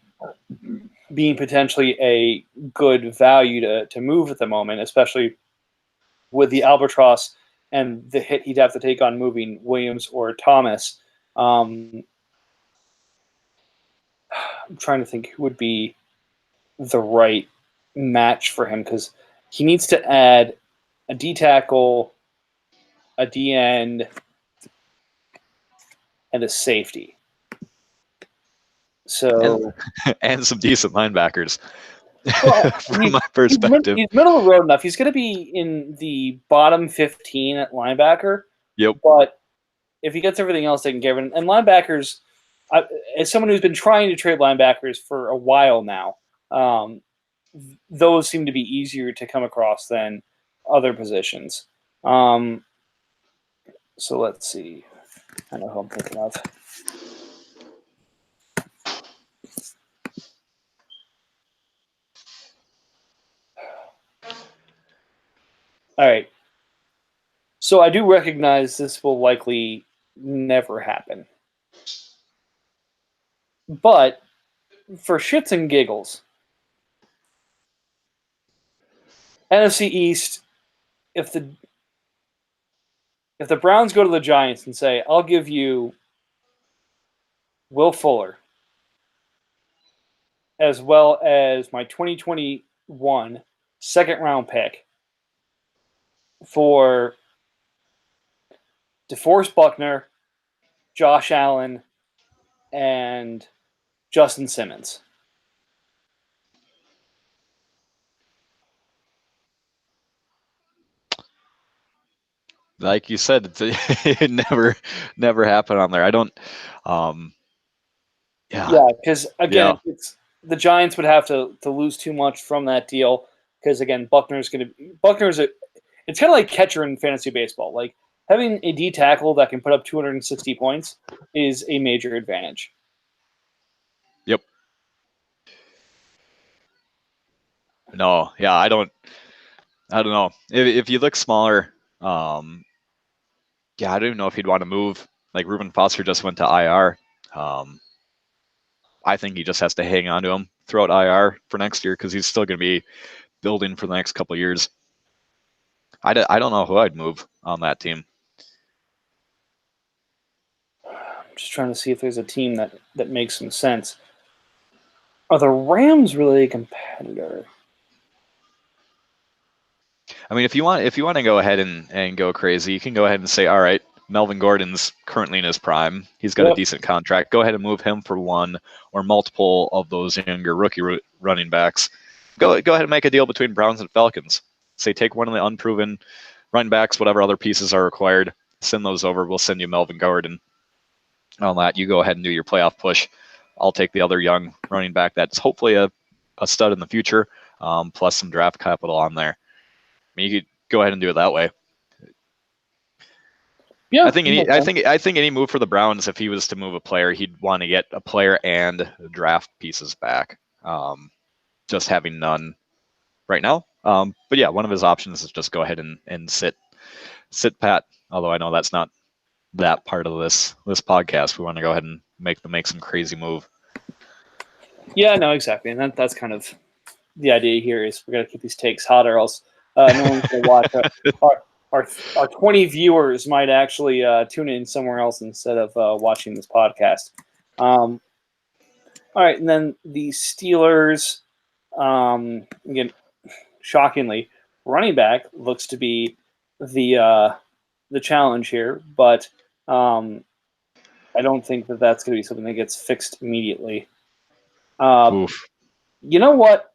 being potentially a good value to move at the moment, especially with the albatross and the hit he'd have to take on moving Williams or Thomas. I'm trying to think who would be the right match for him, because he needs to add a D tackle, a D end, and a safety. So and some decent linebackers. Well, from my perspective. he's middle of the road enough. He's going to be in the bottom 15 at linebacker. Yep. But if he gets everything else taken care of, and linebackers, as someone who's been trying to trade linebackers for a while now, those seem to be easier to come across than other positions. So let's see. I know who I'm thinking of. All right. So I do recognize this will likely never happen. But for shits and giggles, NFC East, if the Browns go to the Giants and say, I'll give you Will Fuller as well as my 2021 second round pick for DeForest Buckner, Josh Allen, and Justin Simmons. Like you said, it never happened on there. I don't. Yeah, because again, it's the Giants would have to lose too much from that deal. Because again, Buckner's it's kind of like catcher in fantasy baseball. Like having a D tackle that can put up 260 points is a major advantage. Yep. No, yeah, I don't know. If you look smaller, yeah, I don't even know if he'd want to move. Like Reuben Foster just went to IR. I think he just has to hang on to him throughout IR for next year because he's still going to be building for the next couple of years. I don't know who I'd move on that team. I'm just trying to see if there's a team that makes some sense. Are the Rams really a competitor? I mean, if you want to go ahead and go crazy, you can go ahead and say, all right, Melvin Gordon's currently in his prime. He's got a decent contract. Go ahead and move him for one or multiple of those younger rookie running backs. Go ahead and make a deal between Browns and Falcons. Say take one of the unproven running backs, whatever other pieces are required. Send those over. We'll send you Melvin Gordon. On that, you go ahead and do your playoff push. I'll take the other young running back that's hopefully a stud in the future, plus some draft capital on there. I mean, you could go ahead and do it that way. Yeah, I think any move for the Browns, if he was to move a player, he'd want to get a player and draft pieces back. Just having none right now. But yeah, one of his options is just go ahead and sit pat. Although I know that's not that part of this podcast. We want to go ahead and make some crazy move. Yeah, no, exactly, and that's kind of the idea here. Is we're gonna keep these takes hot, or else no one's gonna watch. Our 20 viewers might actually tune in somewhere else instead of watching this podcast. All right, and then the Steelers, again, shockingly, running back looks to be the challenge here, but I don't think that's going to be something that gets fixed immediately. You know what?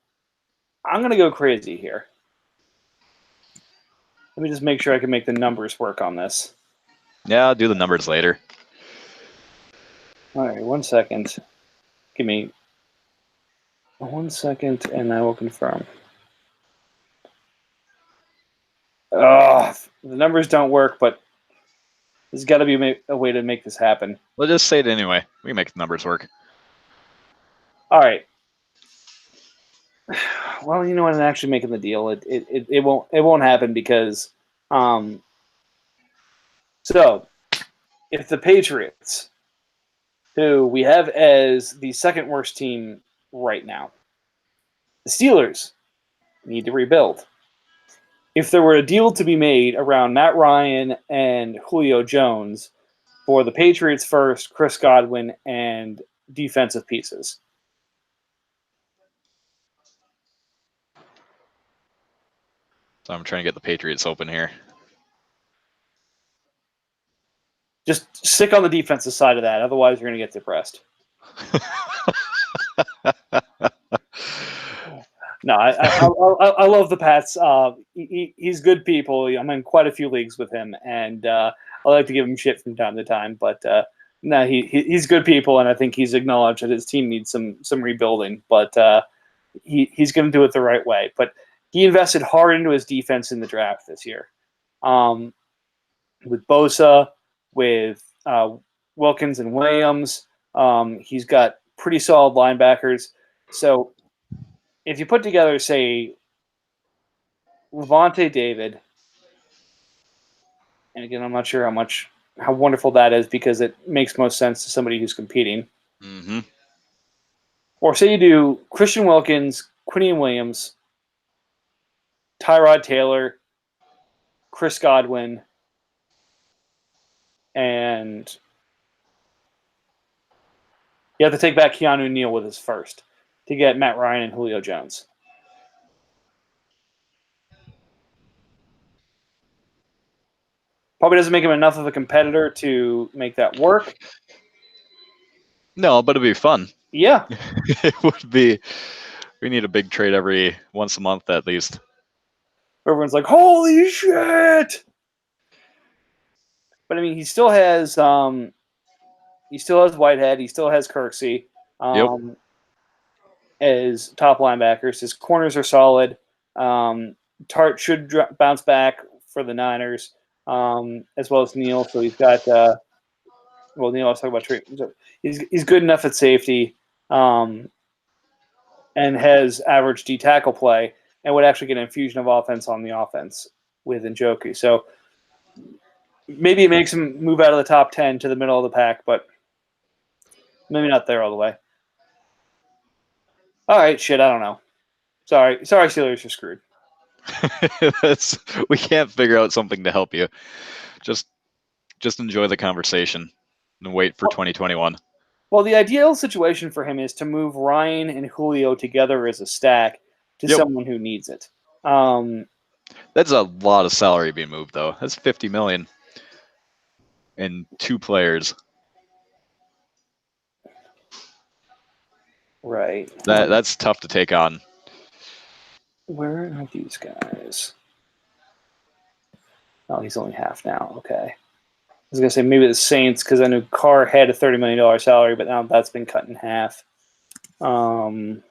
I'm going to go crazy here. Let me just make sure I can make the numbers work on this. Yeah, I'll do the numbers later. All right, 1 second. Give me 1 second, and I will confirm. The numbers don't work, but there's got to be a way to make this happen. We'll just say it anyway. We can make the numbers work. All right. Well, you know what? I'm actually making the deal. It won't happen because so if the Patriots, who we have as the second worst team right now, the Steelers need to rebuild. If there were a deal to be made around Matt Ryan and Julio Jones for the Patriots first, Chris Godwin, and defensive pieces. So I'm trying to get the Patriots open here. Just stick on the defensive side of that. Otherwise, you're going to get depressed. No, I love the Pats. He's good people. I'm in quite a few leagues with him, and I like to give him shit from time to time. But no, he's good people, and I think he's acknowledged that his team needs some rebuilding. But he's going to do it the right way. But he invested hard into his defense in the draft this year, with Bosa, with Wilkins and Williams. He's got pretty solid linebackers. So if you put together, say, Levante David, and again, I'm not sure how wonderful that is because it makes most sense to somebody who's competing. Mm-hmm. Or say you do Christian Wilkins, Quinnen Williams, Tyrod Taylor, Chris Godwin, and you have to take back Keanu Neal with his first to get Matt Ryan and Julio Jones. Probably doesn't make him enough of a competitor to make that work. No, but it'd be fun. Yeah. It would be. We need a big trade every once a month at least. Everyone's like, holy shit! But I mean, he still has Whitehead, he still has Kirksey as top linebackers. His corners are solid. Tart should bounce back for the Niners, as well as Neal. So he's got Neal. Let's talk about trade. He's good enough at safety, and has average D tackle play, and would actually get an infusion of offense on the offense with Njoku. So maybe it makes him move out of the top 10 to the middle of the pack, but maybe not there all the way. All right, shit, I don't know. Sorry, Steelers, you're screwed. We can't figure out something to help you. Just enjoy the conversation and wait for 2021. Well, the ideal situation for him is to move Ryan and Julio together as a stack to someone who needs it. That's a lot of salary being moved, though. That's $50 million in 2 players. Right. That's tough to take on. Where are these guys? Oh, he's only half now. Okay. I was going to say maybe the Saints, because I knew Carr had a $30 million salary, but now that's been cut in half. One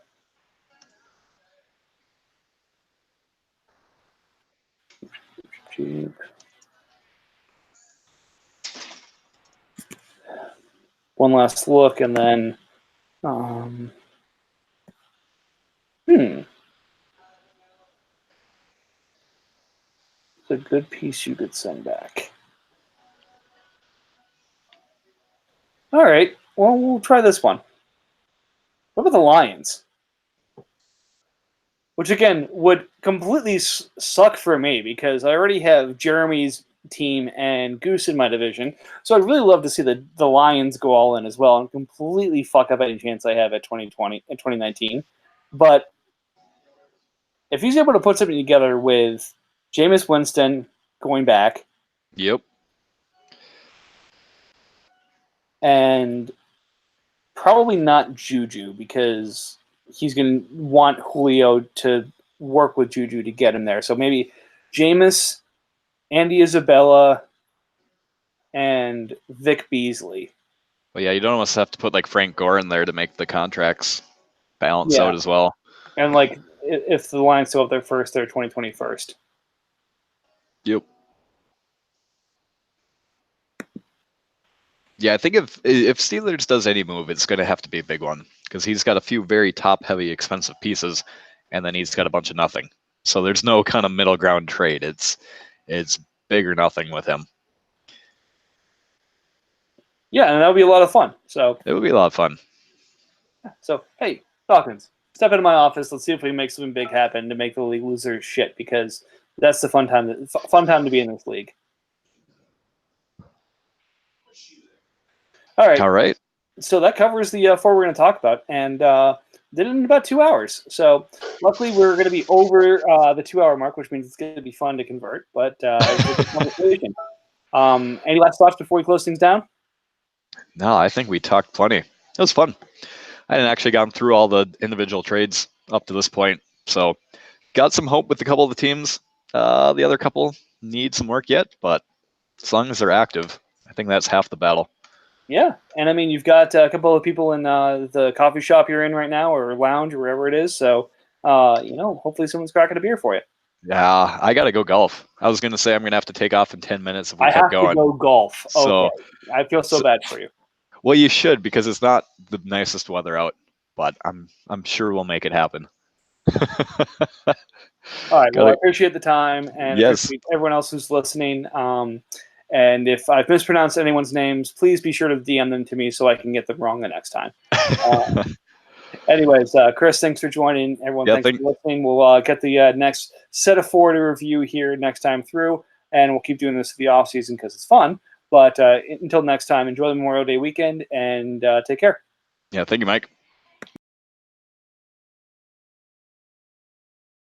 last look, and then it's a good piece you could send back. All right. Well, we'll try this one. What about the Lions? Which, again, would completely suck for me because I already have Jeremy's team and Goose in my division. So I'd really love to see the Lions go all in as well and completely fuck up any chance I have at 2019. But if he's able to put something together with Jameis Winston going back. Yep. And probably not Juju because he's going to want Julio to work with Juju to get him there. So maybe Jameis, Andy Isabella, and Vic Beasley. Well, yeah, you don't almost have to put like Frank Gore in there to make the contracts balance out as well. And like if the Lions still have their first, they're 2021st. Yep. Yeah, I think if Steelers does any move, it's going to have to be a big one because he's got a few very top-heavy, expensive pieces, and then he's got a bunch of nothing. So there's no kind of middle ground trade. It's big or nothing with him. Yeah, and that would be a lot of fun. So it would be a lot of fun. So hey, Dawkins, step into my office. Let's see if we can make something big happen to make the league lose their shit because that's the fun time to be in this league. All right. So that covers the 4 we're going to talk about, and did it in about 2 hours. So luckily we're going to be over the 2 hour mark, which means it's going to be fun to convert. But any last thoughts before we close things down? No, I think we talked plenty. It was fun. I hadn't actually gone through all the individual trades up to this point. So got some hope with a couple of the teams. The other couple need some work yet, but as long as they're active, I think that's half the battle. Yeah, and I mean, you've got a couple of people in the coffee shop you're in right now, or lounge, or wherever it is. So, hopefully someone's cracking a beer for you. Yeah, I got to go golf. I was going to say I'm going to have to take off in 10 minutes if we I kept have going. to go golf. So, okay, I feel so bad for you. Well, you should, because it's not the nicest weather out, but I'm sure we'll make it happen. All right. Well, I appreciate the time, and Yes. appreciate everyone else who's listening. And if I've mispronounced anyone's names, please be sure to DM them to me so I can get them wrong the next time. Anyways, Chris, thanks for joining. Everyone, thanks for listening. We'll get the next set of 4 to review here next time through, and we'll keep doing this for the off season because it's fun. But until next time, enjoy the Memorial Day weekend and take care. Yeah, thank you, Mike.